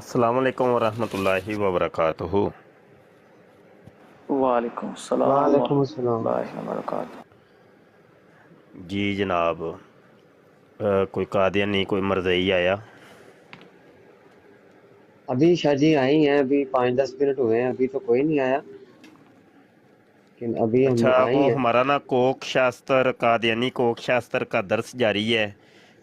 السلام علیکم ورحمۃ اللہ وبرکاتہ۔ وعلیکم السلام وعلیکم ورحمۃ السلام۔ اللہ وبرکاتہ۔ جی جناب، کوئی قادیانی کوئی مرزئی آیا؟ ابھی شاہ جی آئی ہیں، ابھی 5-10 منٹ ہوئے ہیں، ابھی تو کوئی نہیں آیا، لیکن ابھی ہم اچھا، آئی وہ ہیں۔ ہمارا نا کوک شاستر قادیانی کوک شاستر کا درس جاری ہے،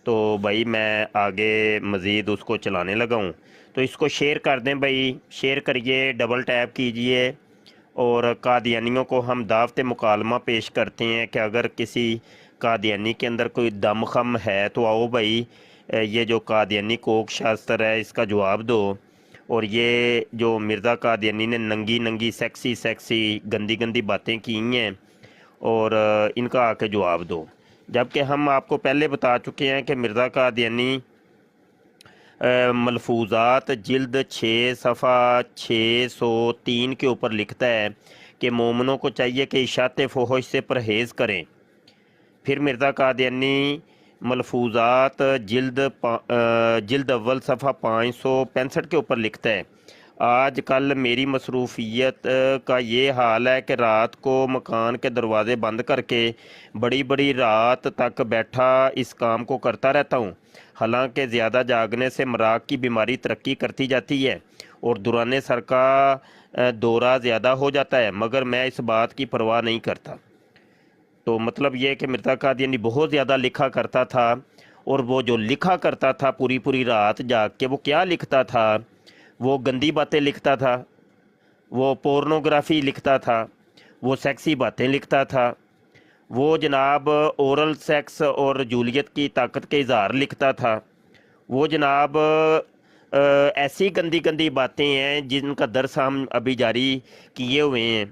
تو بھائی میں آگے مزید اس کو چلانے لگا ہوں، تو اس کو شیئر کر دیں بھائی، شیئر کریے، ڈبل ٹیپ کیجئے، اور قادیانیوں کو ہم دعوت مکالمہ پیش کرتے ہیں کہ اگر کسی قادیانی کے اندر کوئی دم خم ہے تو آؤ بھائی، یہ جو قادیانی کوک شاستر ہے اس کا جواب دو، اور یہ جو مرزا قادیانی نے ننگی ننگی سیکسی گندی گندی باتیں کی ہیں، اور ان کا آ کے جواب دو۔ جبکہ ہم آپ کو پہلے بتا چکے ہیں کہ مرزا قادیانی ملفوظات جلد 6 صفحہ 603 کے اوپر لکھتا ہے کہ مومنوں کو چاہیے کہ اشاعت فحش سے پرہیز کریں۔ پھر مرزا قادیانی ملفوظات جلد اول صفحہ 565 کے اوپر لکھتا ہے، آج کل میری مصروفیت کا یہ حال ہے کہ رات کو مکان کے دروازے بند کر کے بڑی بڑی رات تک بیٹھا اس کام کو کرتا رہتا ہوں، حالانکہ زیادہ جاگنے سے مراق کی بیماری ترقی کرتی جاتی ہے اور دوران سر کا دورہ زیادہ ہو جاتا ہے، مگر میں اس بات کی پرواہ نہیں کرتا۔ تو مطلب یہ کہ مرزا قادیانی بہت زیادہ لکھا کرتا تھا، اور وہ جو لکھا کرتا تھا پوری پوری رات جاگ کے، وہ کیا لکھتا تھا؟ وہ گندی باتیں لکھتا تھا، وہ پورنوگرافی لکھتا تھا، وہ سیکسی باتیں لکھتا تھا، وہ جناب اورل سیکس اور جولیت کی طاقت کے اظہار لکھتا تھا، وہ جناب ایسی گندی گندی باتیں ہیں جن کا درس ہم ابھی جاری کیے ہوئے ہیں۔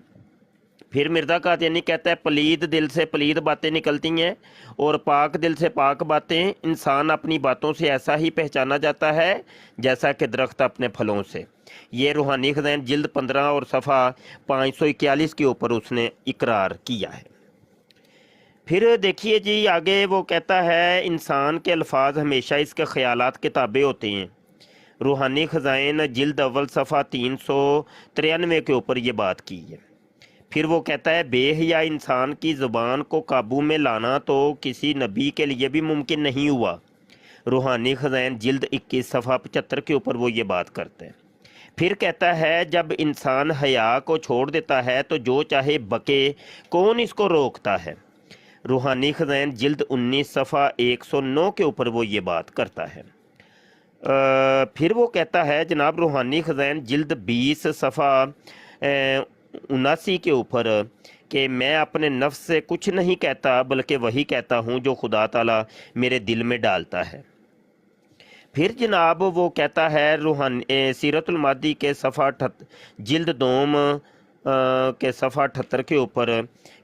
پھر مرزا قادیانی کہتا ہے پلید دل سے پلید باتیں نکلتی ہیں اور پاک دل سے پاک باتیں، انسان اپنی باتوں سے ایسا ہی پہچانا جاتا ہے جیسا کہ درخت اپنے پھلوں سے۔ یہ روحانی خزائن جلد 15 اور صفحہ 541 کے اوپر اس نے اقرار کیا ہے۔ پھر دیکھیے جی آگے وہ کہتا ہے انسان کے الفاظ ہمیشہ اس کے خیالات کے تابع ہوتے ہیں۔ روحانی خزائن جلد اول صفحہ 393 کے اوپر یہ بات کی ہے۔ پھر وہ کہتا ہے بے حیا انسان کی زبان کو قابو میں لانا تو کسی نبی کے لیے بھی ممکن نہیں ہوا۔ روحانی خزائن جلد 21 صفحہ 75 کے اوپر وہ یہ بات کرتا ہے۔ پھر کہتا ہے جب انسان حیا کو چھوڑ دیتا ہے تو جو چاہے بکے، کون اس کو روکتا ہے؟ روحانی خزائن جلد 19 صفحہ 109 کے اوپر وہ یہ بات کرتا ہے۔ پھر وہ کہتا ہے جناب روحانی خزائن جلد 20 صفحہ 79 کے اوپر کہ میں اپنے نفس سے کچھ نہیں کہتا بلکہ وہی کہتا ہوں جو خدا تعالیٰ میرے دل میں ڈالتا ہے۔ پھر جناب وہ کہتا ہے سیرت المادی کے صفحہ جلد دوم کے صفحہ 78 کے اوپر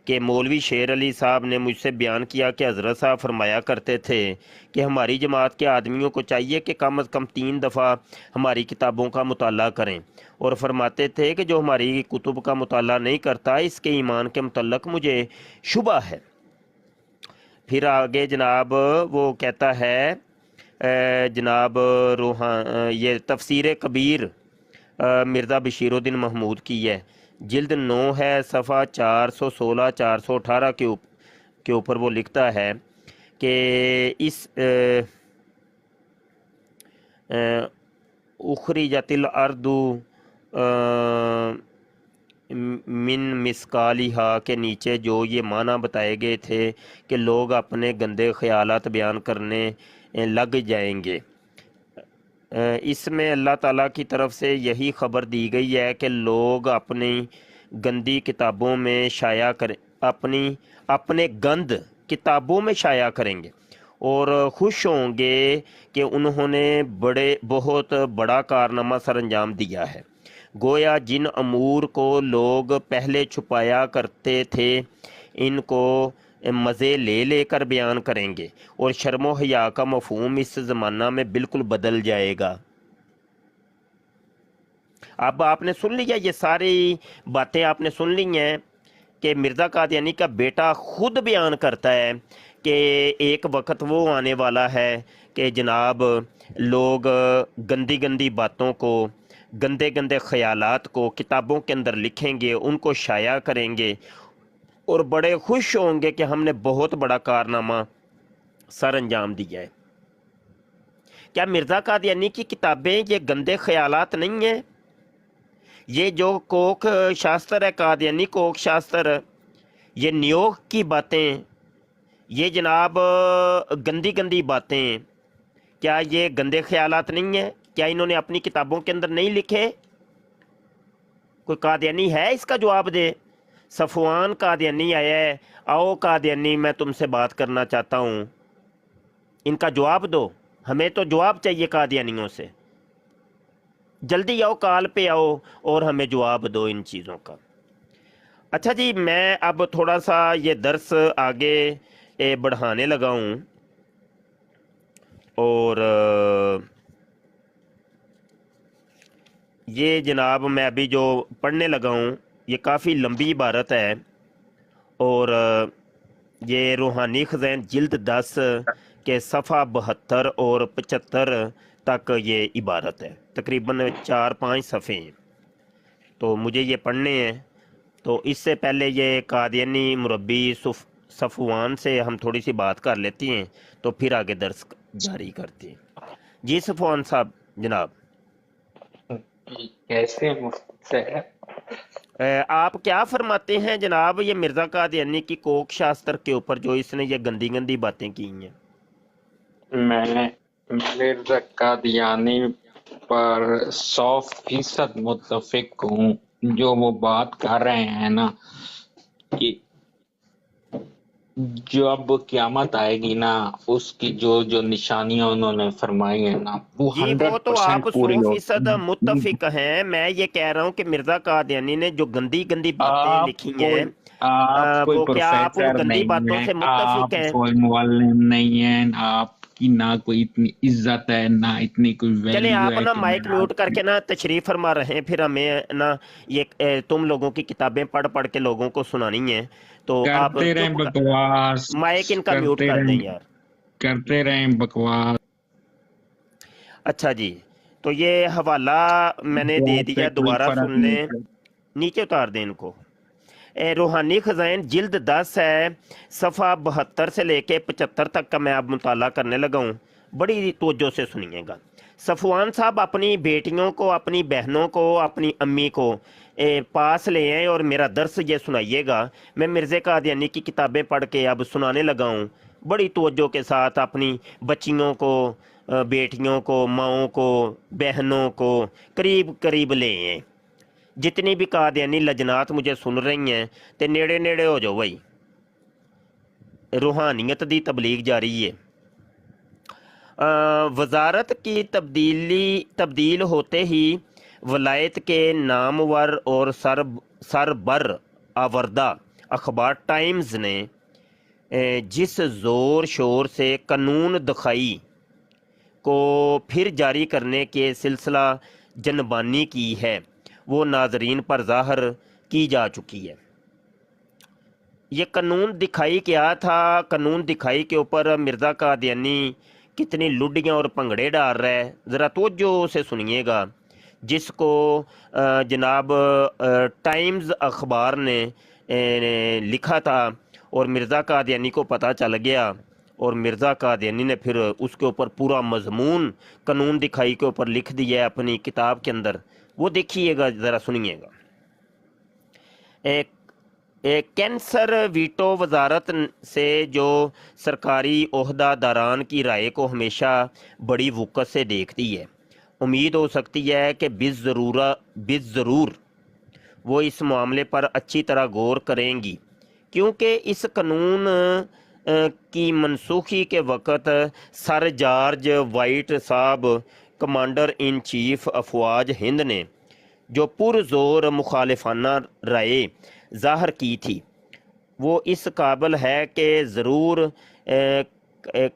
کہ مولوی شیر علی صاحب نے مجھ سے بیان کیا کہ حضرت صاحب فرمایا کرتے تھے کہ ہماری جماعت کے آدمیوں کو چاہیے کہ کم از کم 3 دفعہ ہماری کتابوں کا مطالعہ کریں، اور فرماتے تھے کہ جو ہماری کتب کا مطالعہ نہیں کرتا اس کے ایمان کے متعلق مجھے شبہ ہے۔ پھر آگے جناب وہ کہتا ہے جناب یہ تفسیر کبیر مرزا بشیر الدین محمود کی ہے، جلد 9 ہے صفحہ 416 418 کے اوپر وہ لکھتا ہے کہ اس اخرجت الارض من مسقالہا کے نیچے جو یہ معنی بتائے گئے تھے کہ لوگ اپنے گندے خیالات بیان کرنے لگ جائیں گے، اس میں اللہ تعالیٰ کی طرف سے یہی خبر دی گئی ہے کہ لوگ اپنی گندی کتابوں میں شائع کریں، اپنے گند کتابوں میں شائع کریں گے اور خوش ہوں گے کہ انہوں نے بہت بڑا کارنامہ سر انجام دیا ہے۔ گویا جن امور کو لوگ پہلے چھپایا کرتے تھے ان کو مزے لے لے کر بیان کریں گے، اور شرم و حیا کا مفہوم اس زمانہ میں بالکل بدل جائے گا۔ اب آپ نے سن لیا، یہ ساری باتیں آپ نے سن لی ہیں کہ مرزا قادیانی کا بیٹا خود بیان کرتا ہے کہ ایک وقت وہ آنے والا ہے کہ جناب لوگ گندی گندی باتوں کو، گندے گندے خیالات کو کتابوں کے اندر لکھیں گے، ان کو شائع کریں گے اور بڑے خوش ہوں گے کہ ہم نے بہت بڑا کارنامہ سر انجام دیا ہے۔ کیا مرزا قادیانی کی کتابیں یہ گندے خیالات نہیں ہیں؟ یہ جو کوک شاستر ہے، قادیانی کوک شاستر، یہ نیوگ کی باتیں، یہ جناب گندی گندی باتیں، کیا یہ گندے خیالات نہیں ہیں؟ کیا انہوں نے اپنی کتابوں کے اندر نہیں لکھے؟ کوئی قادیانی ہے اس کا جواب دے۔ صفوان قادیانی آیا ہے، آؤ قادیانی میں تم سے بات کرنا چاہتا ہوں، ان کا جواب دو، ہمیں تو جواب چاہیے قادیانیوں سے، جلدی آؤ، کال پہ آؤ اور ہمیں جواب دو ان چیزوں کا۔ اچھا جی، میں اب تھوڑا سا یہ درس آگے بڑھانے لگا ہوں، اور یہ جناب میں ابھی جو پڑھنے لگا ہوں یہ کافی لمبی عبارت ہے، اور یہ روحانی خزین جلد 10 کے صفحہ 72 اور 75 تک یہ عبارت ہے، تقریباً 4-5 صفحے ہیں، تو مجھے یہ پڑھنے ہیں۔ تو اس سے پہلے یہ قادیانی مربی صفوان سے ہم تھوڑی سی بات کر لیتے ہیں، تو پھر آگے درس جاری کرتے ہیں۔ جی صفوان صاحب جناب، کیسے مفتی صاحب؟ آپ کیا فرماتے ہیں جناب یہ مرزا قادیانی کی کوک شاستر کے اوپر جو اس نے یہ گندی گندی باتیں کی ہیں؟ میں مرزا قادیانی پر 100% متفق ہوں۔ جو وہ بات کر رہے ہیں نا کہ جب قیامت آئے گی نا، اس کی جو نشانیاں انہوں نے فرمائی ہیں نا، وہ جی وہ تو آپ 100% پوری 100% ہوگی۔ متفق ہیں، میں یہ کہہ رہا ہوں کہ مرزا قادیانی نے جو گندی گندی باتیں آپ لکھی ہیں، کوئی آپ کوئی وہ کیا آپ ان پروفیسر گندی نہیں باتوں ہیں، سے متفق آپ ہیں؟ کوئی معلم نہیں ہیں، آپ کی نہ کوئی اتنی عزت ہے، نہ اتنی کوئی چلیں ویلیو آپ ہے نا کہ میں مائک میوٹ کر آپ کے نا تشریف فرما رہے ہیں، پھر ہمیں نا یہ تم لوگوں کی کتابیں پڑھ پڑھ کے لوگوں کو سنانی ہیں، تو آپ کرتے رہیں چپ بکواس، مائک ان کا میوٹ کرتے کر دیں رہیں یار۔ کرتے رہیں بکواس۔ اچھا جی، تو یہ حوالہ میں نے دے بات سے دیا، کوئی دوبارہ فرق سن نہیں لیں، پڑتا۔ نیچے اتار دیں ان کو۔ روحانی خزائن جلد 10 ہے، صفحہ 72 سے لے کے 75 تک کا میں اب مطالعہ کرنے لگا ہوں، بڑی توجہ سے سنیے گا۔ صفوان صاحب اپنی بیٹیوں کو، اپنی بہنوں کو، اپنی امی کو پاس لے آئیں اور میرا درس یہ سنائیے گا۔ میں مرزا قادیانی کی کتابیں پڑھ کے اب سنانے لگا ہوں، بڑی توجہ کے ساتھ اپنی بچیوں کو، بیٹیوں کو، ماؤں کو، بہنوں کو قریب قریب لے آئیں۔ جتنی بھی قادیانی لجنات مجھے سن رہی ہیں تے نیڑے نیڑے ہو جاؤ بھائی، روحانیت دی تبلیغ جاری ہے۔ وزارت کی تبدیل ہوتے ہی ولایت کے نامور اور سربر آوردہ اخبار ٹائمز نے جس زور شور سے قانون دکھائی کو پھر جاری کرنے کے سلسلہ جنبانی کی ہے، وہ ناظرین پر ظاہر کی جا چکی ہے۔ یہ قانون دکھائی کیا تھا؟ قانون دکھائی کے اوپر مرزا قادیانی کتنی لڈیاں اور پنگڑے ڈال رہا ہے، ذرا توجہ سے سنیے گا، جس کو جناب ٹائمز اخبار نے لکھا تھا اور مرزا قادیانی کو پتہ چل گیا، اور مرزا قادیانی نے پھر اس کے اوپر پورا مضمون قانون دکھائی کے اوپر لکھ دیا ہے اپنی کتاب کے اندر، وہ دیکھیے گا، ذرا سنیے گا۔ کینسر ویٹو وزارت سے جو سرکاری عہدہ داران کی رائے کو ہمیشہ بڑی وقت سے دیکھتی ہے، امید ہو سکتی ہے کہ بالضرور وہ اس معاملے پر اچھی طرح غور کریں گی، کیونکہ اس قانون کی منسوخی کے وقت سر جارج وائٹ صاحب، کمانڈر ان چیف افواج ہند نے جو پرزور مخالفانہ رائے ظاہر کی تھی، وہ اس قابل ہے کہ ضرور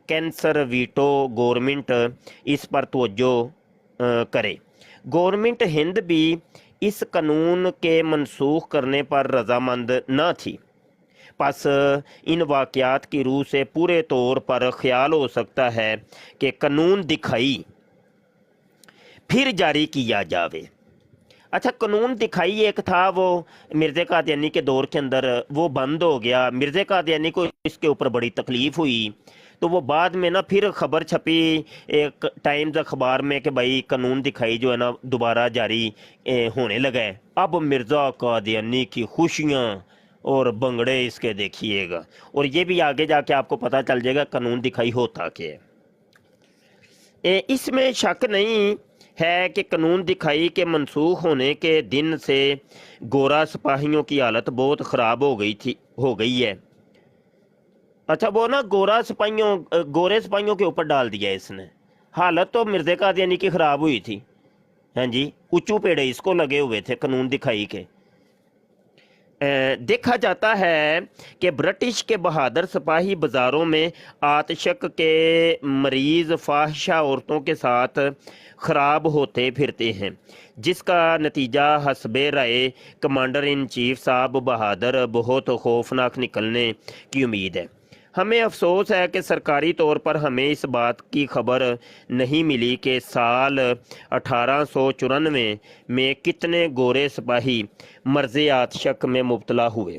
کینسر ویٹو گورنمنٹ اس پر توجہ کرے۔ گورنمنٹ ہند بھی اس قانون کے منسوخ کرنے پر رضامند نہ تھی، پس ان واقعات کی روح سے پورے طور پر خیال ہو سکتا ہے کہ قانون دکھائی پھر جاری کیا جاوے۔ اچھا، قانون دکھائی ایک تھا، وہ مرزا قادیانی کے دور کے اندر وہ بند ہو گیا، مرزا قادیانی کو اس کے اوپر بڑی تکلیف ہوئی، تو وہ بعد میں نا پھر خبر چھپی ایک ٹائمز اخبار میں کہ بھائی قانون دکھائی جو ہے نا دوبارہ جاری ہونے لگا ہے۔ اب مرزا قادیانی کی خوشیاں اور بنگڑے اس کے دیکھیے گا، اور یہ بھی آگے جا کے آپ کو پتہ چل جائے گا قانون دکھائی ہوتا کیا ہے۔ اس میں شک نہیں ہے کہ قانون دکھائی کے منسوخ ہونے کے دن سے گورا سپاہیوں کی حالت بہت خراب ہو گئی ہے۔ اچھا، وہ نا گورے سپاہیوں کے اوپر ڈال دیا اس نے، حالت تو مرزا قادیانی کی خراب ہوئی تھی۔ ہاں جی، اچو پیڑے اس کو لگے ہوئے تھے قانون دکھائی کے۔ دیکھا جاتا ہے کہ برٹش کے بہادر سپاہی بازاروں میں آتشک کے مریض فاحشہ عورتوں کے ساتھ خراب ہوتے پھرتے ہیں، جس کا نتیجہ حسب رائے کمانڈر ان چیف صاحب بہادر بہت خوفناک نکلنے کی امید ہے۔ ہمیں افسوس ہے کہ سرکاری طور پر ہمیں اس بات کی خبر نہیں ملی کہ سال 1894 میں کتنے گورے سپاہی مرض آتشک میں مبتلا ہوئے۔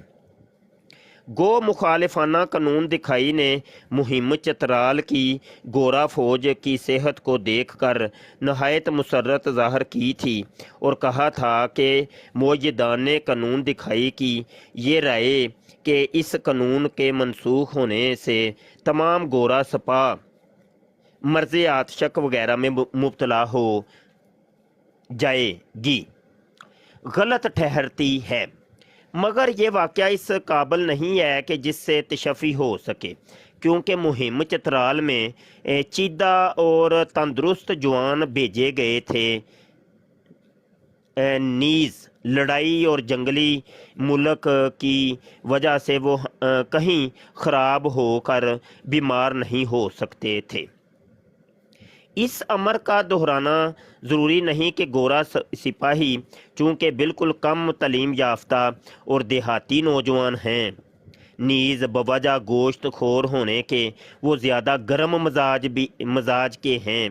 گو مخالفانہ قانون دکھائی نے مہم چترال کی گورا فوج کی صحت کو دیکھ کر نہایت مسرت ظاہر کی تھی اور کہا تھا کہ موجدان قانون دکھائی کی یہ رائے کہ اس قانون کے منسوخ ہونے سے تمام گورا سپاہ مرض آتشک وغیرہ میں مبتلا ہو جائے گی غلط ٹھہرتی ہے، مگر یہ واقعہ اس قابل نہیں ہے کہ جس سے تشفی ہو سکے، کیونکہ مہم چترال میں چیدہ اور تندرست جوان بھیجے گئے تھے، نیز لڑائی اور جنگلی ملک کی وجہ سے وہ کہیں خراب ہو کر بیمار نہیں ہو سکتے تھے۔ اس امر کا دہرانا ضروری نہیں کہ گورا سپاہی چونکہ بالکل کم تعلیم یافتہ اور دیہاتی نوجوان ہیں، نیز بوجہ گوشت خور ہونے کے وہ زیادہ گرم مزاج کے ہیں،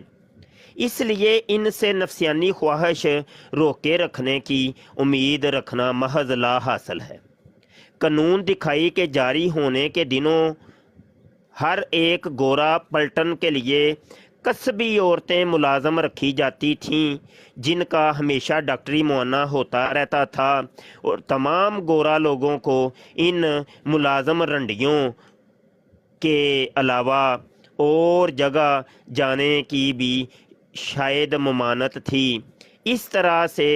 اس لیے ان سے نفسیانی خواہش روکے رکھنے کی امید رکھنا محض لا حاصل ہے۔ قانون دکھائی کے جاری ہونے کے دنوں ہر ایک گورا پلٹن کے لیے قصبی عورتیں ملازم رکھی جاتی تھیں، جن کا ہمیشہ ڈاکٹری معائنہ ہوتا رہتا تھا، اور تمام گورا لوگوں کو ان ملازم رنڈیوں کے علاوہ اور جگہ جانے کی بھی شاید ممانعت تھی۔ اس طرح سے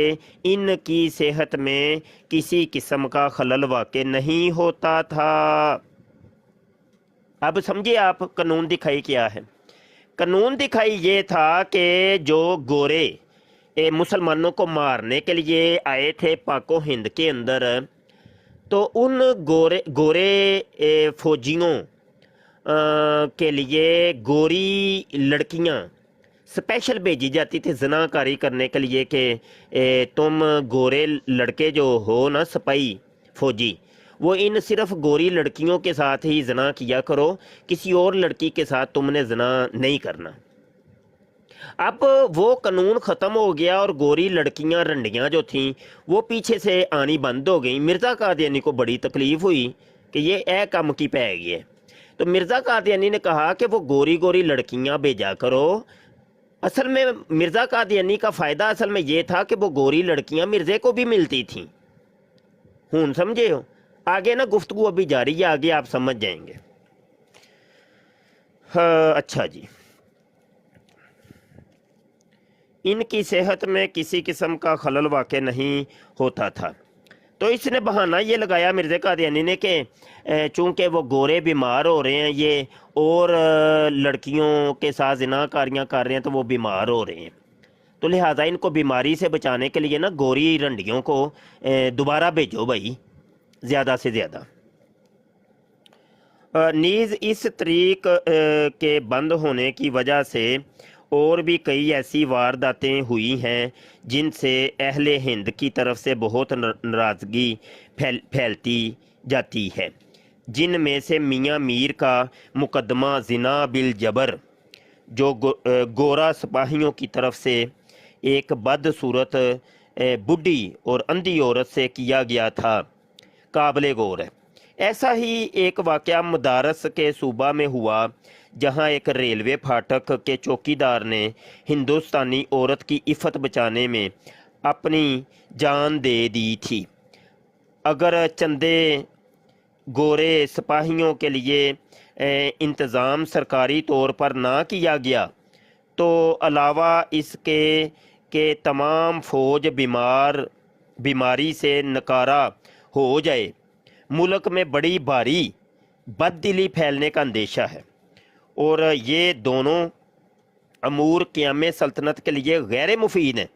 ان کی صحت میں کسی قسم کا خلل واقع نہیں ہوتا تھا۔ اب سمجھے آپ قانون دکھائی کیا ہے؟ قانون دکھائی یہ تھا کہ جو گورے مسلمانوں کو مارنے کے لیے آئے تھے پاک و ہند کے اندر، تو ان گورے فوجیوں کے لیے گوری لڑکیاں اسپیشل بھیجی جاتی تھی زنا کاری کرنے کے لیے کہ تم گورے لڑکے جو ہو نا سپاہی فوجی، وہ ان صرف گوری لڑکیوں کے ساتھ ہی زنا کیا کرو، کسی اور لڑکی کے ساتھ تم نے زنا نہیں کرنا۔ اب وہ قانون ختم ہو گیا اور گوری لڑکیاں رنڈیاں جو تھیں وہ پیچھے سے آنی بند ہو گئیں۔ مرزا قادیانی کو بڑی تکلیف ہوئی کہ یہ اے کم کی پہ گئی ہے، تو مرزا قادیانی نے کہا کہ وہ گوری لڑکیاں بھیجا کرو۔ اصل میں مرزا قادیانی کا فائدہ اصل میں یہ تھا کہ وہ گوری لڑکیاں مرزے کو بھی ملتی تھیں۔ ہوں سمجھے ہو؟ آگے نا گفتگو ابھی جاری ہے، آگے آپ سمجھ جائیں گے۔ اچھا جی، ان کی صحت میں کسی قسم کا خلل واقع نہیں ہوتا تھا، تو اس نے بہانہ یہ لگایا مرزا قادیانی نے کہ چونکہ وہ گورے بیمار ہو رہے ہیں یہ اور لڑکیوں کے ساتھ زنا کاریاں کر رہے ہیں تو وہ بیمار ہو رہے ہیں، تو لہٰذا ان کو بیماری سے بچانے کے لیے نا گوری رنڈیوں کو دوبارہ بھیجو بھائی زیادہ سے زیادہ۔ نیز اس طریق کے بند ہونے کی وجہ سے اور بھی کئی ایسی وارداتیں ہوئی ہیں جن سے اہل ہند کی طرف سے بہت ناراضگی پھیلتی جاتی ہے۔ जिनमें से मियाँ मीर का मुकदमा ज़िना बिल जबर जो गोरा सिपाहियों की तरफ से एक बदसूरत बूढ़ी और अंधी औरत से किया गया था काबिल गौर है। ऐसा ही एक वाक़या मदारस के सूबा में हुआ जहां एक रेलवे फाटक के चौकीदार ने हिंदुस्तानी औरत की इफ़्फ़त बचाने में अपनी जान दे दी थी। अगर चंदे गोरे सिपाहियों के लिए इंतज़ाम सरकारी तौर पर ना किया गया तो अलावा इसके कि तमाम फ़ौज बीमारी से नकारा हो जाए, मुल्क में बड़ी भारी बददिली फैलने का अंदेशा है और ये दोनों अमूर क़याम सल्तनत के लिए गैर मुफीद हैं।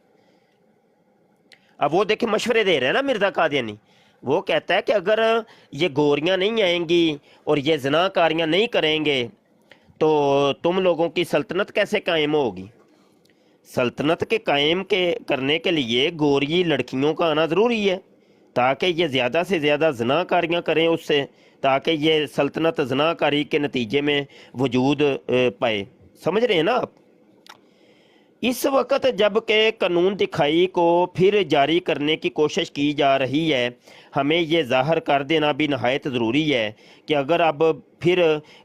अब वो देखें मशवरे दे रहे हैं ना मिर्ज़ा कादियानी, वो कहता है कि अगर ये गोरियां नहीं आएंगी और ये ज़नाकारियाँ नहीं करेंगे तो तुम लोगों की सल्तनत कैसे कायम होगी। सल्तनत के कायम करने के लिए गोरी लड़कियों का आना ज़रूरी है ताकि ये ज़्यादा से ज़्यादा ज़नाकारियाँ करें उससे, ताकि ये सल्तनत ज़नाकारी के नतीजे में वजूद पाए। समझ रहे हैं ना आप। इस वक्त जब के कानून दिखाई को फिर जारी करने की कोशिश की जा रही है, हमें ये ज़ाहिर कर देना भी नहायत ज़रूरी है कि अगर अब फिर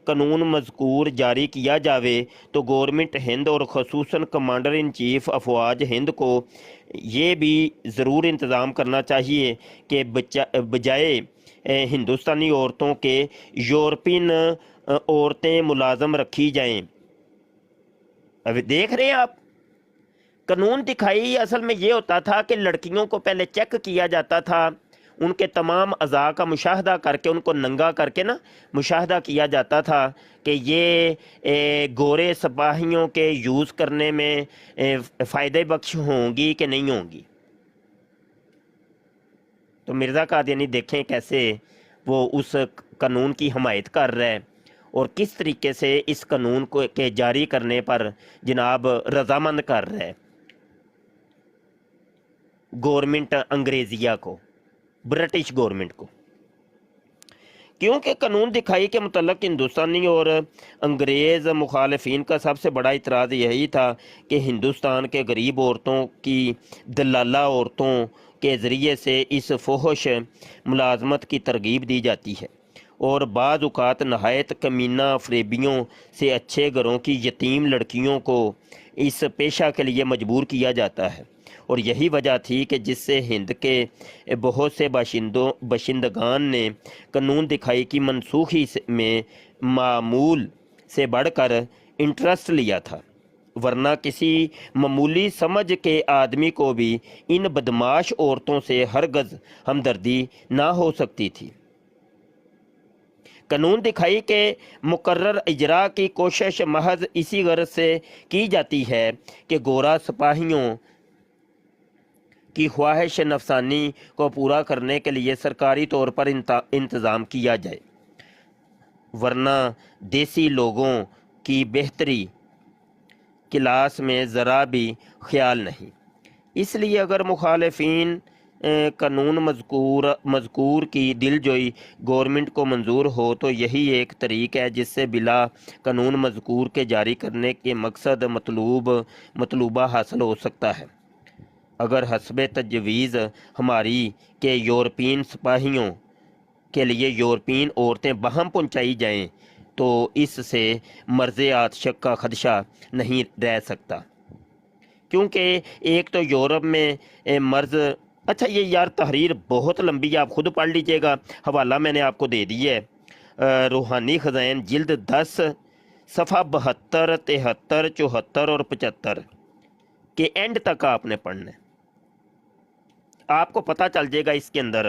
कानून मज़कूर जारी किया जावे तो गवर्नमेंट हिंद और ख़ुसूसन कमांडर इन चीफ़ अफवाज हिंद को ये भी ज़रूर इंतज़ाम करना चाहिए कि बजाय हिंदुस्तानी औरतों के यूरोपियन औरतें मुलाजम रखी जाएं। अब देख रहे हैं आप, कानून दिखाई असल में ये होता था कि लड़कियों को पहले चेक किया जाता था, उनके तमाम अज़ा का मुशाहदा करके उनको नंगा करके ना मुशाहदा किया जाता था कि ये गोरे सिपाहियों के यूज़ करने में फ़ायदे बख्श होंगी कि नहीं होंगी। तो मिर्ज़ा कादियानी देखें कैसे वो उस कानून की हमायत कर रहा है और किस तरीके से इस कानून को के जारी करने पर जनाब रजामंद कर रहा है गवर्नमेंट अंग्रेज़िया को, ब्रिटिश गवर्नमेंट को। क्योंकि कानून दिखाई के मुतल्लक हिंदुस्तानी और अंग्रेज़ मुखालफिन का सबसे बड़ा इतराज़ यही था कि हिंदुस्तान के गरीब औरतों की दलाला औरतों के ज़रिए से इस फोहश मुलाजमत की तरगीब दी जाती है और बाज़ औक़ात नहायत कमीना फ़रेबियों से अच्छे घरों की यतीम लड़कियों को इस पेशा के लिए मजबूर किया जाता है। और यही वजह थी कि जिससे हिंद के बहुत से बाशिंदगान ने कानून दिखाई की मनसूखी में मामूल से बढ़कर इंटरेस्ट लिया था, वरना किसी मामूली समझ के आदमी को भी इन बदमाश औरतों से हरगज़ हमदर्दी ना हो सकती थी। कानून दिखाई के मुकर्रर इजरा की कोशिश महज इसी गर्ज से की जाती है कि गोरा सिपाहियों की ख्वाहिश नफसानी को पूरा करने के लिए सरकारी तौर पर इंतज़ाम किया जाए, वरना देसी लोगों की बेहतरी क्लास में ज़रा भी ख्याल नहीं। इसलिए अगर मुखालफिन कानून मज़कूर की दिलजोई गवर्नमेंट को मंजूर हो तो यही एक तरीक़ है जिससे बिला कानून मज़कूर के जारी करने के मकसद मतलूबा हासिल हो सकता है। अगर हस्बे तजवीज़ हमारी के यूरोपियन सिपाहियों के लिए यूरोपियन औरतें बहम पहुंचाई जाएं तो इससे मर्ज़ आतशक का ख़दशा नहीं रह सकता, क्योंकि एक तो यूरोप में मर्ज़। अच्छा ये यार तहरीर बहुत लंबी है, आप ख़ुद पढ़ लीजिएगा, हवाला मैंने आपको दे दी है। रूहानी ख़ज़ाइन जिल्द 10 सफ़ा 72, 73, 74 और 75 के एंड तक आपने पढ़ना है। आपको पता चल जाएगा इसके अंदर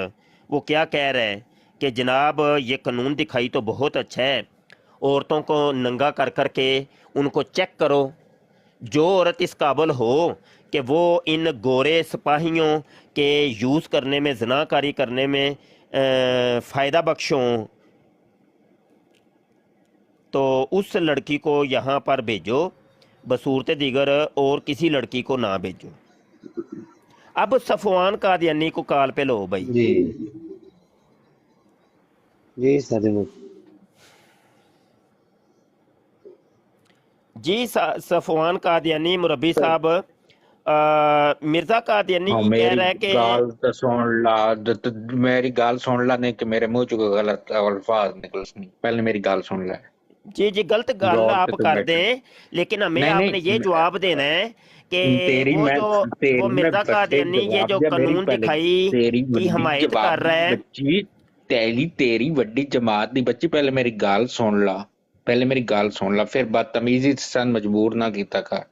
वो क्या कह रहा है कि जनाब ये कानून दिखाई तो बहुत अच्छा है, औरतों को नंगा कर कर के उनको चेक करो, जो औरत इस काबिल हो कि वो इन गोरे सिपाहियों के यूज़ करने में ज़नाकारी करने में फ़ायदा बख्श हों तो उस लड़की को यहाँ पर भेजो, बसूरत दीगर और किसी लड़की को ना भेजो। अब सफ़वान कादियानी को काल पे लो भाई। जी جی سرمد جی صفوان قادیانی مربی صاحب مرزا قادیانی ہاں یہ کہہ میری رہا ہے کہ گال تو سن لا میری گال سن لا نہیں کہ میرے منہ چ غلط الفاظ نکل پہلے میری گال سن لے جی جی غلط گل غور سے آپ تو کر بیٹھا دیں لیکن ہمیں نہیں آپ نے یہ نہیں جواب دینا ہے کہ تیری وہ میں جو وہ تیری میں مرزا بڑے قادیانی یہ جواب جو دیا میری قانون پہلے دکھائی تیری کی وڈی حمایت جواب کر رہا ہے بچی تیری وڈی جماعت دی بچی پہلے میری گال سن لا پہلے میری گال سن لا پھر بدتمیزی سے مجبور نہ کیتا کر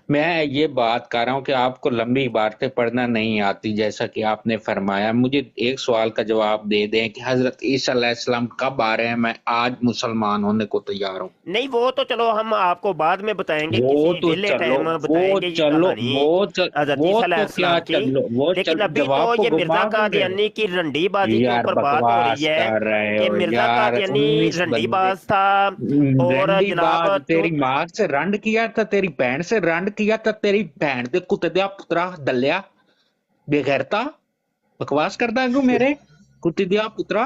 میں یہ بات کر رہا ہوں کہ آپ کو لمبی عبارتیں پڑھنا نہیں آتی جیسا کہ آپ نے فرمایا مجھے ایک سوال کا جواب دے دیں کہ حضرت عیسیٰ علیہ السلام کب آ رہے ہیں میں آج مسلمان ہونے کو تیار ہوں نہیں وہ تو چلو ہم آپ کو بعد میں بتائیں گے وہ کسی تو ویلے چلو ٹائم وہ بتائیں گے یہ چلو کہانی حضرت وہ عیسیٰ علیہ تو کیا السلام کی چلو وہ لیکن ابھی تو جواب کو یہ مرزا گما کیوں رہے ہو قادیانی کی رنڈی بازی کے یار اوپر بات ہو رہی بکواس ہے کر رہے کہ ہو مرزا یار قادیانی 19 رنڈی بندے باز تھا اور رنڈی جناب باز تو تیری ماں سے رنڈ کیا تھا تیری بہن سے رنڈ کیا تھا تیری بہن دے کتے دیا پترا دلیا بے غیرتا بکواس کردا ہے میرے کتے دیا پترا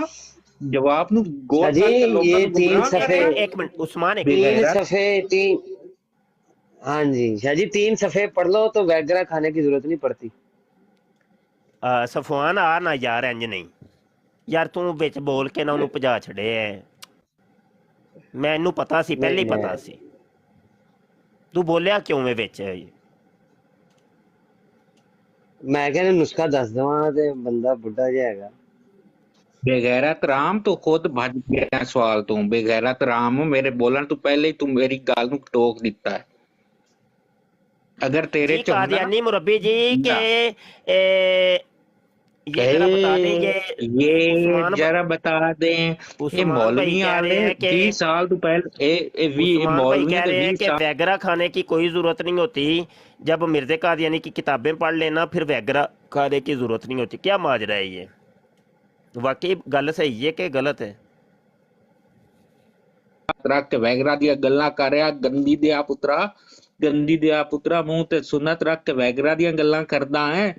جواب نو شاہ غور جی کر کے لوگاں یہ نو تین گمراہ کر صفحے رہا ایک منٹ عثمان ایک بے منٹ تین غیرت صفحے تین ہاں جی شاہ جی 3 صفحے پڑھ لو تو ویگرا کھانے کی ضرورت نہیں پڑتی صفوان آ نہ یار انج نہیں یار تو ਵਿੱਚ ਬੋਲ ਕੇ ਨਾ ਉਹਨੂੰ ਭਜਾ ਛੜਿਆ ਮੈਨੂੰ ਪਤਾ ਸੀ ਪਹਿਲੇ نہیں ਹੀ میں ਪਤਾ ਸੀ ਤੂੰ ਬੋਲਿਆ ਕਿਉਂ ਵੇ ਵਿੱਚ میں کہ نسخہ دس دواں تے بندہ بڈھا جائے گا بے غیرت رام تو خود بھج گیا سوال تو بے غیرت رام میرے بولن تو پہلے ہی تو میری گال نو ٹوک دیتا ہے اگر تیرے جی چ ہوندا نا قادیانی مربی جی کہ یہ ذرا بتا دیں یہ ذرا بتا دیں یہ عثمان بھائی مولوی کہہ رہے والے ہیں کہ 20 سال تو پہلے عثمان بھائی مولویاں کہہ تے رہے ہیں 20 کہ سال ویگرا کھانے کی کوئی ضرورت نہیں ہوتی جب مرزا قادیانی کی کتابیں پڑھ لینا پھر ویگرا کھانے کی ضرورت نہیں ہوتی کیا ماجرا ہے یہ واقعی گل صحیح ہے کہ غلط ہے رکھ کے ویگرا دیا گلاں کر رہا گندی دیا پترا منہ تے سنت رکھ کے ویگرا دیا گلاں کردا ہے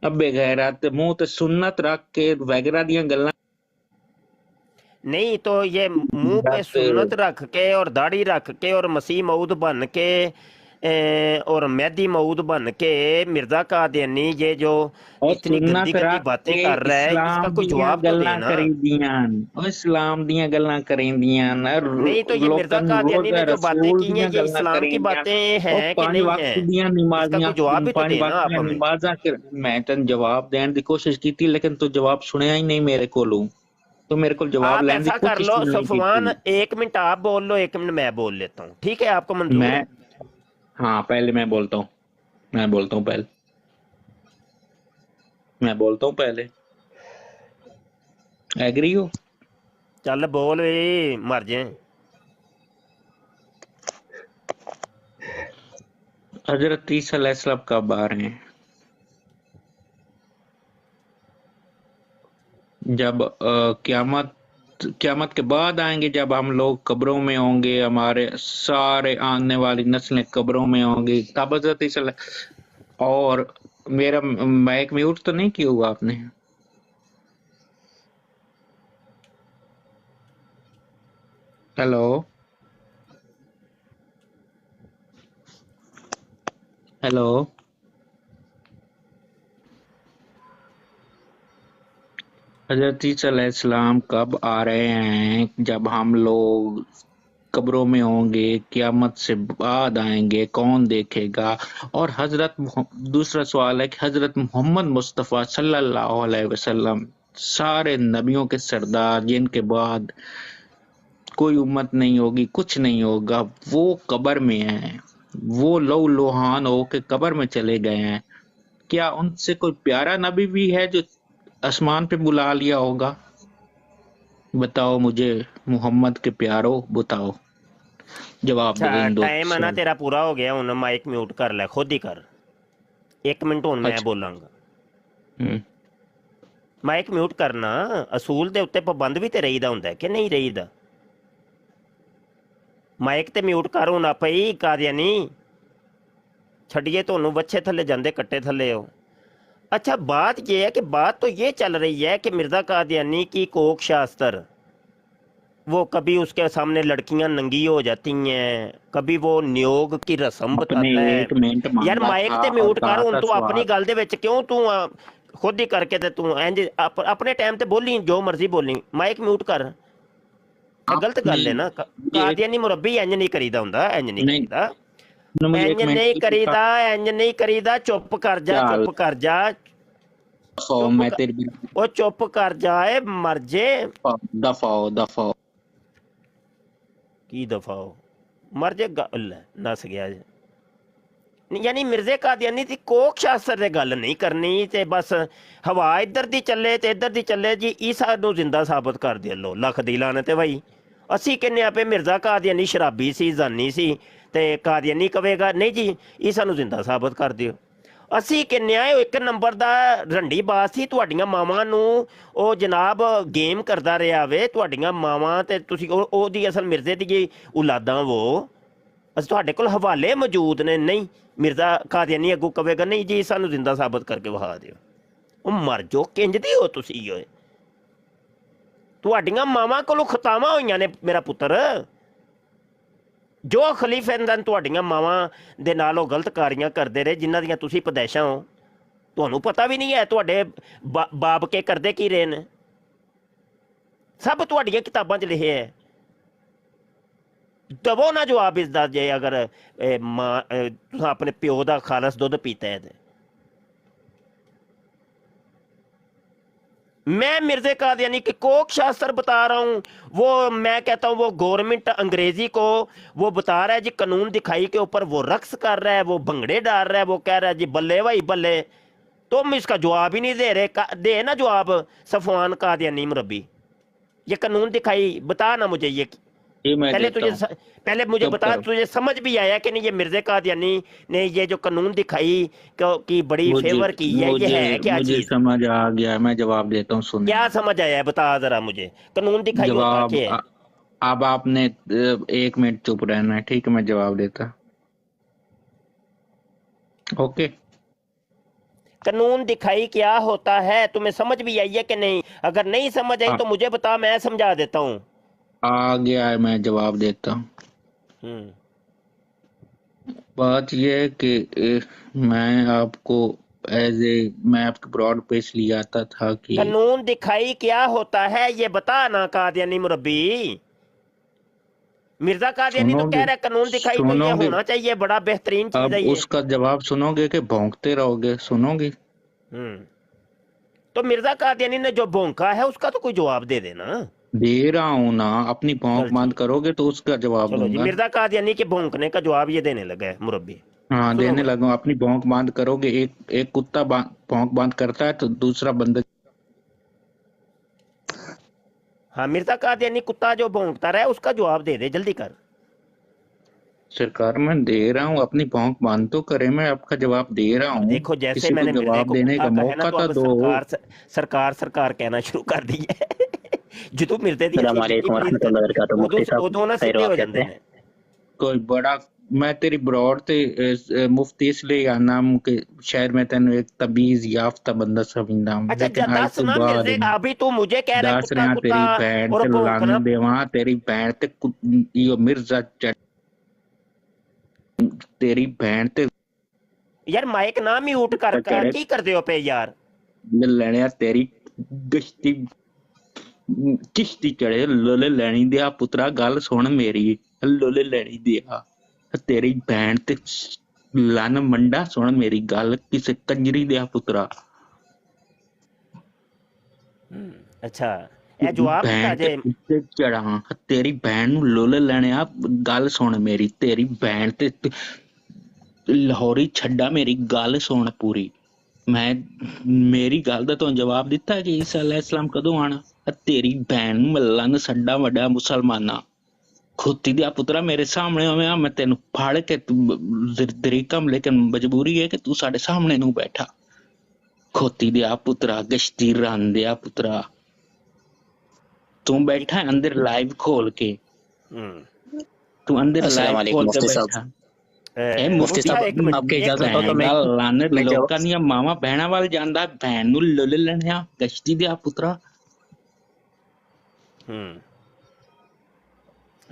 اب بے غیرت منہ تے سنت رکھ کے ویگرا دیا گلاں نہیں تو یہ منہ پہ سنت رکھ کے اور داڑھی رکھ کے اور مسیح مود بن کے اور مہدی مود بن کے مرزا قادیانی یہ جو اور اتنی گندی سنت گندی رکھ باتیں کے کر رہا ہے اس کا اسلام کوئی دیاں جواب تو گلاں دینا کریندیاں اور اسلام دیاں گلاں کریندیاں نہیں تو یہ مرزا لوکاں نوں قادیانی روزہ نے جو باتیں رسول کی ہیں دیاں یہ گلاں اسلام کی کریندیاں باتیں اور ہیں کہ 5 نہیں وقت ہیں دیاں اس کا نمازیاں کوئی جواب بھی تو 5 دینا وقت آپ دیاں ہمیں نمازاں میں تن جواب دین دی کوشش کیتی لیکن تو جواب سنیا ہی نہیں میرے کولوں تو میرے کو جواب آپ لین دی ایسا کر کوشش لو ہی نہیں صفوان کیتی 1 منٹ آپ بول لو 1 منٹ میں بول لیتا ہوں ٹھیک ہے آپ کو منظور میں ہے ہاں پہلے میں بولتا ہوں پہلے ایگری ہو ਚੱਲ ਬੋਲ ਵੇ ਮਰ ਜਾਏ حضرت عیسیٰ علیہ السلام کب آ رہے ہیں جب قیامت کے بعد آئیں گے جب ہم لوگ قبروں میں ہوں گے ہمارے سارے آنے والی نسلیں قبروں میں ہوں گی تب حضرت عیسیٰ اور میرا مائک میوٹ تو نہیں کیا ہوا آپ نے ہیلو ہیلو حضرت عیسیٰ علیہ السلام کب آ رہے ہیں جب ہم لوگ قبروں میں ہوں گے قیامت سے بعد آئیں گے کون دیکھے گا اور دوسرا سوال ہے کہ حضرت محمد مصطفیٰ صلی اللہ علیہ وسلم سارے نبیوں کے سردار جن کے بعد کوئی امت نہیں ہوگی کچھ نہیں ہوگا وہ قبر میں ہیں وہ لو لوہان ہو کے قبر میں چلے گئے ہیں کیا ان سے کوئی پیارا نبی بھی ہے جو آسمان پہ بلا لیا ہوگا بتاؤ مجھے محمد کے پیارو بتاؤ جواب دو ਅੱਛਾ ان دو ਟਾਈਮ ਹੈ ਨਾ سوال ਤੇਰਾ ਪੂਰਾ ਹੋ ਗਿਆ ਹੁਣ ਮਾਈਕ ਮਿਊਟ ਕਰ ਲੈ ਖੁਦ ਹੀ ਕਰ 1 ਮਿੰਟ ਹੁਣ ਮੈਂ اچھا ਬੋਲਾਂਗਾ ہم، ਮਾਈਕ ਮਿਊਟ ਕਰਨਾ ਅਸੂਲ ਦੇ ਉੱਤੇ ਪਾਬੰਦ ਵੀ ਤੇ ਰਹੀਦਾ ਹੁੰਦਾ ਕਿ ਨਹੀਂ ਰਹੀਦਾ ਮਾਈਕ ਤੇ ਮਿਊਟ ਕਰ ਹੁਣ ਆਪੇ ਹੀ ਕਾਦੀਆਨੀ ਛੱਡੀਏ ਤੁਹਾਨੂੰ ਵੱਛੇ ਥੱਲੇ ਜਾਂਦੇ ਕੱਟੇ ਥੱਲੇ ਹੋ अच्छा बात ये है कि बात तो ये चल रही है कि मिर्ज़ा कादियानी की कोक शास्त्र वो कभी उसके सामने लड़कियां नंगी हो जाती हैं, कभी वो नियोग की रस्म आपने बताता है। 1 ਮਿੰਟ ਯਾਰ ਮੰਗਾ ਮਾਈਕ ਥਾ ਤੇ और ਮਿਊਟ ਕਰ, कहा ਹੁਣ था ਤੂੰ ਆਪਣੀ सवाल ਗੱਲ ਦੇ ਵਿੱਚ ਕਿਉਂ ਤੂੰ ਖੁਦ ਹੀ ਕਰਕੇ ਤੇ ਤੂੰ ਇੰਜ ਆਪਣੇ ਟਾਈਮ ਤੇ ਬੋਲੀ ਜੋ ਮਰਜ਼ੀ ਬੋਲੀ, ਮਾਈਕ ਮਿਊਟ ਕਰ। ਇਹ ਗਲਤ आपने ਗੱਲ ਹੈ ਨਾ। ये ਕਾਦੀਆਨੀ ਮੁਰੱਬੀ ਇੰਜ ਨਹੀਂ ਕਰੀਦਾ ਹੁੰਦਾ, ਇੰਜ ਨਹੀਂ नहीं ਕਰੀਦਾ, मुझे ਇੰਜ 1 ਮਿੰਟ ਨਹੀਂ की ਕਰੀਦਾ, ਇੰਜ ਨਹੀਂ ਕਰੀਦਾ। ਚੁੱਪ ਕਰ ਜਾ, चाल ਚੁੱਪ ਕਰ ਜਾ, दफाओ ਚੁੱਪ मैं ਕਰ, तेरी बिल्कुल ਉਹ ਚੁੱਪ ਕਰ ਜਾਏ ਮਰ ਜੇ। दफाओ दफाओ ਕੀ ਦਫਾਓ ਮਰ ਜੇ, ਗੱਲ ਨਸ ਗਿਆ ਜੇ। ਯਾਨੀ ਮਿਰਜ਼ੇ ਕਾਦੀਆਨੀ ਦੀ ਕੋਕ ਸ਼ਾਸਤਰ ਦੇ ਗੱਲ ਨਹੀਂ ਕਰਨੀ ਤੇ ਬਸ ਹਵਾ ਇੱਧਰ ਦੀ ਚੱਲੇ ਤੇ ਇੱਧਰ ਦੀ ਚੱਲੇ ਜੀ। ਈਸਾ ਨੂੰ ਜ਼ਿੰਦਾ ਸਾਬਤ ਕਰ ਦੇ ਲੋ, ਲੱਖ ਦੀ ਲਾਨਤ ਹੈ ਭਾਈ। ਅਸੀਂ ਕਹਿੰਦੇ ਆਪੇ ਮਿਰਜ਼ਾ ਕਾਦੀਆਨੀ ਸ਼ਰਾਬੀ ਸੀ, ਜ਼ਾਨੀ ਸੀ, ਤੇ ਕਾਦੀਆਨੀ ਕਵੇਗਾ ਨਹੀਂ ਜੀ ਈਸਾ ਨੂੰ ਜ਼ਿੰਦਾ ਸਾਬਤ ਕਰ ਦਿਓ। ਅਸੀਂ ਕਹਿੰਦੇ ਆ ਇੱਕ ਨੰਬਰ ਦਾ ਰੰਡੀ ਬਾਜ਼ ਸੀ। ਤੁਹਾਡੀਆਂ ਮਾਵਾਂ ਨੂੰ ਉਹ ਜਨਾਬ ਗੇਮ ਕਰਦਾ ਰਿਹਾ ਵੇ, ਤੁਹਾਡੀਆਂ ਮਾਵਾਂ ਤੇ ਤੁਸੀਂ ਉਹਦੀ ਅਸਲ ਮਿਰਜ਼ੇ ਦੀ ਔਲਾਦਾਂ ਵੋ। ਅਸੀਂ ਤੁਹਾਡੇ ਕੋਲ ਹਵਾਲੇ ਮੌਜੂਦ ਨੇ। ਨਹੀਂ ਮਿਰਜ਼ਾ ਕਾਦੀਆਨੀ ਅੱਗੋਂ ਕਵੇਗਾ ਨਹੀਂ ਜੀ ਸਾਨੂੰ ਜ਼ਿੰਦਾ ਸਾਬਤ ਕਰਕੇ ਵਿਖਾ ਦਿਓ। ਉਹ ਮਰ ਜੋ, ਕਿੰਜਦੇ ਹੋ ਤੁਸੀਂ ਓਏ। ਤੁਹਾਡੀਆਂ ਮਾਵਾਂ ਕੋਲੋਂ ਖਤਾਵਾਂ ਹੋਈਆਂ ਨੇ ਮੇਰਾ ਪੁੱਤਰ। ਜੋ ਖਲੀਫੇ ਨੇ ਤੁਹਾਡੀਆਂ ਮਾਵਾਂ ਦੇ ਨਾਲ ਉਹ ਗਲਤ ਕਾਰੀਆਂ ਕਰਦੇ ਰਹੇ, ਜਿਨ੍ਹਾਂ ਦੀਆਂ ਤੁਸੀਂ ਪਦੈਸ਼ਾਂ ਹੋ। ਤੁਹਾਨੂੰ ਪਤਾ ਵੀ ਨਹੀਂ ਹੈ ਤੁਹਾਡੇ ਬਾਪ ਕੇ ਕਰਦੇ ਕੀ ਰਹੇ ਨੇ। ਸਭ ਤੁਹਾਡੀਆਂ ਕਿਤਾਬਾਂ 'ਚ ਲਿਖਿਆ ਹੈ। ਦਵੋ ਨਾ ਜਵਾਬ ਇਸ ਦਾ, ਜੇ ਅਗਰ ਤੁਸੀਂ ਆਪਣੇ ਪਿਓ ਦਾ ਖਾਲਸ ਦੁੱਧ ਪੀਤਾ ਹੈ। मैं मिर्जे कादियानी की कोक शास्त्र बता रहा हूँ। वो मैं कहता हूँ वो गवर्नमेंट अंग्रेजी को वो बता रहा है जी, कानून दिखाई के ऊपर वो रक्स कर रहा है, वो भंगड़े डाल रहा है, वो कह रहा है जी बल्ले भाई बल्ले। तुम इसका जवाब ही नहीं दे रहे। दे ना जवाब सफवान कादियानी मुरब्बी, ये कानून दिखाई बता ना मुझे। ये मैं पहले देता तुझे हूँ पहले मुझे चुप बता, करो तुझे समझ भी आया कि नहीं ये मिर्जे कादियानी ने ये जो कानून दिखाई की बड़ी मुझे फेवर की है, ये मुझे है क्या मुझे चीज? समझ आ गया। मैं जवाब देता हूँ सुने क्या समझ आया है बता जरा मुझे, कानून दिखाई होता जवाब क्या है? अब आपने 1 मिनट चुप रहना है, ठीक है? मैं जवाब देता। ओके कानून दिखाई क्या होता है तुम्हें समझ भी आई है कि नहीं? अगर नहीं समझ आई आ, तो मुझे बता, मैं समझा देता हूँ। आ गया है, मैं जवाब देता हूँ। बात यह है कि मैं आपको मैं आपके ब्रॉड पेश लिया था कि कानून दिखाई क्या होता है ये बता ना कादियानी मुरब्बी। मिर्जा कादियानी तो सुनोगे कह रहा है कानून दिखाई तो ये सुनोगे होना चाहिए, बड़ा बेहतरीन चीज अब है ये। उसका जवाब सुनोगे कि भौंकते रहोगे? सुनोगे? तो मिर्जा कादियानी ने जो भौंका है उसका तो कोई जवाब दे देना। दे रहा हूँ ना, अपनी भौंक चल बंद ठीक, करोगे तो उसका जवाब चलो जी। दूंगा। मिर्जा कादियानी के भौंकने का जवाब ये देने लगा है मुरब्बी। हाँ सुनो देने भाई, लगा हूँ। अपनी भौंक बंद करोगे। एक कुत्ता भौंक बंद करता है तो दूसरा बंदा। हाँ मिर्जा कादियानी कुत्ता जो भौंकता रहा है उसका जवाब दे दे, जल्दी कर। सरकार मैं दे रहा हूँ, अपनी भौंक बंद तो करे। मैं आपका जवाब दे रहा अब हूँ, देखो जैसे किसी को मैंने मिर्जे जवाब को देने कुत्ता का कहा है ना, मौका तो तो अब दो। सरकार सरकार कहना शुरू कर दी है। ਜਦੋਂ ਮਿਰਦੇ ਦੀ अस्सलाम वालेकुम रहमतुल्लाहि व बरकातुहू। मुफ्ती साहब ਉਦੋਂ ਨਾ खैर ਸਿੱਧੇ ਹੋ वाक़ियत ਜਾਂਦੇ है। ਨੇ। कोई बड़ा मैं तेरी ब्रॉड ते मुफ्ती इसलिए आना कि शहर में तेन एक तबीज याफ्ता बंदा समझदा हूं, अच्छा लेकिन आज दस तो ना बाद मिर्जे, अभी तू मुझे कह रहा है दस कुत्ता रहा कुत्ता तेरी भैन और ते भौंकना। लाने देवा तेरी भैन ते यो मिर्जा तेरी भैन ते यार माइक ना म्यूट कर चढ़े की कर दे हो पे यार। लेने तेरी गश्ती किश्ती चढ़े लोले लैनी दिया पुत्रा। गल सुन मेरी, लोले लैनी दिया तेरी भैन ते लन मंडा। सुन मेरी गल, किसे कंजरी दिया पुत्रा। अच्छा ਇਹ ਜਵਾਬ ਦਿੱਤਾ भैन ਜੇ। ते उत्ते चढ़ा तेरी भैन नू लोले लैने आ। गल सुन मेरी, तेरी भैन ते लाहौरी छड्डा। मेरी गल सुन पूरी। मैं मेरी गल दा तुहानू जवाब दिता कि ईसा अलैहिस्सलाम कदों आना? तेरी भैन नू लन्न सड्डा वड्डा मुसलमाना। खोती दिया पुत्रा मेरे सामने आवे, मैं तेन फाड़ के तरीका, लेकिन मजबूरी है कि तू साडे सामने नू बैठा। खोती दिया पुत्रा, गश्ती रन दिया पुत्रा। तू बैठा है अंदर लाइव खोल के। तू अंदर अस्सलाम लाइव वालेकुम खोल के मुफ्ती बैठा। साहब। मुफ्ती मुफ्ती साहब एक मिनट, आपकी एक इजाजत मिनट, हो तो मैं लाने मैं लोकां ਦੀਆਂ ਮਾਵਾਂ ਭੈਣਾਂ ਵੱਲ ਜਾਂਦਾ, ਭੈਣ ਨੂੰ ਲੋਲੇ ਲੈਣਿਆ। ਗਸ਼ਤੀ ਦਿਆ ਪੁੱਤਰਾ।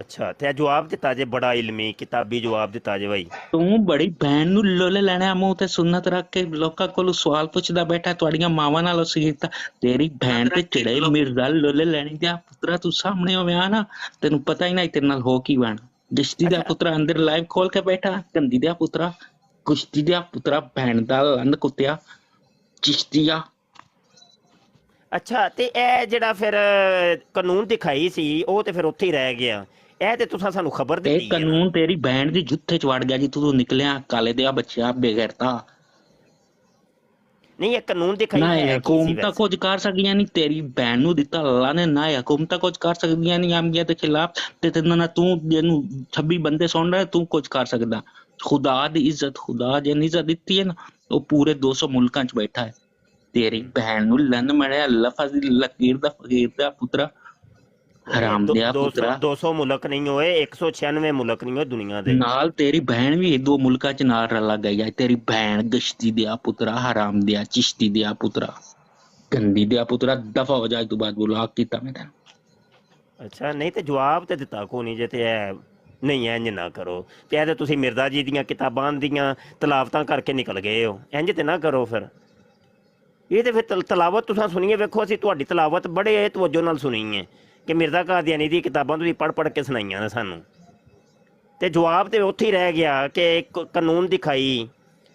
ਅੱਛਾ ਤੇ ਇਹ ਜਵਾਬ ਦਿੱਤਾ ਜੇ ਬੜਾ ਇਲਮੀ ਕਿਤਾਬੀ ਜਵਾਬ ਦਿੱਤਾ ਜੇ ਭਾਈ। ਤੂੰ ਬੜੀ ਭੈਣ ਨੂੰ ਲੋਲੇ ਲੈਣਾ ਮੂੰਹ ਤੇ ਸੁਨਤ ਰੱਖ ਕੇ ਲੋਕਾਂ ਕੋਲੋਂ ਸਵਾਲ ਪੁੱਛਦਾ ਬੈਠਾ ਤੁਹਾਡੀਆਂ ਮਾਵਾਂ ਨਾਲ ਉਸ ਕੀਤਾ ਤੇਰੀ ਭੈਣ ਤੇ ਚੜੇ ਮਿਰਜ਼ਾ ਲੋਲੇ ਲੈਣੀ ਦਿਆ ਪੁੱਤਰਾ ਤੂੰ ਸਾਹਮਣੇ ਹੋਵਿਆ ਨਾ ਤੈਨੂੰ ਪਤਾ ਹੀ ਨਹੀਂ ਤੇਰੇ ਨਾਲ ਹੋ ਕੀ ਬਣ ਦਿਸ਼ਤੀ ਦਾ ਪੁੱਤਰਾ ਅੰਦਰ ਲਾਈਵ ਖੋਲ ਕੇ ਬੈਠਾ ਗੰਦੀ ਦਿਆ ਪੁੱਤਰਾ ਕੁਸ਼ਤੀ ਦਿਆ ਪੁੱਤਰਾ ਭੈਣ ਦਾ ਲੰਨ ਕੁੱਤਿਆ ਚਿਸ਼ਤੀਆ। ਅੱਛਾ ਤੇ ਇਹ ਜਿਹੜਾ ਫਿਰ ਕਾਨੂੰਨ ਦਿਖਾਈ ਸੀ ਉਹ ਤੇ ਫਿਰ ਉੱਥੇ ਹੀ ਰਹਿ ਗਿਆ। ਇਹ ਤੇ ਤੁਸੀਂ ਸਾਨੂੰ ਖਬਰ ਇਹ ਦਿੱਤੀ ਹੈ ਨਾ। ਕਾਨੂੰਨ ਤੇਰੀ ਭੈਣ ਦੀ ਜੁੱਥੇ ਚ ਵੜ ਗਿਆ ਜੀ ਤੂੰ ਨਿਕਲਿਆ ਕਾਲੇ ਦਿਆ ਬੱਚਿਆ ਬੇਗੈਰਤਾ। ਨਹੀਂ ਇਹ ਕਾਨੂੰਨ ਦਿਖਾਈ ਨਾ ਹੈ ਕੀ ਸੀ ਹਕੂਮਤਾਂ ਵੈਸੇ? ਕੁਝ ਕਰ ਸਕਦੀਆਂ ਨਹੀਂ ਤੇਰੀ ਭੈਣ ਨੂੰ ਦਿੱਤਾ ਅੱਲਾ ਨੇ ਨਾ ਹਕੂਮਤਾਂ ਕੁਝ ਕਰ ਸਕਦੀਆਂ ਨਹੀਂ ਆਮਗੀਆਂ ਦੇ ਖਿਲਾਫ ਤੇ ਨਾ ਤੂੰ ਜਿਹਨੂੰ 26 ਬੰਦੇ ਸੁਣ ਰਹੇ ਤੂੰ ਕੁਝ ਕਰ ਸਕਦਾ। ਖੁਦਾ ਦੀ ਇੱਜ਼ਤ ਖੁਦਾ ਜਿਹਨੇ ਇੱਜ਼ਤ ਦਿੱਤੀ ਹੈ ਨਾ ਉਹ ਪੂਰੇ 200 ਮੁਲਕਾਂ ਚ ਬੈਠਾ ਹੈ। ਤੇਰੀ ਭੈਣ ਨੂੰ ਲੰਨ ਮੜਿਆ ਲਫ਼ਜ਼ ਦੀ ਲਕੀਰ ਦਾ ਫਕੀਰ ਦਾ ਪੁੱਤਰਾ ਹਰਾਮ ਦਿਆ ਪੁੱਤਰਾ 200 ਮੁਲਕ ਨਹੀਂ ਹੋਏ 196 ਮੁਲਕ ਨਹੀਂ ਹੋਏ ਦੁਨੀਆ ਦੇ ਨਾਲ ਤੇਰੀ ਭੈਣ ਵੀ ਦੋ ਮੁਲਕਾਂ ਚ ਨਾਲ ਰਲਾ ਗਈ ਹੈ। ਤੇਰੀ ਭੈਣ ਗਸ਼ਤੀ ਦਿਆ ਪੁੱਤਰਾ ਹਰਾਮ ਦਿਆ ਚਿਸ਼ਤੀ ਦਿਆ ਪੁੱਤਰਾ ਗੰਦੀ ਦਿਆ ਪੁੱਤਰਾ ਦਫਾ ਹੋ ਜਾਏ ਤੂੰ ਬਾਅਦ ਬੁਲਾਕ ਕੀਤਾ ਮੈਂ ਤੈਨੂੰ। ਅੱਛਾ ਨਹੀਂ ਤੇ ਜਵਾਬ ਤੇ ਦਿੱਤਾ ਕੋ ਨਹੀਂ ਜੇ ਤੇ ਇਹ ਨਹੀਂ ਇੰਜ ਨਾ ਕਰੋ ਤੇ ਇਹ ਤੇ ਤੁਸੀਂ ਮਿਰਜ਼ਾ ਜੀ ਦੀਆਂ ਕਿਤਾਬਾਂ ਦੀਆਂ ਤਲਾਵਤਾਂ ਕਰਕੇ ਨਿਕਲ ਗਏ ਹੋ ਇੰਜ ਤੇ ਨਾ ਕਰੋ ਫਿਰ। ਇਹ ਤੇ ਫਿਰ ਤਲਾਵਤ ਤੁਸੀਂ ਸੁਣੀਏ ਵੇਖੋ ਅਸੀਂ ਤੁਹਾਡੀ ਤਲਾਵਤ ਬੜੇ ਤਵੱਜੋ ਨਾਲ ਸੁਣੀ ਹੈ ਕਿ ਮਿਰਜ਼ਾ ਕਾਦੀਆਨੀ ਦੀ ਕਿਤਾਬਾਂ ਤੁਸੀਂ ਪੜ੍ਹ ਕੇ ਸੁਣਾਈਆਂ ਨੇ ਸਾਨੂੰ ਤੇ ਜਵਾਬ ਤੇ ਉੱਥੇ ਹੀ ਰਹਿ ਗਿਆ ਕਿ ਇੱਕ ਕਾਨੂੰਨ ਦਿਖਾਈ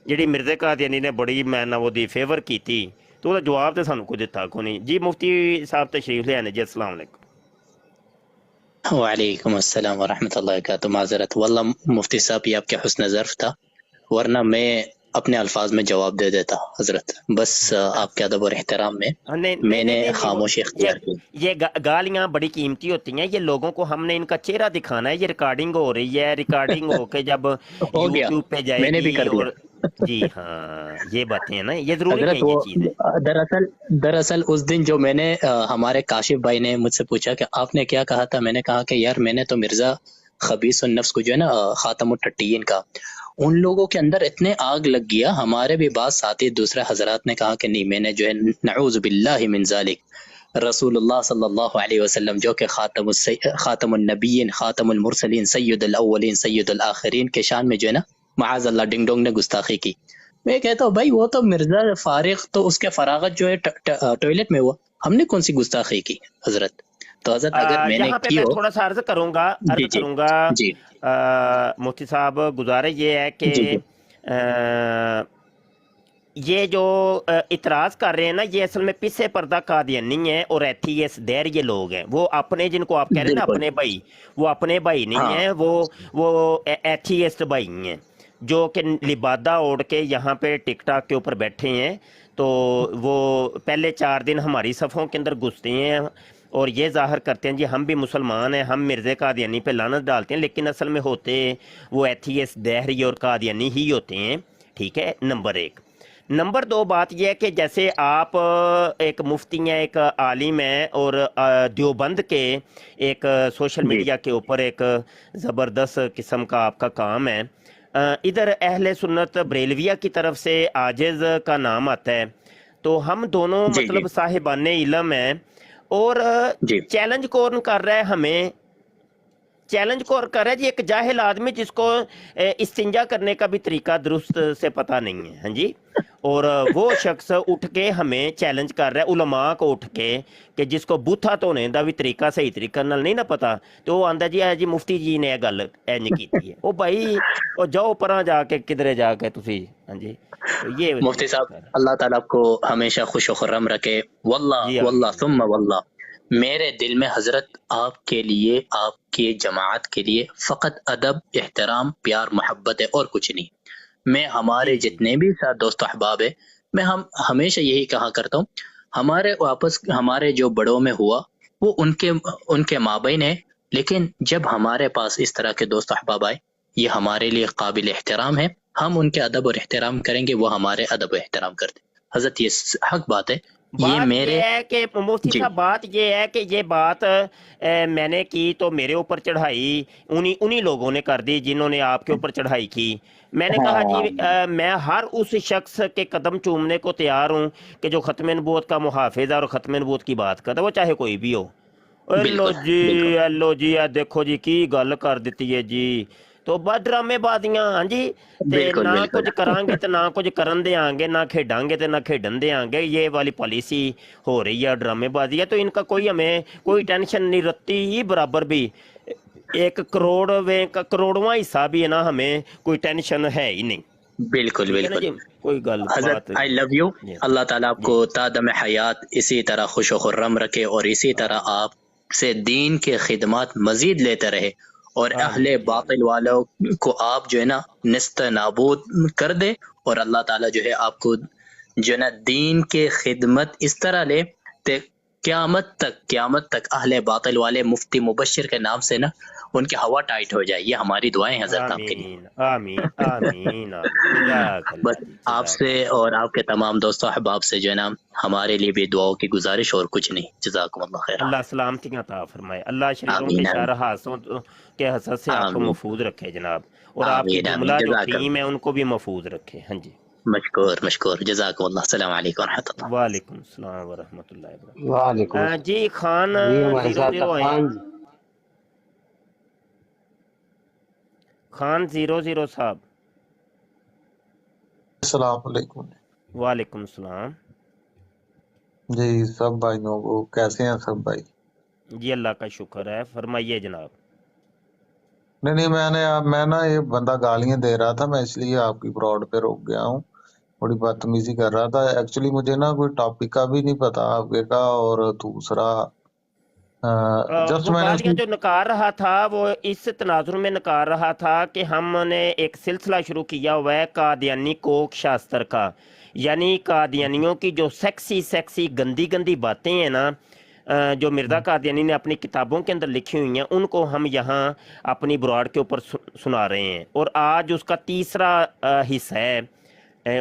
ਜਿਹੜੀ ਮਿਰਜ਼ਾ ਕਾਦੀਆਨੀ ਨੇ ਬੜੀ ਮੈਂ ਨਾ ਉਹਦੀ ਫੇਵਰ ਕੀਤੀ ਤੇ ਉਹਦਾ ਜਵਾਬ ਤੇ ਸਾਨੂੰ ਕੋਈ ਦਿੱਤਾ ਕੋ ਨਹੀਂ ਜੀ। ਮੁਫਤੀ ਸਾਹਿਬ तशरीफ ले आने जी अस्सलाम वालेकुम। वालेकुम अस्सलाम वरहमतुल्लाहि वबरकातुहू। माजरत वल्ला मुफ्ती साहब ये आपके हुस्न ज़र्फ था वरना मैं अपने अल्फाज में जवाब दे देता हजरत बस आपके अदब और एहतराम में मैंने खामोशी इख्तियार की। ये गालियाँ बड़ी कीमती होती हैं ये लोगों को हमने इनका चेहरा दिखाना है। ये रिकॉर्डिंग हो रही है रिकॉर्डिंग होके जब यूट्यूब पे जाएगी मैंने भी कर और जी हाँ ये बातें हैं ना ये जरूरी है ये चीजें। दरअसल उस दिन जो मैंने हमारे काशिफ भाई ने मुझसे पूछा कि आपने क्या कहा था मैंने कहा कि यार मैंने तो मिर्जा खबीस उन नफ्स को जो है ना खातमुत टट्टियन का उन लोगों के अंदर इतने आग लग गया। हमारे भी बात साथी दूसरे हजरात ने कहा कि नहीं मैंने जो है नऊज़ बिल्लाहि मिन ज़ालिक रसूलुल्लाह सल्लल्लाहु अलैहि वसल्लम जो कि खातमुन नबिय्यीन खातमुल मुरसलीन सय्यदुल अव्वलीन सय्यदुल आखिरीन के शान में जो है ना माअज़ल्लाह डिंग डोंग ने गुस्ताखी की। मैं कहता हूँ भाई वो तो मिर्जा फारिग तो उसके फरागत जो है टॉयलेट में हुआ हमने कौन सी गुस्ताखी की हजरत। तो हजरत अगर मैंने यहाँ पे की मैं हो थोड़ा सा अर्ज करूंगा जी मुफ्ती साहब गुजारिश ये है कि जी ये जो इतराज कर रहे हैं ना ये असल में पीछे पर्दा कादियानी है और एथीएस देर ये लोग हैं वो अपने जिनको आप कह रहे हैं ना अपने भाई वो अपने भाई नहीं हैं वो एथीएस्ट भाई हैं जो कि लिबादा ओढ़ के यहाँ पे टिकटॉक के ऊपर बैठे हैं। तो वो पहले 4 दिन हमारी सफ़ों के अंदर घुसते हैं और ये जाहिर करते हैं जी हम भी मुसलमान हैं हम मिर्ज़े कादियानी पे लानत डालते हैं लेकिन असल में होते वो एथीएस्ट दहरी और कादियानी ही होते हैं। ठीक है नंबर 1। नंबर 2 बात यह है कि जैसे आप एक मुफ्ती हैं एक आलिम हैं और देवबंद के एक सोशल मीडिया के ऊपर एक ज़बरदस्त किस्म का आपका काम है। इधर अहले सुन्नत बरेलविया की तरफ से आजिज़ का नाम आता है तो हम दोनों मतलब साहिबाने इल्म हैं और चैलेंज कौन कर रहा है हमें चैलेंज कौन कर रहा है जी एक जाहिल आदमी जिसको इस्तिंजा करने का भी तरीका दुरुस्त से पता नहीं है। हाँ जी और वो शख्स उठ के हमें चैलेंज कर रहा है उलमा को उठ के कि जिसको बूथा धोने का भी तरीका सही तरीका नाल नहीं ना पता तो वो आंदा जी जी मुफ्ती जी ने यह गल इंज की है वो भाई और जाओ परा जाके किधरे जाके तुसी। हाँ जी तो ये मुफ्ती साहब अल्लाह ताला आपको हमेशा खुश खुर्रम रखे। वल्लाह वल्लाह सुम्मा वल्लाह मेरे दिल में हजरत आपके लिए आपके जमात के लिए फ़कत अदब एहतराम प्यार मोहब्बत है और कुछ नहीं। मैं हमारे जितने भी साथ दोस्त अहबाब है मैं हम हमेशा यही कहा करता हूँ हमारे वापस हमारे जो बड़ों में हुआ वो उनके माबैन है लेकिन जब हमारे पास इस तरह के दोस्त अहबाब आए ये हमारे लिए काबिल एहतराम है। हम उनके अदब और एहतराम करेंगे वो हमारे अदब और एहतराम करते। हजरत ये हक बात है। ये मेरे है कि मुफ्ती साहब बात ये है कि ये बात मैंने की तो मेरे ऊपर चढ़ाई उन्हीं लोगों ने कर दी जिन्होंने आपके ऊपर चढ़ाई की। मैंने कहा जी मैं हर उस शख्स के कदम चूमने को तैयार हूँ कि जो ख़त्म नबूवत का मुहाफिज है और ख़त्म नबूवत की बात करता है वो चाहे कोई भी हो ਲੋ बिल्कुल बिल्कुल ਜੀ ਲੋ ਜੀ ਆ ਦੇਖੋ ਜੀ ਕੀ ਗੱਲ ਕਰ ਦਿੱਤੀ ਹੈ ਜੀ। ਤੋ ਬਸ ਡਰਾਮੇਬਾਜ਼ੀਆਂ ਹਾਂਜੀ। ਤੇ बिल्कुल ਨਾ बिल्कुल ਕੁਝ ਕਰਾਂਗੇ ਤੇ ਨਾ ਕੁਝ ਕਰਨ ਦੇਾਂਗੇ, ਨਾ खेडांगे ਤੇ ना खेडन देंगे। ये वाली पॉलिसी हो रही है, ड्रामेबाजी है। तो इनका कोई हमें कोई टेंशन नहीं रहती ही बराबर भी। 1 करोड़ करोड़वां हिस्सा भी है ना, हमें कोई टेंशन है ही नहीं। बिल्कुल ठीक है ना बिल्कुल जी, कोई गल हजरत बात आई लव यू। जी अल्लाह ताला जी। आपको तादम हयात इसी तरह खुश खुर्रम रखे और इसी तरह आप से दीन के खिदमत मजीद लेते रहे और आमीन अहले जी आमीन। बातिल वालों को आप जो है ना निस्त नाबूद कर दे और अल्लाह ताला जो है आपको जो है ना दीन के खिदमत इस तरह ले ते क़यामत तक अहले बातिल वाले मुफ्ती मुबश्शिर के नाम से ना उनकी हवा टाइट हो जाए। ये हमारी दुआएं हैं हजरत आपके लिए। आमीन आमीन आमीन आमीन। बस जज़ाकल्लाह जी, आपसे जज़ाकल्लाह। और आपके तमाम दोस्तों अहबाब से जो है ना हमारे लिए भी दुआओं की गुजारिश और कुछ नहीं। जज़ाकुमुल्लाह खैरा। अल्लाह सलामतियाँ अता फरमाए, अल्लाह शरीरों के आमीन शर आमीन हादसों के हसद से आपको आमीन महफूज रखे जनाब, और आपकी आमीन आमीन जुमला जो टीम जज़ाकल्लाह। है उनको भी महफूज रखे। हाँ जी। मशकूर मशकूर जज़ाकुमुल्लाह। अस्सलाम वालेकुम रहमतुल्लाह। वालेकुम सलाम वरहमतुल्लाहि वालेकुम वबरकातुहू। जी खान अस्सलाम जी। हमारे साथ 00 आए हैं। अफान जी। खान 00 साहब। अस्सलाम वालेकुम वालेकुम सलाम। जी। सब भाइयों को कैसे हैं सब भाई? जी अल्लाह का शुक्र है, फरमाइए जनाब। नहीं मैं ना ये बंदा गालियां दे रहा था, मैं इसलिए आपकी ब्रॉड पे रोक गया हूँ। बड़ी बदतमीजी कर रहा था। एक्चुअली मुझे ना कोई टॉपिक का भी नहीं पता आपके का, और दूसरा जस्ट वो मैंने गालियां उसकी जो नकार रहा था वो इस तनाजुर में नकार रहा था कि हमने एक सिलसिला शुरू किया हुआ है कादियानी कोक शास्त्र का, यानी कादियानियों की जो सेक्सी सेक्सी गंदी गंदी बातें हैं ना, जो मिर्ज़ा कादियानी ने अपनी किताबों के अंदर लिखी हुई हैं, उनको हम यहाँ अपनी ब्रॉड के ऊपर सुना रहे हैं। और आज उसका तीसरा हिस्सा है,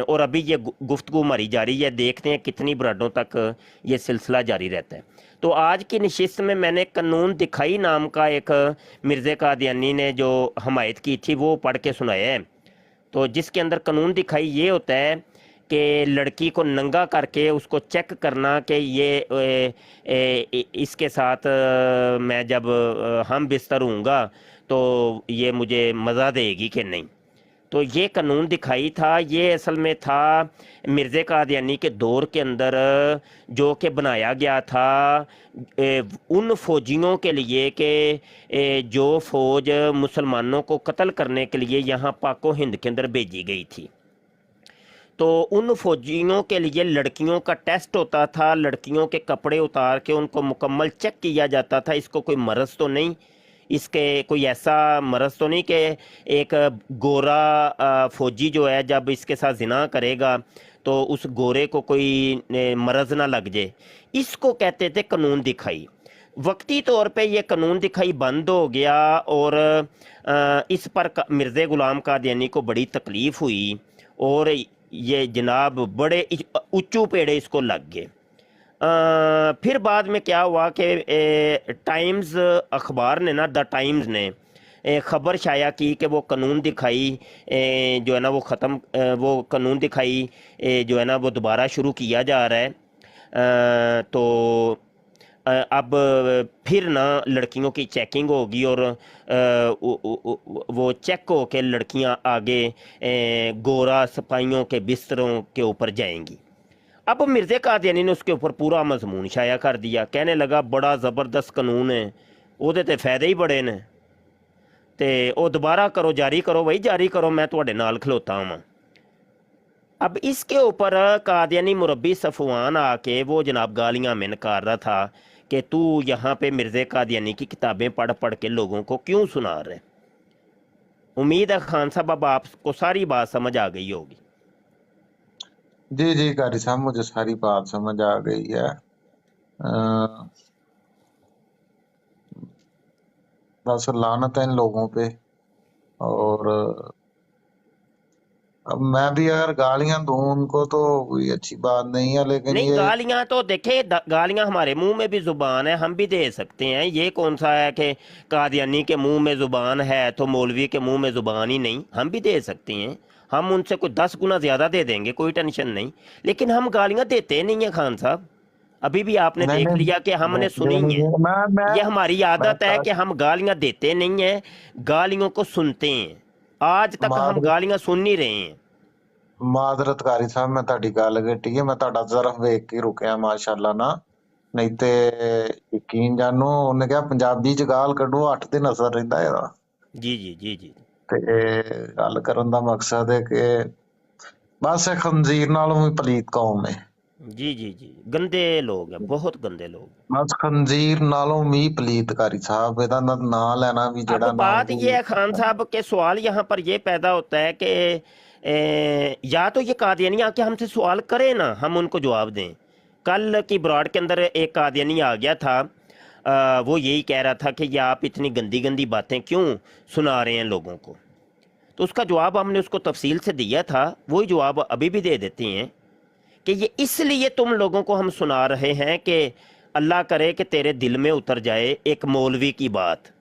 और अभी ये गुफ्तगू हमारी जारी है। देखते हैं कितनी ब्रॉडों तक ये सिलसिला जारी रहता है। तो आज की नशिस्त में मैंने कानून दिखाई नाम का एक मिर्ज़ा कादियानी ने जो हमायत की थी वो पढ़ के सुनाया है। तो जिसके अंदर कानून दिखाई ये होता है कि लड़की को नंगा करके उसको चेक करना कि ये इसके साथ मैं जब हम बिस्तर होऊंगा तो ये मुझे मज़ा देगी कि नहीं। तो ये कानून दिखाई था, ये असल में था मिर्ज़ा कादियानी के दौर के अंदर, जो कि बनाया गया था उन फ़ौजियों के लिए कि जो फ़ौज मुसलमानों को कत्ल करने के लिए यहाँ पाको हिंद के अंदर भेजी गई थी। तो उन फ़ौजियों के लिए लड़कियों का टेस्ट होता था, लड़कियों के कपड़े उतार के उनको मुकम्मल चेक किया जाता था। इसको कोई मरज़ तो नहीं, इसके कोई ऐसा मरज़ तो नहीं कि एक गोरा फ़ौजी जो है जब इसके साथ ज़िना करेगा तो उस गोरे को कोई मरज़ ना लग जाए। इसको कहते थे कानून दिखाई। वक्ती तौर पे ये कानून दिखाई बंद हो गया और इस पर मिर्ज़ा ग़ुलाम कादियानी को बड़ी तकलीफ़ हुई और ये जनाब बड़े उच्चू पेड़े इसको लग गए। फिर बाद में क्या हुआ कि टाइम्स अखबार ने ना, द टाइम्स ने ख़बर शाया की कि वो कानून दिखाई जो है ना वो ख़त्म, वो कानून दिखाई जो है ना वो दोबारा शुरू किया जा रहा है। तो अब फिर ना लड़कियों की चेकिंग होगी और वो चेक हो के लड़कियां आगे गोरा सिपाहियों के बिस्तरों के ऊपर जाएंगी। अब मिर्ज़ा कादियानी ने उसके ऊपर पूरा मजमून शाया कर दिया, कहने लगा बड़ा ज़बरदस्त कानून है, ਉਹਦੇ ਤੇ फ़ायदे ही बड़े ने, ते ਉਹ दोबारा करो, जारी करो भाई, जारी करो, मैं ਤੁਹਾਡੇ ਨਾਲ खलोता हूँ। अब इसके ऊपर कादियानी मुरब्बी सफ़वान आके वो जनाब गालियाँ में नकार रहा था कि तू यहाँ पे मिर्ज़ा कादियानी की किताबें पढ़ पढ़ के लोगों को क्यों सुना रहे। उम्मीद है खान साहब अब आपको सारी बात समझ आ गई होगी। जी जी कारी साहब, मुझे सारी बात समझ आ गई है। बस लानत है इन लोगों पे। और अब मैं भी अगर गालियां दूं उनको तो कोई अच्छी बात नहीं है, लेकिन नहीं, ये गालियां तो देखे, गालियां हमारे मुंह में भी जुबान है, हम भी दे सकते हैं। ये कौन सा है कि कादियानी के मुंह में जुबान है तो मौलवी के मुंह में जुबान ही नहीं, हम भी दे सकते हैं। हम उनसे कोई 10 गुना ज़्यादा दे देंगे, कोई टेंशन नहीं, लेकिन हम गालियां देते नहीं हैं खान साहब। अभी भी आपने नहीं देख नहीं लिया कि हमने सुनी नहीं है। नहीं, ये हमारी मैं आदत है कि हम गालियां देते नहीं हैं, गालियों को सुनते हैं। आज तक हम ਮਾਦਰ गालियां सुन नहीं रहे हैं। ਮਾਦਰਤਕਾਰੀ ਸਾਹਿਬ ਮੈਂ ਤੁਹਾਡੀ ਗੱਲ ਕੱਟੀ ਹੈ, ਮੈਂ ਤੁਹਾਡਾ ਜ਼ਰਫ ਵੇਖ ਕੇ ਰੁਕਿਆ ਮਾਸ਼ਾਅੱਲਾ ਨਾ, ਨਹੀਂ ਤੇ ਯਕੀਨ ਜਾਨੋ ਉਹਨੇ ਕਿਹਾ ਪੰਜਾਬੀ ਚ ਗਾਲ ਕੱਢੋ 8 ਦਿਨ ਅਸਰ ਰਹਿੰਦਾ ਇਹਦਾ। जी जी जी जी ਤੇ ਗੱਲ ਕਰਨ ਦਾ ਮਕਸਦ ਹੈ ਕਿ ਬਸ ਇਹ ਖੰਜ਼ੀਰ ਨਾਲੋਂ ਵੀ ਪਲੀਤ ਕੌਮ ਹੈ, जी जी जी, गंदे लोग हैं, बहुत गंदे लोग हैं। ਬਸ ਖੰਜ਼ੀਰ ਨਾਲੋਂ ਵੀ ਪਲੀਤਕਾਰੀ ਸਾਹਿਬ, ਇਹਦਾ ਨਾਂ ਲੈਣਾ ਵੀ अब ਜਿਹੜਾ ਨਾ बात ये है खान साहब के सवाल यहाँ पर ये पैदा होता है कि या तो ये कादियानी आके हमसे सवाल करे ना, हम उनको जवाब दें। कल की ब्रॉड के अंदर एक कादियानी आ गया था, वो यही कह रहा था कि ये आप इतनी गंदी गंदी बातें क्यों सुना रहे हैं लोगों को। तो उसका जवाब हमने उसको तफसील से दिया था, वही जवाब अभी भी दे देते हैं कि ये इसलिए तुम लोगों को हम सुना रहे हैं कि अल्लाह करे कि तेरे दिल में उतर जाए एक मौलवी की बात।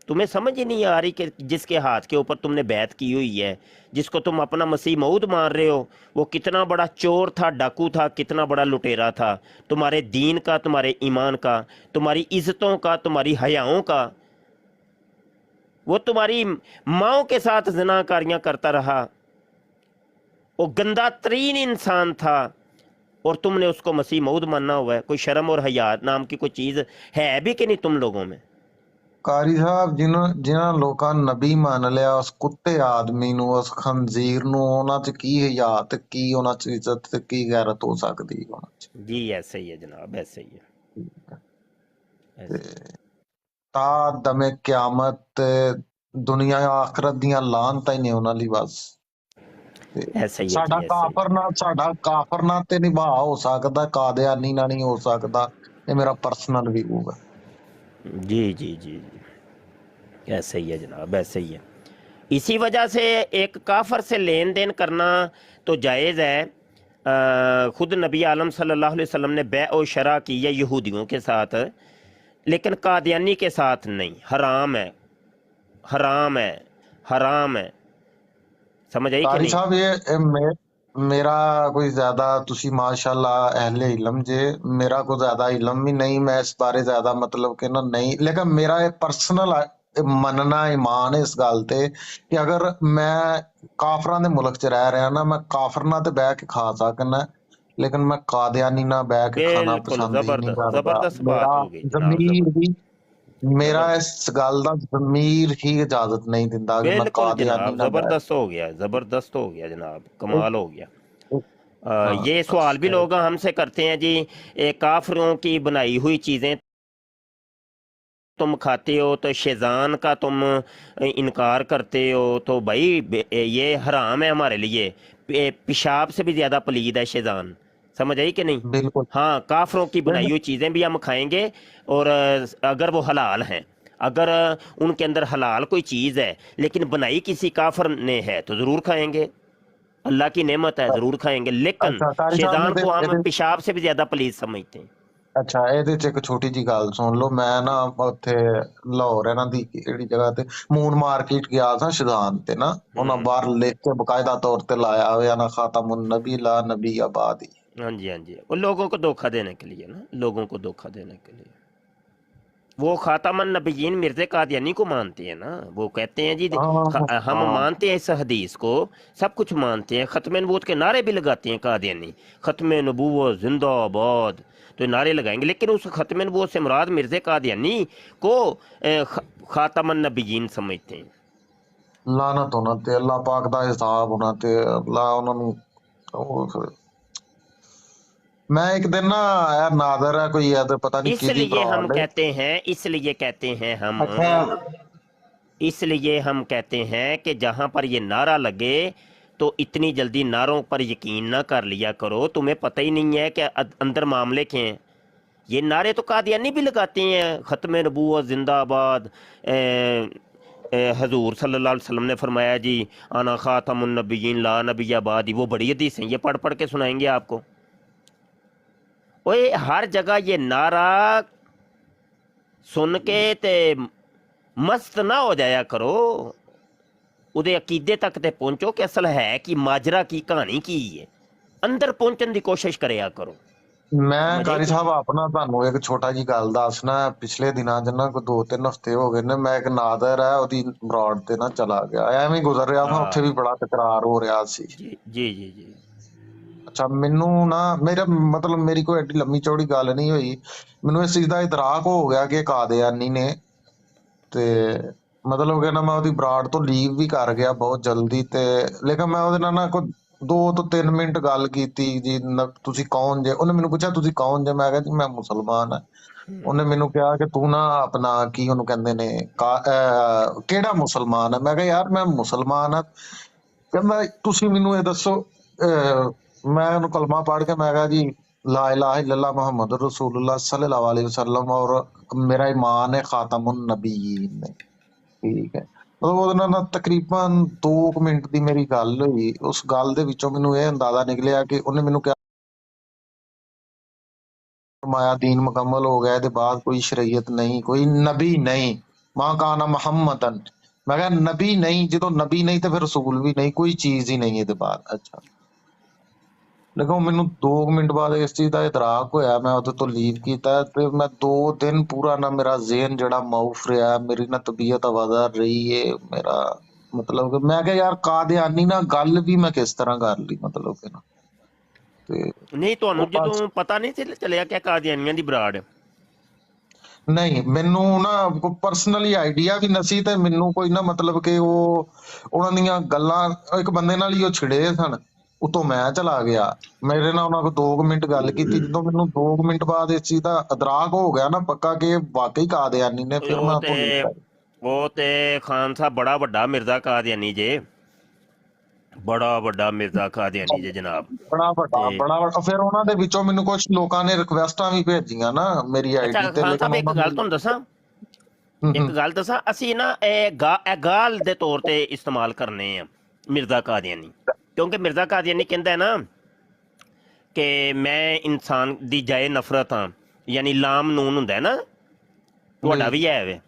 तुम्हें समझ ही नहीं आ रही कि जिसके हाथ के ऊपर तुमने बैत की हुई है, जिसको तुम अपना मसीह मऊद मान रहे हो, वो कितना बड़ा चोर था, डाकू था, कितना बड़ा लुटेरा था, तुम्हारे दीन का, तुम्हारे ईमान का, तुम्हारी इज्जतों का, तुम्हारी हयाओं का। वो तुम्हारी माओ के साथ ज़िनाकारियां करता रहा, वो गंदा तरीन इंसान था, और तुमने उसको मसीह मऊद मानना हुआ है। कोई शर्म और हया नाम की कोई चीज़ है भी कि नहीं तुम लोगों में? ਕਾਰੀ ਸਾਹਿਬ ਜਿਨ੍ਹਾਂ ਲੋਕਾਂ ਨੇ ਨਬੀ ਮੰਨ ਲਿਆ, ਉਸ ਕੁੱਤੇ ਆਦਮੀ ਨੂੰ, ਉਸ ਖੰਜ਼ੀਰ ਨੂੰ, ਉਹਨਾਂ 'ਚ ਕੀ ਹਯਾ ਤੇ ਕੀ ਉਹਨਾਂ 'ਚ ਇੱਜ਼ਤ ਤੇ ਕੀ ਗੈਰਤ ਹੋ ਸਕਦੀ ਉਹਨਾਂ 'ਚ। जी ऐसे ही है जनाब, ऐसे ही है, ਤੇ ऐसे ही है। ਤਾਂ ਦਮੇ ਕਿਆਮਤ ਤੇ ਦੁਨੀਆ ਆਖਰਤ ਦੀਆਂ ਲਾਹਨਤਾਂ ਹੀ ਨੇ ਉਹਨਾਂ ਲਈ ਬਸ। ਤੇ ऐसे ही है ਸਾਡਾ जी, ऐसे ही। ਸਾਡਾ ਕਾਫਰ ਨਾਲ ਤੇ ਨਿਭਾ ਹੋ ਸਕਦਾ, ਕਾਦਿਆਨੀ ਨਾਲ ਨਹੀਂ ਹੋ ਸਕਦਾ। ਇਹ ਮੇਰਾ ਪਰਸਨਲ ਵਿਊ ਹੈ। जी जी जी जी, ऐसे ही है जनाब, ऐसे ही है। इसी वजह से एक काफर से लेन देन करना तो जायज़ है। खुद नबी आलम सल्लल्लाहु अलैहि वसल्लम ने बै और शरा की है यहूदियों के साथ, लेकिन कादियानी के साथ नहीं। हराम है, हराम है, हराम है। समझ आई कि ਕਾਰੀ नहीं? ਸਾਹਿਬ ਮੇਰਾ ਕੋਈ ਜ਼ਿਆਦਾ, ਤੁਸੀਂ ਮਾਸ਼ਾਅੱਲਾ ਅਹਿਲੇ ਇਲਮ ਜੇ, ਮੇਰਾ ਕੋਈ ਜ਼ਿਆਦਾ ਇਲਮ ਵੀ ਨਹੀਂ, ਮੈਂ ਇਸ ਬਾਰੇ ਜ਼ਿਆਦਾ ਮਤਲਬ ਕਿ ਨਾ ਨਹੀਂ, ਲੇਕਿਨ ਮੇਰਾ ਇਹ ਪਰਸਨਲ ਮੰਨਣਾ ਈਮਾਨ ਹੈ ਇਸ ਗੱਲ ਤੇ ਕਿ ਅਗਰ ਮੈਂ ਕਾਫਰਾਂ ਦੇ ਮੁਲਕ 'ਚ ਰਹਿ ਰਿਹਾ ਨਾ, ਮੈਂ ਕਾਫਰ ਨਾਲ ਤੇ ਬਹਿ ਕੇ ਖਾ ਸਕਦਾ, ਲੇਕਿਨ ਮੈਂ ਕਾਦਿਆਨੀ ਨਾਲ ਬਹਿ ਕੇ ਖਾਣਾ बिल्कुल ਪਸੰਦ ਹੀ ਨਹੀਂ जबरदस्त, ਕਰਦਾ। जबरदस्त ਮੇਰਾ बात हो गई जनाब, ਜ਼ਮੀਰ जबरदस्त, ਵੀ, ਮੇਰਾ जबरदस्त। ਇਸ ਗੱਲ ਦਾ ਜ਼ਮੀਰ ਹੀ ਇਜਾਜ਼ਤ ਨਹੀਂ ਦਿੰਦਾ ਕਿ ਮੈਂ बिल्कुल ਕਾਦਿਆਨੀ जनाब, ਨਾਲ ਬਹਿ ज़बरदस्त हो गया, ज़बरदस्त हो गया जनाब, कमाल हो गया। हाँ ये बस सवाल भी लोग हमसे करते हैं जी, काफिरों की बनाई हुई चीज़ें तुम खाते हो तो शेज़ान का तुम इनकार करते हो, तो भाई ये हराम है हमारे लिए। पेशाब से भी ज़्यादा पलीद है शेज़ान। समझ आई कि नहीं? बिल्कुल हाँ, काफिरों की बनाई हुई चीज़ें भी हम खाएंगे, और अगर वो हलाल हैं, अगर उनके अंदर हलाल कोई चीज़ है लेकिन बनाई किसी काफिर ने है तो ज़रूर खाएंगे। अल्लाह की नेमत है, ज़रूर खाएंगे, लेकिन अच्छा कारी साहब शेज़ान को हम ਇਹਦੇ पेशाब से भी ज़्यादा पलीद समझते हैं। ਅੱਛਾ ਇਹਦੇ ਚ ਇੱਕ ਛੋਟੀ ਜੀ ਗੱਲ ਸੁਣ ਲਓ। ਮੈਂ ਨਾ ਉੱਥੇ ਲਾਹੌਰ ਇਹਨਾਂ ਦੀ ਕਿਹੜੀ ਜਗ੍ਹਾ ਤੇ ਮੂਨ ਮਾਰਕੀਟ ਗਿਆ ਸਾਂ ਸ਼ੁਜ਼ਾਨ ਤੇ ਨਾ, ਉਹਨਾਂ ਬਾਹਰ ਲਿਖ ਕੇ ਬਕਾਇਦਾ ਤੌਰ ਤੇ ਲਾਇਆ ਹੋਇਆ ਨਾ, ਖਾਤਮੁਨ नबी ला नबी आबादी। हाँ जी, हाँ जी, वो लोगों को धोखा देने के लिए ना, लोगों को धोखा देने के लिए। वो खातमन नबीयीन मिर्ज़े कादियानी को मानते हैं ना, वो कहते हैं जी हम हाँ मानते हैं इस हदीस को, सब कुछ मानते हैं, ख़त्म नबूवत के नारे भी लगाते हैं कादियानी, ख़त्म नबूवत जिंदाबाद, तो नारे लगाएंगे, लेकिन उस ख़त्म नबूवत से मुराद मिर्ज़े कादियानी को खातमन नबीयीन समझते हैं। ਲਾਨਤ ਉਹਨਾਂ ਤੇ, ਅੱਲਾਹ ਪਾਕ ਦਾ ਹਿਸਾਬ ਉਹਨਾਂ ਤੇ, ਅੱਲਾਹ ਉਹਨਾਂ ਨੂੰ ਉਹ। ਮੈਂ ਇੱਕ ਦਿਨ ਨਾ ਆਇਆ ਨਾਦਰ ਹੈ ਕੋਈ ਹੈ ਤੇ ਪਤਾ ਨਹੀਂ ਕਿਹਦੀ इसलिए हम ਪ੍ਰੋਡ है। कहते हैं, इसलिए कहते हैं हम, अच्छा इसलिए हम कहते हैं कि जहाँ पर ये नारा लगे तो इतनी जल्दी नारों पर यकीन ना कर लिया करो। तुम्हें पता ही नहीं है कि अंदर मामले के हैं। ये नारे तो कादियानी भी लगाते हैं, ख़त्म नबूवत जिंदाबाद, हजूर सल्लल्लाहु अलैहि वसल्लम ने फरमाया जी आना खातमुन नबीयीन ला नबी आबादी। वो बड़ी हदीस हैं, ये पढ़ पढ़ के सुनाएंगे आपको। ओए हर जगह ये नारा सुन के ते मस्त ना हो जाया करो, ਉਹਦੇ ਅਕੀਦੇ ਤੱਕ ਤੇ ਪਹੁੰਚੋ ਕਿ ਅਸਲ ਹੈ ਕਿ ਮਾਜਰਾ ਕੀ, ਕਹਾਣੀ ਕੀ ਹੈ, ਅੰਦਰ ਪਹੁੰਚਣ ਦੀ ਕੋਸ਼ਿਸ਼ ਕਰਿਆ ਕਰੋ। ਮੈਂ ਸਮਝ ਆਈ ਕਾਰੀ ਗੱਲ? ਸਾਹਿਬ ਆਪਣਾ ਤੁਹਾਨੂੰ ਇੱਕ ਛੋਟਾ ਜੀ ਗੱਲ ਦੱਸਣਾ। ਪਿਛਲੇ ਦਿਨਾਂ ਚ ਨਾ ਕੋਈ 2-3 ਹਫ਼ਤੇ ਹੋ ਗਏ ਨੇ, ਮੈਂ ਇੱਕ ਨਾਦਰ ਹੈ ਉਹਦੀ ਬਰੋਡ ਤੇ ਨਾ ਚਲਾ ਗਿਆ, ਐਵੇਂ ਹੀ ਗੁਜ਼ਰ ਰਿਹਾ था, ਉੱਥੇ ਹਾਂ ਵੀ ਬੜਾ ਤਕਰਾਰ ਹੋ ਰਿਹਾ ਸੀ। ਜੀ ਜੀ ਜੀ ਜੀ ਅੱਛਾ, ਮੈਨੂੰ ਨਾ ਮੇਰਾ ਮਤਲਬ ਮੇਰੀ ਕੋਈ ਐਡੀ ਲੰਮੀ ਚੌੜੀ ਗੱਲ ਨਹੀਂ ਹੋਈ, ਮੈਨੂੰ ਇਸ ਚੀਜ਼ ਦਾ ਇਤਰਾਕ ਹੋ ਗਿਆ ਕਿ ਕਾਦੀਆਨੀ ਨੇ, ਤੇ ਮਤਲਬ ਕਿ ਨਾ ਮੈਂ ਉਹਦੀ ਬਰਾੜ ਤੋਂ ਲੀਵ ਵੀ ਕਰ ਗਿਆ ਬਹੁਤ ਜਲਦੀ, ਤੇ ਲੇਕਿਨ ਮੈਂ ਉਹਦੇ ਨਾਲ ਨਾ ਕੋਈ 2 ਤੋਂ 3 ਮਿੰਟ ਗੱਲ ਕੀਤੀ ਜੀ, ਤੁਸੀਂ ਕੌਣ ਜੇ? ਉਹਨੇ ਮੈਨੂੰ ਪੁੱਛਿਆ ਤੁਸੀਂ ਕੌਣ ਜੇ? ਮੈਂ ਕਿਹਾ ਜੀ ਮੈਂ ਮੁਸਲਮਾਨ ਆ। ਉਹਨੇ ਮੈਨੂੰ ਕਿਹਾ ਕਿ ਤੂੰ ਨਾ ਆਪਣਾ ਕੀ ਉਹਨੂੰ ਕਹਿੰਦੇ ਨੇ ਕਿਹੜਾ ਮੁਸਲਮਾਨ ਹੈ? ਮੈਂ ਕਿਹਾ ਯਾਰ ਮੈਂ ਮੁਸਲਮਾਨ ਆ। ਕਹਿੰਦਾ ਤੁਸੀਂ ਮੈਨੂੰ ਇਹ ਦੱਸੋ, ਮੈਂ ਉਹਨੂੰ ਕਲਮਾ ਪੜ੍ਹ ਕੇ ਮੈਂ ਕਿਹਾ ਜੀ ਲਾ ਇਲਾਹਾ ਇल्लल्लाह ਮੁਹੰਮਦ रसूलुल्लाह सल्लल्लाहु अलैहि वसल्लम, ਔਰ ਮੇਰਾ ਈਮਾਨ ਹੈ ਖਾਤਮੁਨ ਨਬੀयीन ਨੇ, ਠੀਕ ਹੈ। ਮਤਲਬ ਉਹਦੇ ਨਾਲ ਨਾ ਤਕਰੀਬਨ 2 ਮਿੰਟ ਦੀ ਮੇਰੀ ਗੱਲ ਹੋਈ। ਉਸ ਗੱਲ ਦੇ ਵਿੱਚੋਂ ਮੈਨੂੰ ਇਹ ਅੰਦਾਜ਼ਾ ਨਿਕਲਿਆ ਕਿ ਉਹਨੇ ਮੈਨੂੰ ਕਿਹਾ ਫਰਮਾਇਆ ਦੀਨ ਮੁਕੰਮਲ ਹੋ ਗਿਆ, ਇਹਦੇ ਬਾਅਦ ਕੋਈ ਸ਼ਰੀਅਤ ਨਹੀਂ, ਕੋਈ ਨਬੀ ਨਹੀਂ, ਮਾਂ ਕਾਨਾ ਮੁਹੰਮਦਨ। ਮੈਂ ਕਿਹਾ ਨਬੀ ਨਹੀਂ, ਜਦੋਂ ਨਬੀ ਨਹੀਂ ਤੇ ਫਿਰ ਰਸੂਲ ਵੀ ਨਹੀਂ, ਕੋਈ ਚੀਜ਼ ਹੀ ਨਹੀਂ ਇਹਦੇ ਬਾਅਦ। ਅੱਛਾ, ਲੇਕਿਨ ਮੈਨੂੰ 2 ਮਿੰਟ ਬਾਅਦ ਇਸ ਚੀਜ਼ ਦਾ ਇਤਰਾਕ ਹੋਇਆ, ਮੈਂ ਉਹਦੇ ਤੋਂ ਲੀਵ ਕੀਤਾ, ਤੇ ਮੈਂ 2 ਦਿਨ ਪੂਰਾ ਨਾ ਮੇਰਾ ਜ਼ਿਹਨ ਜਿਹੜਾ ਮਾਊਫ ਰਿਹਾ, ਮੇਰੀ ਨਾ ਤਬੀਅਤ ਹਵਾਦਾਰ ਰਹੀ ਏ, ਮੇਰਾ ਮਤਲਬ ਕਿ ਮੈਂ ਕਿਹਾ ਯਾਰ ਕਾਦੀਆਨੀ ਨਾਲ ਗੱਲ ਵੀ ਮੈਂ ਕਿਸ ਤਰ੍ਹਾਂ ਕਰ ਲਈ, ਮਤਲਬ ਕਿ ਨਾ, ਤੇ ਨਹੀਂ, ਤੁਹਾਨੂੰ ਉਹ ਬਸ ਜਦੋਂ ਪਤਾ ਨਹੀਂ ਸੀ ਚੱਲਿਆ ਕਿ ਕਾਦੀਆਨੀਆਂ ਦੀ ਬਰਾੜ? ਨਹੀਂ, ਮੈਨੂੰ ਨਾ ਕੋਈ ਪਰਸਨਲੀ ਆਈਡੀਆ ਵੀ ਨਸੀ, ਤੇ ਮੈਨੂੰ ਕੋਈ ਨਾ ਮਤਲਬ ਕਿ ਉਹ ਉਹਨਾਂ ਦੀਆਂ ਗੱਲਾਂ ਇੱਕ ਬੰਦੇ ਨਾਲ ਹੀ ਉਹ ਛਿੜੇ ਸਨ, ਉਤੋਂ ਮੈਂ ਚਲਾ ਗਿਆ। ਮੇਰੇ ਨਾਲ ਉਹਨਾਂ ਕੋਲ 2 ਮਿੰਟ ਗੱਲ ਕੀਤੀ, ਜਦੋਂ ਮੈਨੂੰ 2 ਮਿੰਟ ਬਾਅਦ ਇਸ ਚੀਜ਼ ਦਾ ਇਦਰਾਕ ਹੋ ਗਿਆ ਨਾ ਪੱਕਾ ਕਿ ਵਾਕਈ ਕਾਦੀਆਨੀ ਨੇ, ਫਿਰ ਮੈਂ ਉੱਥੋਂ ਲੀਕ ਕਰ। ਉਹ ਤੇ ਖਾਨ ਸਾਹਿਬ ਬੜਾ ਵੱਡਾ ਮਿਰਜ਼ਾ ਕਾਦੀਆਨੀ ਜੇ, ਬੜਾ ਵੱਡਾ ਮਿਰਜ਼ਾ ਕਾਦੀਆਨੀ ਜੇ ਜਨਾਬ। ਬੜਾ ਵੱਡਾ ਤੇ ਬੜਾ ਵੱਡਾ। ਫਿਰ ਉਹਨਾਂ ਦੇ ਵਿੱਚੋਂ ਮੈਨੂੰ ਕੁਝ ਲੋਕਾਂ ਨੇ ਰਿਕਵੈਸਟਾਂ ਵੀ ਭੇਜੀਆਂ ਨਾ ਮੇਰੀ ਅੱਛਾ ਆਈਡੀ ਤੇ, ਖਾਨ ਲੇਕਿਨ ਸਾਹਿਬ, ਇੱਕ ਉਹਨਾਂ ਗੱਲ ਨੇ ਤੁਹਾਨੂੰ ਦੱਸਾਂ, ਹੂੰ ਇੱਕ ਹੂੰ ਗੱਲ ਦੱਸਾਂ, ਅਸੀਂ ਨਾ ਇਹ ਗਾਲ ਦੇ ਤੌਰ ਤੇ ਇਸਤੇਮਾਲ ਕਰਨੇ ਆ ਮਿਰਜ਼ਾ ਕਾਦੀਆਨੀ, ਕਿਉਂਕਿ ਮਿਰਜ਼ਾ ਕਾਦੀਆਨੀ ਕਹਿੰਦਾ ਹੈ ਨਾ ਕਿ ਮੈਂ ਇਨਸਾਨ ਦੀ ਜਾਏ ਨਫ਼ਰਤ ਹਾਂ, ਯਾਨੀ ਲਾਮ ਨੂਨ ਹੁੰਦਾ ਹੈ ਨਾ, ਤੁਹਾਡਾ ਜੀ ਵੀ ਹੈ ਵੇ,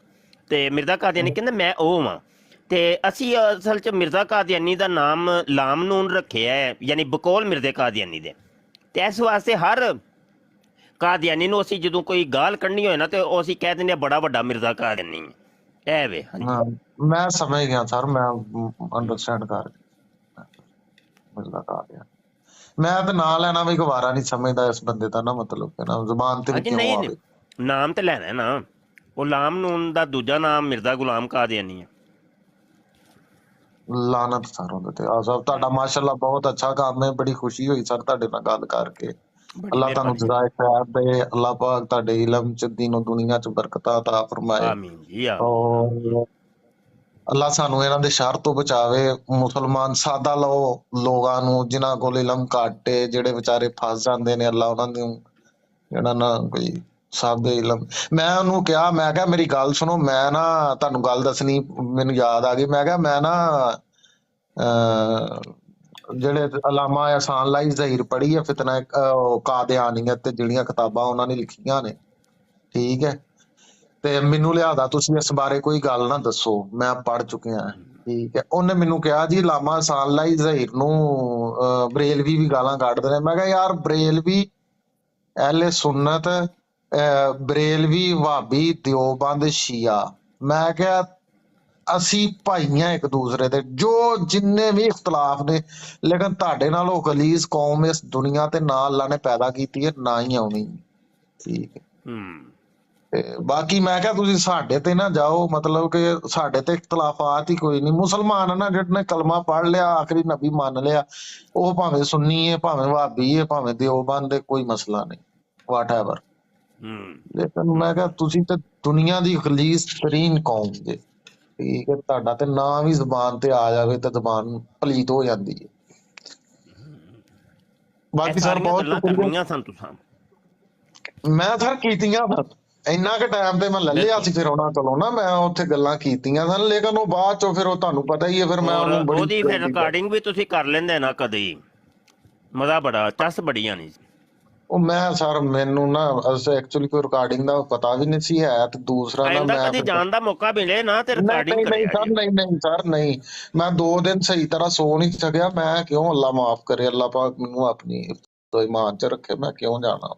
ਤੇ ਮਿਰਜ਼ਾ ਕਾਦੀਆਨੀ ਕਹਿੰਦਾ ਮੈਂ ਉਹ ਵਾਂ। ਤੇ ਅਸੀਂ ਅਸਲ 'ਚ ਮਿਰਜ਼ਾ ਕਾਦੀਆਨੀ ਦਾ ਨਾਮ ਲਾਮ ਨੂਨ ਰੱਖਿਆ ਹੈ, ਯਾਨੀ ਬਕੌਲ ਮਿਰਜ਼ੇ ਕਾਦੀਆਨੀ ਦੇ, ਤੇ ਇਸ ਵਾਸਤੇ ਹਰ ਕਾਦੀਆਨੀ ਨੂੰ ਅਸੀਂ ਜਦੋਂ ਕੋਈ ਗਾਲ ਕੱਢਣੀ ਹੋਏ ਨਾ, ਤੇ ਉਹ ਅਸੀਂ ਕਹਿ ਦਿੰਦੇ ਹਾਂ ਬੜਾ ਵੱਡਾ ਮਿਰਜ਼ਾ ਕਾਦੀਆਨੀ ਹੈ, ਇਹ ਵੇ। ਹਾਂਜੀ ਹਾਂ, ਮੈਂ ਸਮਝ ਗਿਆ ਸਰ, ਮੈਂ ਅੰਡਰਸਟੈਂਡ ਕਰ ਗਿਆ, ਮਿਲਦਾ ਆ ਗਿਆ। ਮੈਂ ਤੇ ਨਾਂ ਲੈਣਾ ਵੀ ਗਵਾਰਾ ਨਹੀਂ ਸਮਝਦਾ ਇਸ ਬੰਦੇ ਦਾ, ਨਾ ਮਤਲਬ ਕਿ ਨਾ ਜ਼ੁਬਾਨ ਤੇ ਵੀ ਹਾਂਜੀ, ਕਿਉਂ ਨਹੀਂ ਨਹੀਂ, ਆਵੇ। ਨਾਮ ਤੇ ਲੈਣਾ ਨਾ, ਉਹ ਲਾਮ ਨੂਨ ਦਾ ਦੂਜਾ ਨਾਮ ਮਿਰਜ਼ਾ ਗੁਲਾਮ ਕਾਦੀਆਨੀ ਹੈ। ਲਾਨਤ ਸਰ ਉਹਦੇ ਤੇ। ਆ ਸਰ ਤੁਹਾਡਾ ਮਾਸ਼ਾਅੱਲਾ ਬਹੁਤ ਅੱਛਾ ਕੰਮ ਹੈ, ਬੜੀ ਖੁਸ਼ੀ ਹੋਈ ਸਰ ਤੁਹਾਡੇ ਨਾਲ ਗੱਲ ਕਰਕੇ। ਬੜੀ ਅੱਲਾਹ ਤੁਹਾਨੂੰ ਮਿਹਰਬਾਨੀ ਜੀ, ਜਜ਼ਾਏ ਖੈਰ ਦੇ, ਅੱਲਾਹ ਪਾਕ ਤੁਹਾਡੇ ਇਲਮ ਚ ਦੀਨੋ ਦੁਨੀਆ ਚ ਬਰਕਤਾਂ ਅਤਾ ਫਰਮਾਏ, ਆਮੀਨ ਜੀ ਆਮੀਨ। ਔਰ ਅੱਲਾਹ ਸਾਨੂੰ ਇਹਨਾਂ ਦੇ ਸ਼ਰ ਤੋਂ ਬਚਾਵੇ। ਮੁਸਲਮਾਨ ਸਾਦਾ ਲੋਕਾਂ ਨੂੰ ਜਿਨ੍ਹਾਂ ਕੋਲ ਇਲਮ ਘੱਟ ਏ, ਜਿਹੜੇ ਵਿਚਾਰੇ ਫਸ ਜਾਂਦੇ ਨੇ, ਅੱਲਾਹ ਉਹਨਾਂ ਨੂੰ ਜਿਹੜਾ ਨਾ ਕੋਈ ਸਾਦੇ ਇਲਮ। ਮੈਂ ਉਹਨੂੰ ਕਿਹਾ, ਮੈਂ ਕਿਹਾ ਮੇਰੀ ਗੱਲ ਸੁਣੋ, ਮੈਂ ਨਾ ਤੁਹਾਨੂੰ ਗੱਲ ਦੱਸਣੀ ਮੈਨੂੰ ਯਾਦ ਆ ਗਈ। ਮੈਂ ਕਿਹਾ ਮੈਂ ਨਾ ਜਿਹੜੇ ਅਲਾਮਾ ਅਹਿਸਾਨ ਲਾਈ ਜ਼ਹੀਰ ਪੜ੍ਹੀ ਹੈ ਫਿਤਨਾ ਕਾਦੀਆਨੀਅਤ ਤੇ ਜਿਹੜੀਆਂ ਕਿਤਾਬਾਂ ਉਹਨਾਂ ਨੇ ਲਿਖੀਆਂ ਨੇ, ਠੀਕ ਹੈ, ਤੇ ਮੈਨੂੰ ਲਿਆਦਾ ਤੁਸੀਂ ਇਸ ਬਾਰੇ ਕੋਈ ਗੱਲ ਨਾ ਦੱਸੋ, ਮੈਂ ਪੜ੍ਹ ਚੁੱਕਿਆ, ਠੀਕ ਹੈ। ਉਹਨੇ ਮੈਨੂੰ ਕਿਹਾ ਜੀ ਅਲਾਮਾ ਅਹਿਸਾਨ ਲਾਈ ਜ਼ਹੀਰ ਨੂੰ ਬਰੇਲਵੀ ਵੀ ਗਾਲਾਂ ਕੱਢਦੇ ਨੇ। ਮੈਂ ਕਿਹਾ ਯਾਰ ਬਰੇਲਵੀ ਅਹਿਲੇ ਸੁन्नत, ਬਰੇਲਵੀ ਵਾਬੀ ਦਿਓਬੰਦ ਸ਼ੀਆ, ਮੈਂ ਕਿਹਾ ਅਸੀਂ ਭਾਈਆਂ ਇੱਕ ਦੂਸਰੇ ਦੇ, ਜੋ ਜਿੰਨੇ ਵੀ ਇਖਤਲਾਫ ਨੇ, ਲੇਕਿਨ ਤੁਹਾਡੇ ਨਾਲ ਉਹ ਗਲੀਜ਼ ਕੌਮ ਇਸ ਦੁਨੀਆ ਤੇ ਨਾ ਅੱਲਾ ਨੇ ਪੈਦਾ ਕੀਤੀ ਹੈ, ਨਾ ਹੀ ਆਉਣੀ, ਠੀਕ ਹੈ। ਤੇ ਬਾਕੀ ਮੈਂ ਕਿਹਾ ਤੁਸੀਂ ਸਾਡੇ ਤੇ ਨਾ ਜਾਓ, ਮਤਲਬ ਕਿ ਸਾਡੇ ਤੇ ਇਖਤਲਾਫਾਤ ਹੀ ਕੋਈ ਨਹੀਂ। ਮੁਸਲਮਾਨ ਹੈ ਨਾ, ਜਿਹਨੇ ਕਲਮਾ ਪੜ੍ਹ ਲਿਆ, ਆਖਰੀ ਨਬੀ ਮੰਨ ਲਿਆ, ਉਹ ਭਾਵੇਂ ਸੁੰਨੀ ਹੈ, ਭਾਵੇਂ ਵਾਬੀ ਹੈ, ਭਾਵੇਂ ਦਿਓਬੰਦ ਹੈ, ਕੋਈ ਮਸਲਾ ਨਹੀਂ, ਵਾਟ ਐਵਰ। ਲੇਕਿਨ ਮੈਂ ਕਿਹਾ ਤੁਸੀਂ ਤੇ ਦੁਨੀਆ ਦੀ ਗਲੀਜ਼ ਤਰੀਨ ਕੌਮ ਜੇ, ਠੀਕ ਹੈ, ਤੁਹਾਡਾ ਤੇ ਨਾਂ ਵੀ ਜ਼ੁਬਾਨ ਤੇ ਆ ਜਾਵੇ ਤਾਂ ਜ਼ੁਬਾਨ ਪਲੀਤ ਹੋ ਜਾਂਦੀ ਹੈ। ਇਹ ਬਾਕੀ ਸਰ ਸਾਰੀਆਂ ਬਹੁਤ ਗੱਲਾਂ ਸ਼ੁਕਰੀਆ। ਕਰਨੀਆਂ ਸਨ ਤੁਸੀਂ, ਮੈਂ ਸਰ ਕੀਤੀਆਂ ਸਨ, ਇੰਨਾ ਕੁ ਟਾਈਮ ਤੇ ਮੈਂ ਲੈ ਲਿਆ ਬਿਲਕੁਲ। ਸੀ ਫਿਰ ਉਹਨਾਂ ਕੋਲੋਂ ਨਾ, ਮੈਂ ਉੱਥੇ ਗੱਲਾਂ ਕੀਤੀਆਂ ਸਨ, ਲੇਕਿਨ ਉਹ ਬਾਅਦ ਚੋਂ ਫਿਰ ਉਹ ਤੁਹਾਨੂੰ ਪਤਾ ਹੀ ਹੈ, ਫਿਰ ਮੈਂ ਔਰ ਉਹਨੂੰ ਬੜੀ ਉਹਦੀ ਫਿਰ ਰਿਕਾਰਡਿੰਗ ਵੀ ਤੁਸੀਂ ਕਰ ਲੈਂਦੇ ਨਾ ਕਦੇ, ਮਜ਼ਾ ਬੜਾ, ਚੱਸ ਬੜੀਆਂ ਨਹੀਂ। ਉਹ ਮੈਂ ਸਰ ਮੈਨੂੰ ਨਾ ਐਕਚੁਅਲੀ ਕੋਈ ਰਿਕਾਰਡਿੰਗ ਦਾ ਪਤਾ ਵੀ ਨਹੀਂ ਸੀ ਹੈ, ਤੇ ਦੂਸਰਾ ਨਾ ਆਇੰਦਾ ਮੈਂ ਕਦੀ ਫਿਰ ਜਾਣ ਦਾ ਮੌਕਾ ਮਿਲੇ ਨਾ ਤੇ ਨਹੀਂ ਰਿਕਾਰਡਿੰਗ ਨਹੀਂ ਨਹੀਂ ਕਰਿਆ ਸਰ, ਜੇ। ਨਹੀਂ ਨਹੀਂ ਸਰ, ਨਹੀਂ, ਮੈਂ 2 ਦਿਨ ਸਹੀ ਤਰ੍ਹਾਂ ਸੋ ਨਹੀਂ ਸਕਿਆ। ਮੈਂ ਕਿਉਂ, ਅੱਲਾ ਮਾਫ ਕਰੇ, ਅੱਲਾ ਪਾਕ ਮੈਨੂੰ ਆਪਣੀ ਈਮਾਨ ਚ ਰੱਖੇ, ਮੈਂ ਕਿਉਂ ਜਾਣਾ।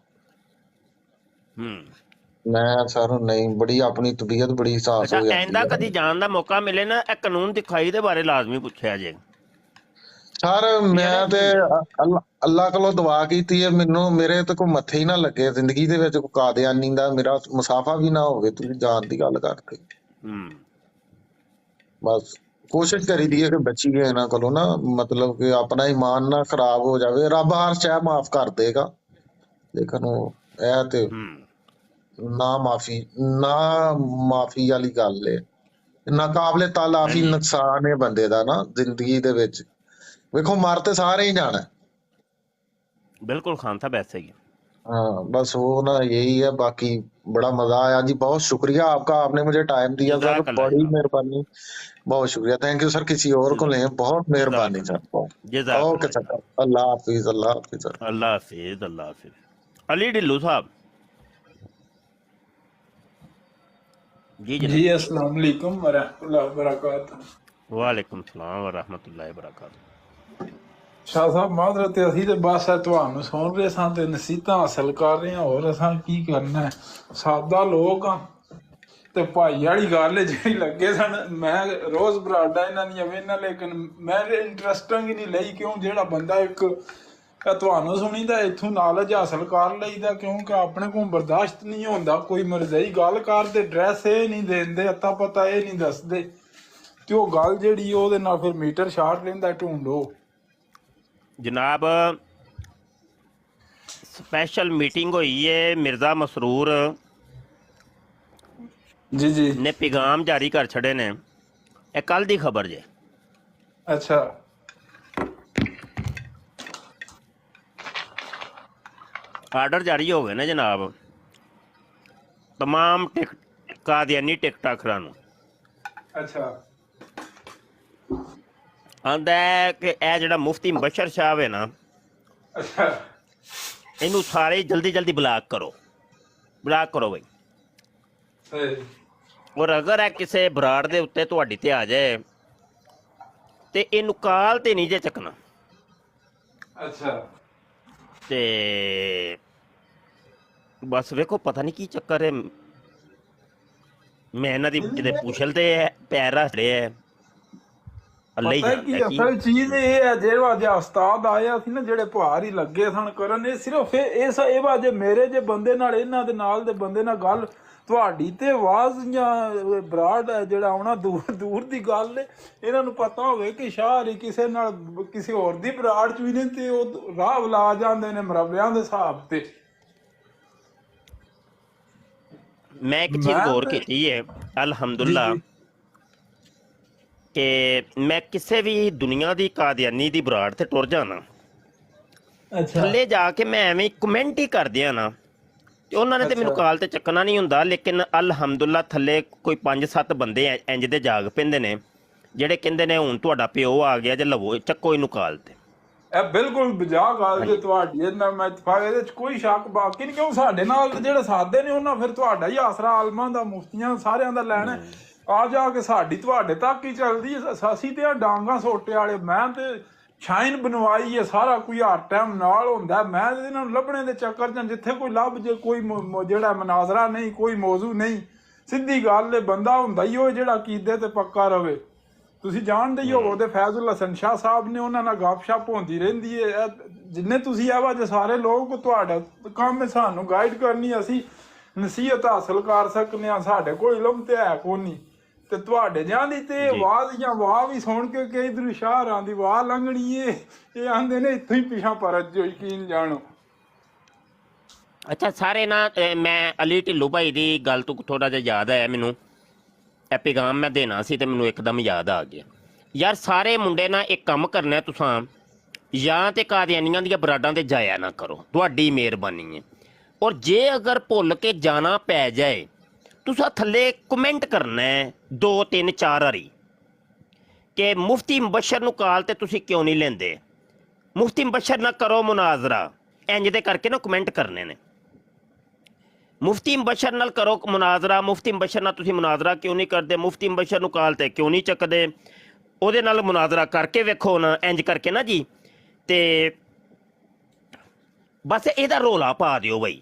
ਮੈਂ ਸਰ ਨਹੀਂ, ਬੜੀ ਆਪਣੀ ਤਬੀਅਤ ਬੜੀ ਹਿਸਾਸ ਅੱਛਾ ਹੋ ਜਾਂਦੀ ਐਂਦਾ ਹੈ ਕਦੀ ਜਾਣ ਦਾ ਮੌਕਾ ਮਿਲੇ ਨਾ ਇਹ ਕਾਨੂੰਨ ਦਿਖਾਈ ਦੇ ਬਾਰੇ ਲਾਜ਼ਮੀ ਪੁੱਛਿਆ ਜੇ ਸਰ। ਮੈਂ ਤੇ ਅੱਲਾ ਕੋਲੋਂ ਦੁਆ ਕੀਤੀ ਹੈ, ਮੈਨੂੰ ਮੇਰੇ ਤੇ ਕੋਈ ਮੱਥੇ ਹੀ ਨਾ ਲੱਗੇ ਜ਼ਿੰਦਗੀ ਦੇ ਵਿੱਚ, ਕੋਈ ਕਾਦੀਆਨੀ ਦਾ ਮੇਰਾ ਮੁਸਾਫਾ ਵੀ ਨਾ ਹੋਵੇ। ਤੁਸੀਂ ਜਾਣ ਦੀ ਗੱਲ ਕਰਦੇ, ਬਸ ਕੋਸ਼ਿਸ਼ ਕਰੀਦੀ ਹੈ ਕਿ ਬਚੀਏ ਇਹਨਾਂ ਕੋਲੋਂ ਨਾ, ਮਤਲਬ ਕਿ ਆਪਣਾ ਈਮਾਨ ਨਾ ਖਰਾਬ ਹੋ ਜਾਵੇ। ਰੱਬ ਹਰ ਸ਼ੈ ਮਾਫ ਕਰ ਦੇਗਾ, ਲੇਕਿਨ ਉਹ ਇਹ ਤੇ ਨਾ ਮਾਫੀ ਵਾਲੀ ਗੱਲ ਏ। ਨਾਕਾਬਲੇ ਤਾਲਾਫੀ ਹਾਂਜੀ ਨੁਕਸਾਨ ਹੈ ਬੰਦੇ ਦਾ ਨਾ ਜ਼ਿੰਦਗੀ ਦੇ ਵਿੱਚ। ਵੇਖੋ ਮਰ ਤੇ ਸਾਰੇ ही जाना है। बिल्कुल खान साहब ऐसे ही हाँ बस वो ना यही है। बाकी बड़ा मजा आया जी, बहुत शुक्रिया आपका, आपने मुझे टाइम दिया सर, जज़ाकल्लाह बड़ी जनाब मेहरबानी, बहुत शुक्रिया। थैंक यू सर, किसी और को लें, बहुत मेहरबानी सर। ओके जज़ाकल्लाह सर, जनाब अल्लाह हाफिज, अल्लाह हाफिज सर। अल्लाह हाफिज अल्लाह हाफिज। अली ढिल्लू साहब जी जी जनाब। अस्सलाम वालेकुम वरहमतुल्लाहि वबरकातुहू। वालेकुम सलाम व रहमतुल्लाहि व बरकातुहू। शाह साहब माजरत ਅਸੀਂ ਤੇ ਬਸ ਤੁਹਾਨੂੰ ਸੁਣ ਰਹੇ ਸਾਂ ਤੇ ਨਸੀਹਤਾਂ ਹਾਸਲ ਕਰ ਰਹੇ ਹਾਂ, ਹੋਰ ਅਸਾਂ ਕੀ ਕਰਨਾ ਹੈ। ਸਾਦਾ ਲੋਕ ਆ ਤੇ ਭਾਈ ਵਾਲੀ ਗੱਲ ਹੈ ਜਿਹੜੀ ਲੱਗੇ ਸਨ। ਮੈਂ ਰੋਜ਼ ਬਰਾਡਾ ਇਹਨਾਂ ਦੀਆਂ ਵੇਖਣਾ, ਲੇਕਿਨ ਮੈਂ ਇੰਟਰਸਟਿੰਗ ਹੀ ਨਹੀਂ ਲਈ, ਕਿਉਂ ਜਿਹੜਾ ਬੰਦਾ ਇੱਕ ਤੁਹਾਨੂੰ ਸੁਣੀਦਾ ਇੱਥੋਂ ਨੌਲੇਜ ਹਾਸਲ ਕਰ ਲਈਦਾ, ਕਿਉਂਕਿ ਆਪਣੇ ਕੋਲ ਬਰਦਾਸ਼ਤ ਨਹੀਂ ਹੁੰਦਾ। ਕੋਈ ਮਰਜ਼ੀ ਗੱਲ ਕਰਦੇ, ਡਰੈਸ ਇਹ ਨਹੀਂ ਦਿੰਦੇ, ਅਤਾ ਪਤਾ ਇਹ ਨਹੀਂ ਦੱਸਦੇ, ਤੇ ਉਹ ਗੱਲ ਜਿਹੜੀ ਉਹਦੇ ਨਾਲ ਫਿਰ ਮੀਟਰ ਛਾੜ ਲੈਂਦਾ ਢੂੰਡੋ। जनाब स्पैशल मीटिंग हुई है, मिर्ज़ा मसरूर जी जी ने पैगाम जारी कर छड़े ने, ये कल दी खबर जे। अच्छा आर्डर जारी हो गए ने जनाब तमाम कादियानी टिकटाकरां नूं। अच्छा आंदा है कि यह जिहड़ा मुफ्ती मुबशर साहब है ना, अच्छा इनू सारे जल्दी जल्दी ब्लॉक करो बई। सही और अगर है किसी बराड़ दे उत्ते तुहाडी ते आ जाए ते इनू काल ते नहीं जे चकना। अच्छा ते बस वेखो पता नहीं की चक्कर है। मैं इन्हां दी किते पुछल ते पैर रख रहे है, ਅੱਲਾ ਹੀ ਪਤਾ ਜਾਣਦਾ ਕੀ ਕੀ। ਅਸਲ ਚੀਜ਼ ਇਹ ਹੈ, ਜਿਹੜਾ ਜੇ ਉਸਤਾਦ ਆਇਆ ਸੀ ਨਾ, ਜਿਹੜੇ ਪੁਹਾਰ ਹੀ ਲੱਗੇ ਸਨ ਕਰਨ, ਇਹ ਸਿਰਫ ਇਹ ਵਾਜੇ ਮੇਰੇ ਜੇ ਬੰਦੇ ਨਾਲ, ਇਹਨਾਂ ਦੇ ਨਾਲ ਦੇ ਬੰਦੇ ਨਾਲ ਗੱਲ ਤੁਹਾਡੀ ਤੇ ਆਵਾਜ਼ ਜਾਂ ਬਰਾਡ ਜਿਹੜਾ ਆਉਣਾ ਦੂਰ ਦੂਰ ਦੀ ਗੱਲ ਹੈ। ਇਹਨਾਂ ਨੂੰ ਪਤਾ ਹੋਵੇ ਕਿ ਸ਼ਾਹ ਕਿਸੇ ਨਾਲ ਕਿਸੇ ਹੋਰ ਦੀ ਬਰਾੜ ਚ ਵੀ ਨਹੀਂ, ਤੇ ਉਹ ਰਾਹ ਲਾ ਜਾਂਦੇ ਨੇ ਮਰਬਿਆਂ ਦੇ ਹਿਸਾਬ ਤੇ। ਮੈਂ ਇੱਕ ਚੀਜ਼ ਗੌਰ ਕੀਤੀ ਹੈ ਅਲਹਮਦੁਲਿਲਾ ਕਿ ਮੈਂ ਕਿਸੇ ਵੀ ਦੁਨੀਆ ਦੀ ਕਾਦੀਆਨੀ ਦੀ ਬਰਾੜ ਤੇ ਟੁਰ ਜਾਣਾ, ਥੱਲੇ ਜਾ ਕੇ ਮੈਂ ਐਵੇਂ ਕਮੈਂਟ ਹੀ ਕਰਦਿਆਂ ਨਾ, ਤੇ ਉਹਨਾਂ ਨੇ ਤੇ ਮੈਨੂੰ ਕਾਲ ਤੇ ਚੱਕਣਾ ਨਹੀਂ ਹੁੰਦਾ, ਲੇਕਿਨ ਅਲਹਮਦੁਲਿਲਾ ਥੱਲੇ ਕੋਈ 5-7 ਬੰਦੇ ਇੰਜ ਦੇ ਜਾਗ ਪੈਂਦੇ ਨੇ ਜਿਹੜੇ ਕਹਿੰਦੇ ਨੇ ਹੁਣ ਤੁਹਾਡਾ ਪਿਓ ਆ ਗਿਆ ਜੇ ਲਵੋ ਚੱਕੋ ਇਹਨੂੰ ਕਾਲ ਤੇ। ਇਹ ਬਿਲਕੁਲ ਬਜਾ ਗੱਲ ਜੇ ਤੁਹਾਡੀ, ਇਹਨਾਂ ਮੈਂ ਇਤਫਾਕ ਇਹਦੇ ਚ ਕੋਈ ਸ਼ੱਕ ਬਾਕੀ ਨਹੀਂ, ਕਿਉਂ ਸਾਡੇ ਨਾਲ ਜਿਹੜੇ ਸਾਦੇ ਨੇ ਉਹਨਾਂ ਫਿਰ ਤੁਹਾਡਾ ਹੀ ਆਸਰਾ ਆਲਮਾਂ ਦਾ, ਮੁਫਤੀਆਂ ਸਾਰਿਆਂ ਦਾ ਲੈਣਾ। ਆ ਜਾ ਕੇ ਸਾਡੀ ਤੁਹਾਡੇ ਤੱਕ ਹੀ ਚੱਲਦੀ ਹੈ। ਅਸੀਂ ਤੇ ਡਾਂਗਾ ਸੋਟੇ ਵਾਲੇ, ਮੈਂ ਤੇ ਸ਼ਾਈਨ ਬਣਵਾਈ ਹੈ, ਸਾਰਾ ਕੋਈ ਹਰ ਟਾਈਮ ਨਾਲ ਹੁੰਦਾ। ਮੈਂ ਇਹਨਾਂ ਨੂੰ ਲੱਭਣੇ ਦੇ ਚੱਕਰ ਚ ਜਿੱਥੇ ਕੋਈ ਲੱਭ ਜੇ ਕੋਈ ਜਿਹੜਾ ਮਨਾਜ਼ਰਾ ਨਹੀਂ, ਕੋਈ ਮੌਜੂ ਨਹੀਂ, ਸਿੱਧੀ ਗੱਲ ਹੈ, ਬੰਦਾ ਹੁੰਦਾ ਹੀ ਉਹ ਜਿਹੜਾ ਕੀਦੇ ਤੇ ਪੱਕਾ ਰਵੇ। ਤੁਸੀਂ ਜਾਣਦੇ ਹੀ ਹੋ ਤੇ ਫੈਜ਼ੁਲ ਹਸਨ ਸ਼ਾਹ ਸਾਹਿਬ ਨੇ, ਉਹਨਾਂ ਨਾਲ ਗੱਪਸ਼ਪ ਹੁੰਦੀ ਰਹਿੰਦੀ ਹੈ। ਜਿੰਨੇ ਤੁਸੀਂ ਆਵਾ ਜੇ ਸਾਰੇ ਲੋਕ, ਤੁਹਾਡਾ ਕੰਮ ਹੈ ਸਾਨੂੰ ਗਾਈਡ ਕਰਨੀ, ਅਸੀਂ ਨਸੀਹਤ ਹਾਸਲ ਕਰ ਸਕਨੇ ਆ। ਸਾਡੇ ਕੋਲ ਇਲਮ ਤੇ ਹੈ ਕੋਈ ਨਹੀਂ, ਤੇ ਤੁਹਾਡੇ ਜਾਂਦੀ ਤੇ ਆਵਾਜ਼ ਜਾਂ ਵਾਹ ਵੀ ਸੁਣ ਕੇ ਕਿ ਇਧਰ ਸ਼ਾਹਰਾਂ ਦੀ ਵਾਹ ਲੰਘਣੀ ਏ, ਇਹ ਆਂਦੇ ਨੇ ਇੱਥੋਂ ਹੀ ਪਿਛਾਂ ਪਰਤ ਜੋ ਯਕੀਨ ਜਾਣੋ। ਅੱਛਾ ਸਾਰੇ ਨਾ ਮੈਂ ਅਲੀ ਢਿੱਲੋਂ ਭਾਈ ਦੀ ਗੱਲ ਤੋਂ ਥੋੜਾ ਜਿਹਾ ਯਾਦ ਆਇਆ ਮੈਨੂੰ, ਇਹ ਪੈਗਾਮ ਮੈਂ ਦੇਣਾ ਸੀ ਤੇ ਮੈਨੂੰ ਇੱਕਦਮ ਯਾਦ ਆ ਗਿਆ। ਯਾਰ ਸਾਰੇ ਮੁੰਡੇ ਨਾ ਇੱਕ ਕੰਮ ਕਰਨਾ ਤੁਸਾਂ, ਜਾਂ ਤੇ ਕਾਦੀਆਨੀਆਂ ਦੀਆਂ ਬਰਾਡਾਂ ਤੇ ਜਾਇਆ ਨਾ ਕਰੋ, ਤੁਹਾਡੀ ਮਿਹਰਬਾਨੀ ਹੈ। ਔਰ ਜੇ ਅਗਰ ਭੁੱਲ ਕੇ ਜਾਣਾ ਪੈ ਜਾਏ, ਤੁਸਾਂ ਥੱਲੇ ਕਮੈਂਟ ਕਰਨਾ 2-3-4 ਵਾਰੀ ਕਿ ਮੁਫਤੀ ਮੁਬਸ਼ਰ ਨੂੰ ਕਾਲ ਤੇ ਤੁਸੀਂ ਕਿਉਂ ਨਹੀਂ ਲੈਂਦੇ, ਮੁਫਤੀ ਮੁਬਸ਼ਰ ਨਾਲ ਕਰੋ ਮੁਨਾਜ਼ਰਾ, ਇੰਜ ਦੇ ਕਰਕੇ ਨਾ ਕਮੈਂਟ ਕਰਨੇ ਨੇ। ਮੁਫਤੀ ਮੁਬਸ਼ਰ ਨਾਲ ਕਰੋ ਮੁਨਾਜ਼ਰਾ, ਮੁਫਤੀ ਮੁਬਸ਼ਰ ਨਾਲ ਤੁਸੀਂ ਮੁਨਾਜ਼ਰਾ ਕਿਉਂ ਨਹੀਂ ਕਰਦੇ, ਮੁਫਤੀ ਮੁਬਸ਼ਰ ਨੂੰ ਕਾਲ ਤੇ ਕਿਉਂ ਨਹੀਂ ਚੱਕਦੇ, ਉਹਦੇ ਨਾਲ ਮੁਨਾਜ਼ਰਾ ਕਰਕੇ ਵੇਖੋ ਨਾ, ਇੰਜ ਕਰਕੇ ਨਾ ਜੀ। ਤੇ ਬਸ ਇਹਦਾ ਰੌਲਾ ਪਾ ਦਿਓ ਬਈ,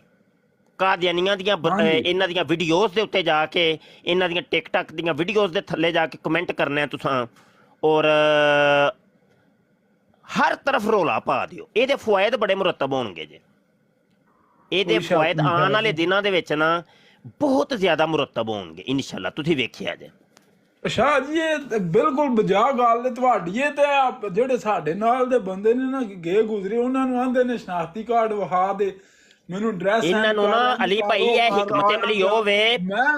ਕਾਦੀਆਨੀਆਂ ਦੀਆਂ ਹਾਂਜੀ ਇਹਨਾਂ ਦੀਆਂ ਵੀਡੀਓਜ਼ ਦੇ ਉੱਤੇ ਜਾ ਕੇ, ਇਹਨਾਂ ਦੀਆਂ ਟਿਕਟਕ ਦੀਆਂ ਵੀਡੀਓਜ਼ ਦੇ ਥੱਲੇ ਜਾ ਕੇ ਕਮੈਂਟ ਕਰਨਾ ਹੈ ਤੁਸਾਂ, ਔਰ ਹਰ ਤਰਫ ਰੌਲਾ ਪਾ ਦਿਓ। ਇਹਦੇ ਫਵਾਇਦ ਬੜੇ ਮੁਰਤਬ ਹੋਣਗੇ ਜੇ, ਇਹਦੇ ਕੋਈ ਸ਼ੱਕ ਫਵਾਇਦ ਨਹੀਂ ਆਉਣ ਹੈ ਵਾਲੇ ਜੀ। ਦਿਨਾਂ ਦੇ ਵਿੱਚ ਨਾ ਬਹੁਤ ਜ਼ਿਆਦਾ ਮੁਰਤਬ ਹੋਣਗੇ ਇਨਸ਼ਾਅੱਲਾ, ਤੁਸੀਂ ਵੇਖਿਆ ਜੇ। ਸ਼ਾਹ ਜੀ ਇਹ ਤੇ ਬਿਲਕੁਲ ਬਜਾ ਗੱਲ ਹੈ ਤੁਹਾਡੀ। ਇਹ ਤੇ ਜਿਹੜੇ ਸਾਡੇ ਨਾਲ ਦੇ ਬੰਦੇ ਨੇ ਨਾ ਗਏ ਗੁਜ਼ਰੇ, ਉਹਨਾਂ ਨੂੰ ਆਂਦੇ ਨੇ ਸ਼ਨਾਖਤੀ ਕਾਰਡ ਵਿਖਾ ਦੇ, ਮੈਨੂੰ ਡਰੈਸ ਇਹਨਾਂ ਨੂੰ ਨਾ ਅਲੀ ਭਾਈ ਇਹ ਹਿਕਮਤ ਅਮਲੀ ਉਹ ਵੇ,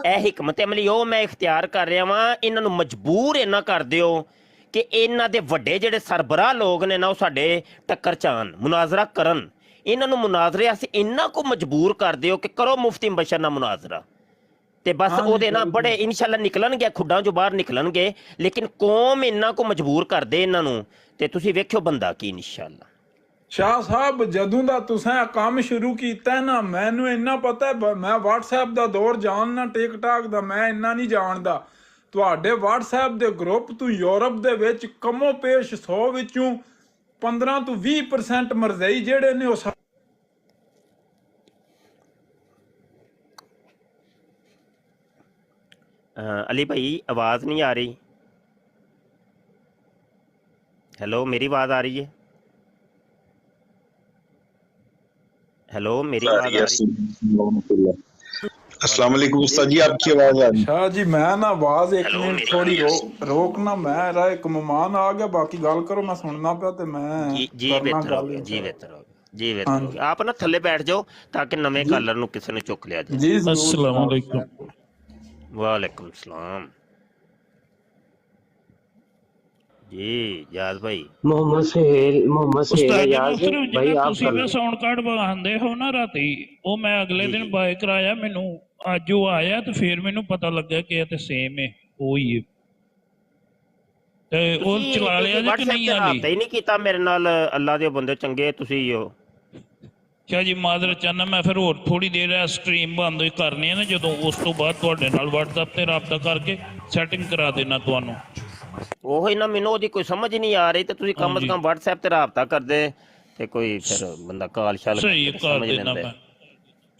ਇਹ ਹਿਕਮਤ ਅਮਲੀ ਉਹ ਮੈਂ ਇਖਤਿਆਰ ਕਰ ਰਿਹਾ ਵਾਂ। ਇਹਨਾਂ ਨੂੰ ਮਜਬੂਰ ਇਹਨਾਂ ਕਰ ਦਿਓ ਕਿ ਇਹਨਾਂ ਦੇ ਵੱਡੇ ਜਿਹੜੇ ਸਰਬਰਾਹ ਲੋਕ ਨੇ ਨਾ ਉਹ ਸਾਡੇ ਟੱਕਰ ਚਾਣ, ਮੁਨਾਜ਼ਰਾ ਕਰਨ। ਇਹਨਾਂ ਨੂੰ ਮੁਨਾਜ਼ਰੇ ਅਸੀਂ ਇੰਨਾ ਕੁ ਮਜਬੂਰ ਕਰ ਦਿਓ ਕਿ ਕਰੋ ਮੁਫਤੀ ਬਸ਼ਰ ਨਾਲ ਮੁਨਾਜ਼ਰਾ, ਤੇ ਬਸ ਉਹਦੇ ਨਾਲ ਬੜੇ ਇਨਸ਼ਾਅੱਲਾ ਨਿਕਲਣਗੇ, ਖੁੱਡਾਂ ਚੋਂ ਬਾਹਰ ਨਿਕਲਣਗੇ। ਲੇਕਿਨ ਕੌਮ ਇੰਨਾ ਕੁ ਮਜਬੂਰ ਕਰਦੇ ਇਹਨਾਂ ਨੂੰ, ਤੇ ਤੁਸੀਂ ਵੇਖਿਓ ਬੰਦਾ ਕੀ ਇਨਸ਼ਾਅੱਲਾ। ਸ਼ਾਹ ਸਾਹਿਬ ਜਦੋਂ ਦਾ ਤੁਸੀਂ ਇਹ ਕੰਮ ਸ਼ੁਰੂ ਕੀਤਾ ਨਾ, ਮੈਨੂੰ ਇੰਨਾ ਪਤਾ ਹੈ, ਮੈਂ WhatsApp ਦਾ ਦੌਰ ਜਾਣਨਾ, ਟਿਕਟਾਕ ਦਾ ਮੈਂ ਇੰਨਾ ਨਹੀਂ ਜਾਣਦਾ। ਤੁਹਾਡੇ WhatsApp ਦੇ ਗਰੁੱਪ ਤੋਂ ਯੂਰਪ ਦੇ ਵਿੱਚ ਕਮੋ ਪੇਸ਼ 100 ਵਿੱਚੋਂ 15 ਤੋਂ 20% ਮਰਜ਼ਈ ਜਿਹੜੇ ਨੇ ਉਹ अली भाई आवाज़ नहीं आ रही। हेलो मेरी आवाज़ आ रही है? हेलो मेरी आवाज़ आ रही है? अस्सलाम वालेकुम उस्ताद जी, आपकी आवाज आ रही है? शाह जी मैं ना आवाज एक हेलो, मिनट मेरी थोड़ी आवाज़ आ रही रोकना, मैं एक मेहमान आ गया, बाकी गल करो, मैं सुनना पिया ते मैं जी करना बेहतर हो गल गया, जी इंशाअल्लाह। बेहतर हो गया, जी बेहतर हो गया। आप ना थल्ले बैठ जाओ ताकि नवे जी कलर नु किसी ने चुक लिया जाए। जी जरूर अस्सलाम जनाब। वालेकुम। वालेकुम सलाम जी जाज भाई। मोहम्मद सुहेल ਉਸਤਾਦ याद ਮੁਖਤਰਮ भाई ਜਿਹੜਾ आप ਤੁਸੀਂ कर ਮੈਂ लो। ਸਾਊਂਡ ਕਾਰਡ ਬਣਾਉਂਦੇ ਹੋ ਨਾ ਰਾਤੀ, ਉਹ ਮੈਂ ਅਗਲੇ ਜੀ ਦਿਨ ਜੀ ਬਾਏ ਕਰਾਇਆ, ਮੈਨੂੰ ਅੱਜ ਉਹ ਆਇਆ ਤੇ ਫਿਰ ਮੈਨੂੰ ਪਤਾ ਲੱਗਾ ਕਿ ਇਹ ਤੇ ਸੇਮ ਹੈ, ਉਹ ਹੀ ਹੈ। ਤੇ ਉਹ ਤੁਸੀਂ ਚਲਾ ਲਿਆ ਤੁਸੀਂ ਜੇ ਕਿ WhatsApp ਨਹੀਂ ਤੇ ਹਾਲੀ? ਰਾਬਤਾ ਹੀ ਨਹੀਂ ਕੀਤਾ ਮੇਰੇ ਨਾਲ। ਅੱਲਾ ਦੇ ਬੰਦੇ ਚੰਗੇ ਤੁਸੀਂ ਹੋ। ਸ਼ਾਹ ਜੀ ਮਾਜ਼ਰਤ ਚਾਹਨਾ, ਮੈਂ ਫਿਰ ਹੋਰ ਥੋੜੀ ਦੇਰ ਸਟ੍ਰੀਮ ਬੰਦ ਹੋਈ ਕਰਨੀ ਹੈ ਨਾ, ਜਦੋਂ ਉਸ ਤੋਂ ਬਾਅਦ ਤੁਹਾਡੇ ਨਾਲ WhatsApp ਤੇ ਰਾਬਤਾ ਕਰਕੇ ਸੈਟਿੰਗ ਕਰਾ ਦੇਣਾ ਤੁਹਾਨੂੰ। ਉਹ ਹੀ ਨਾ, ਮੈਨੂੰ ਉਹਦੀ ਕੋਈ ਸਮਝ ਨਹੀਂ ਆ ਰਹੀ, ਤੇ ਤੁਸੀਂ ਕਮ ਸੇ ਕਮ WhatsApp ਤੇ ਰਾਬਤਾ ਕਰਦੇ ਤੇ ਕੋਈ ਫਿਰ ਬੰਦਾ ਕਾਲ ਸ਼ਾਲ ਸਹੀ ਕਰਕੇ ਕਰ ਸਮਝ ਦੇਣਾ, ਲੈਂਦਾ। ਮੈਂ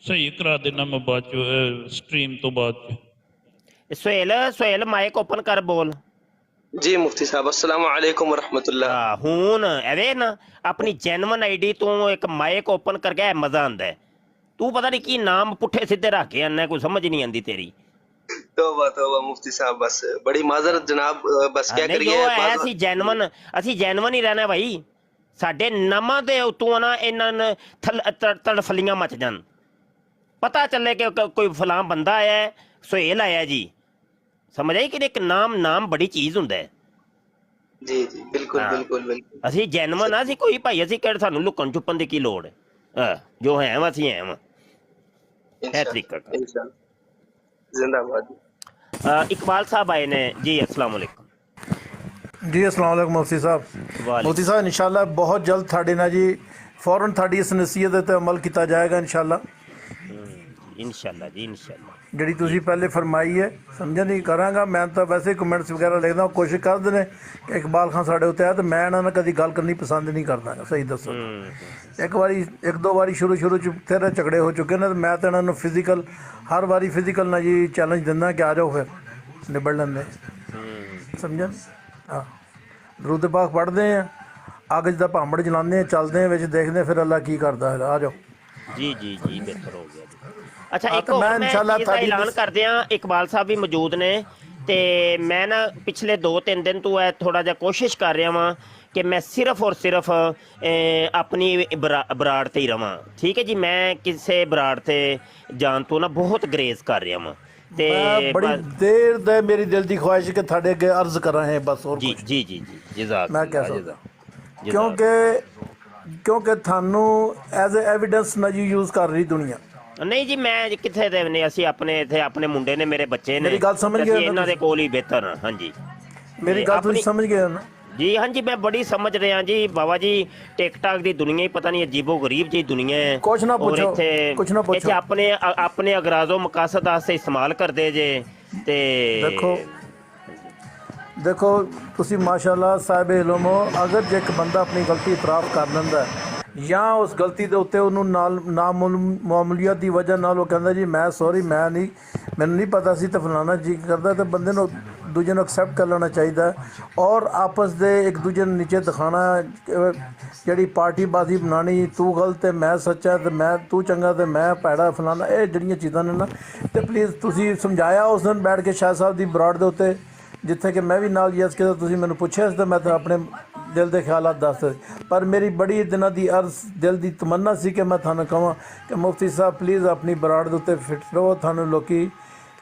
ਸਹੀ ਕਰਾ ਦੇਣਾ ਮੈਂ ਬਾਅਦ ਚ ਸਟ੍ਰੀਮ ਤੋਂ ਬਾਅਦ ਚ। ਸੁਹੇਲ ਮਾਈਕ ਓਪਨ ਕਰ ਬੋਲ। जी मुफ्ती साहब अस्सलाम वालेकुम रहमतुल्लाह। ਹੁਣ ਐਵੇਂ ਨਾ ਆਪਣੀ ਜੈਨੂਇਨ ਆਈਡੀ ਤੋਂ ਇੱਕ ਮਾਈਕ ਓਪਨ ਕਰਕੇ ਮਜ਼ਾ ਆਂਦਾ ਹੈ। ਤੂੰ ਪਤਾ ਨਹੀਂ ਕੀ ਨਾਮ ਪੁੱਠੇ ਸਿੱਧੇ ਰੱਖ ਕੇ ਆਨਾ, ਕੋਈ ਸਮਝ ਨਹੀਂ ਆਂਦੀ ਤੇਰੀ। तौबा तौबा मुफ्ती साहब, बस बड़ी माजरत जनाब, बस क्या ਨਹੀਂ करिए ਉਹ ਹੈ, ਅਸੀਂ ਜੈਨੂਇਨ ਹੀ ਰਹਿਣਾ ਭਾਈ। ਸਾਡੇ ਨਾਮਾਂ ਦੇ ਉਤੋਂ ਨਾ ਇਹਨਾਂ ਨੇ ਤੜਫਲੀਆਂ ਮਚ ਜਾਣ, ਪਤਾ ਚੱਲੇ ਕਿ ਕੋਈ ਫਲਾਂ ਬੰਦਾ ਆਇਆ ਹੈ, ਸੁਹੇਲ ਆਇਆ ਜੀ। ਸਮਝ ਆਈ ਕਿ ਇੱਕ ਨਾਮ ਬੜੀ ਚੀਜ਼ ਹੁੰਦਾ ਹੈ। जी जी बिल्कुल हाँ। बिल्कुल बिल्कुल। ਅਸੀਂ ਜੈਨੂਇਨ ਆ, ਅਸੀਂ ਕੋਈ ਭਾਈ ਅਸੀਂ ਕਿਹੜੇ ਸਾਨੂੰ ਲੁਕਣ ਛੁਪਣ ਦੀ ਕੀ ਲੋੜ ਹੈ। ਜੋ ਹੈ ਵਾ ਅਸੀਂ ਹੈ ਵਾ। ਇਹ ਤਰੀਕਾ ਕਰ। इंशाअल्लाह जिंदाबाद। इकबाल साहब आए ने जी, अस्सलाम वालेकुम। जी अस्सलाम वालेकुम मुफ्ती साहब। वालेकुम मुफ्ती साहब इंशाल्लाह बहुत जल्द थाड़े ना जी फौरन थाड़ी इस नसीहत ते अमल किया जाएगा इंशाल्लाह। इंशाल्लाह जी इंशाल्लाह। ਜਿਹੜੀ ਤੁਸੀਂ ਪਹਿਲੇ ਫਰਮਾਈ ਹੈ ਸਮਝਣ ਦੀ ਕਰਾਂਗਾ। ਮੈਂ ਤਾਂ ਵੈਸੇ ਕਮੈਂਟਸ ਵਗੈਰਾ ਲਿਖਦਾ, ਕੋਸ਼ਿਸ਼ ਕਰਦੇ ਨੇ ਕਿ ਇਕਬਾਲ ਖਾਨ ਸਾਡੇ ਉੱਤੇ ਆ, ਤੇ ਮੈਂ ਇਹਨਾਂ ਨਾਲ ਕਦੀ ਗੱਲ ਕਰਨੀ ਪਸੰਦ ਨਹੀਂ ਕਰਦਾ। ਸਹੀ ਦੱਸੋ, ਇੱਕ ਦੋ ਵਾਰੀ ਸ਼ੁਰੂ 'ਚ ਤੇਰੇ ਝਗੜੇ ਹੋ ਚੁੱਕੇ ਨੇ, ਤੇ ਮੈਂ ਤਾਂ ਇਹਨਾਂ ਨੂੰ ਫਿਜ਼ੀਕਲ ਹਰ ਵਾਰੀ ਫਿਜ਼ੀਕਲ ਨਾਲ ਜੀ ਚੈਲੰਜ ਦਿੰਦਾ ਕਿ ਆ ਜਾਓ ਫਿਰ ਨਿਬੜ ਲੈਂਦੇ। ਸਮਝਣ? ਹਾਂ, ਦਰੂਦ ਪਾਕ ਪੜ੍ਹਦੇ ਹਾਂ, ਅੱਗ ਦਾ ਭਾਂਬੜ ਜਲਾਉਂਦੇ ਹਾਂ, ਚੱਲਦੇ ਹਾਂ ਵਿੱਚ, ਦੇਖਦੇ ਫਿਰ ਅੱਲਾ ਕੀ ਕਰਦਾ ਹੈਗਾ। ਆ ਜਾਓ। जी जी जी बेहतर हो गया जी। अच्छा हाँ, एक तो और मैं मैं इंशाल्लाह चीज़ का थाड़ी ऐलान कर दिया, इकबाल साहब भी मौजूद ने, ਤੇ ਮੈਂ ਨਾ ਪਿਛਲੇ 2-3 ਦਿਨ ਤੋਂ ਇਹ ਥੋੜਾ ਜਿਹਾ ਕੋਸ਼ਿਸ਼ ਕਰ ਰਿਹਾ ਵਾਂ ਕਿ ਮੈਂ ਸਿਰਫ ਔਰ ਸਿਰਫ ਆਪਣੀ ਬਰਾੜ ਤੇ ਹੀ ਰਵਾਂ। ਠੀਕ ਹੈ ਜੀ, ਮੈਂ ਕਿਸੇ ਬਰਾੜ ਤੇ ਜਾਣ ਤੋਂ ਨਾ ਬਹੁਤ ਗਰੇਜ਼ ਕਰ ਰਿਹਾ ਵਾਂ। ਤੇ ਬੜੀ ਦੇਰ ਦਾ ਮੇਰੀ ਦਿਲ ਦੀ ਖੁਆਇਸ਼ ਕਿ ਤੁਹਾਡੇ ਅੱਗੇ ਅਰਜ਼ ਕਰ ਰਹੇ ਹਾਂ ਬਸ। ਹੋਰ ਜੀ ਜੀ ਜੀ ਜੀ ਜਜ਼ਾਕ ਮੈਂ ਕਹਿ ਸਕਦਾ ਕਿਉਂਕਿ ਤੁਹਾਨੂੰ ਐਜ਼ ਐਵੀਡੈਂਸ ਨਾ ਜੀ ਯੂਜ਼ ਕਰ ਰਹੀ ਦੁਨੀਆ। ਨਹੀਂ ਜੀ, ਮੈਂ ਕਿੱਥੇ ਦੇ ਨੇ, ਅਸੀਂ ਆਪਣੇ ਇੱਥੇ ਆਪਣੇ ਮੁੰਡੇ ਨੇ, ਮੇਰੇ ਬੱਚੇ ਨੇ, ਮੇਰੀ ਗੱਲ ਸਮਝ ਗਏ ਇਹਨਾਂ ਦੇ ਕੋਲ ਹੀ ਬਿਹਤਰ ਹਾਂ। ਹਾਂਜੀ ਮੇਰੀ ਗੱਲ ਤੁਸੀਂ ਸਮਝ ਗਏ ਨਾ ਜੀ? ਹਾਂਜੀ ਮੈਂ ਬੜੀ ਸਮਝ ਰਿਹਾ ਜੀ ਬਾਬਾ ਜੀ। ਟਿਕਟਾਕ ਦੀ ਦੁਨੀਆ ਹੀ ਪਤਾ ਨਹੀਂ ਅਜੀਬੋ ਗਰੀਬ ਜੀ ਦੁਨੀਆ ਹੈ। ਕੁਛ ਨਾ ਪੁੱਛੋ, ਕੁਛ ਨਾ ਪੁੱਛੋ। ਇੱਥੇ ਆਪਣੇ ਅਗਰਾਜ਼ੋ ਮਕਾਸਦ ਵਾਸਤੇ ਇਸਤੇਮਾਲ ਕਰਦੇ ਜੇ। ਤੇ ਦੇਖੋ ਤੁਸੀਂ ਮਾਸ਼ਾਅੱਲਾ ਸਾਹਿਬ ਇਲਮ ਹੋ। ਅਗਰ ਜੇ ਇੱਕ ਬੰਦਾ ਆਪਣੀ ਗਲਤੀ ਇਤਰਾਫ ਕਰ ਲੈਂਦਾ ਜਾਂ ਉਸ ਗਲਤੀ ਦੇ ਉੱਤੇ ਉਹਨੂੰ ਨਾਲ ਮਾਮੂਲੀਅਤ ਦੀ ਵਜ੍ਹਾ ਨਾਲ ਉਹ ਕਹਿੰਦਾ ਜੀ ਮੈਂ ਸੌਰੀ ਮੈਨੂੰ ਨਹੀਂ ਪਤਾ ਸੀ ਤੇ ਫਲਾਣਾ ਜੀ ਕਰਦਾ, ਤੇ ਬੰਦੇ ਨੂੰ ਦੂਜੇ ਨੂੰ ਐਕਸੈਪਟ ਕਰ ਲੈਣਾ ਚਾਹੀਦਾ ਔਰ ਆਪਸ ਦੇ ਇੱਕ ਦੂਜੇ ਨੂੰ ਨੀਚੇ ਦਿਖਾਉਣਾ, ਜਿਹੜੀ ਪਾਰਟੀਬਾਜ਼ੀ ਬਣਾਉਣੀ, ਤੂੰ ਗਲਤ ਹੈ ਮੈਂ ਸੱਚਾ ਤੇ ਤੂੰ ਚੰਗਾ ਤੇ ਮੈਂ ਭੈੜਾ ਫਲਾਣਾ, ਇਹ ਜਿਹੜੀਆਂ ਚੀਜ਼ਾਂ ਨੇ ਨਾ, ਤੇ ਪਲੀਜ਼ ਤੁਸੀਂ ਸਮਝਾਇਆ ਉਸ ਦਿਨ ਬੈਠ ਕੇ ਸ਼ਾਹ ਸਾਹਿਬ ਦੀ ਬਰਾੜ ਦੇ ਉੱਤੇ, ਜਿੱਥੇ ਕਿ ਮੈਂ ਵੀ ਨਾਲ ਯਸ ਕੀਤਾ, ਤੁਸੀਂ ਮੈਨੂੰ ਪੁੱਛਿਆ ਸੀ ਤਾਂ ਮੈਂ ਤਾਂ ਆਪਣੇ ਦਿਲ ਦੇ ਖਿਆਲਾਤ ਦੱਸ ਦਿੱਤੇ। ਪਰ ਮੇਰੀ ਬੜੀ ਦਿਨਾਂ ਦੀ ਅਰਜ਼, ਦਿਲ ਦੀ ਤਮੰਨਾ ਸੀ ਕਿ ਮੈਂ ਤੁਹਾਨੂੰ ਕਹਾਂ ਕਿ ਮੁਫਤੀ ਸਾਹਿਬ ਪਲੀਜ਼ ਆਪਣੀ ਬਰਾੜ ਦੇ ਉੱਤੇ ਫਿੱਟ ਰਹੋ, ਤੁਹਾਨੂੰ ਲੋਕੀ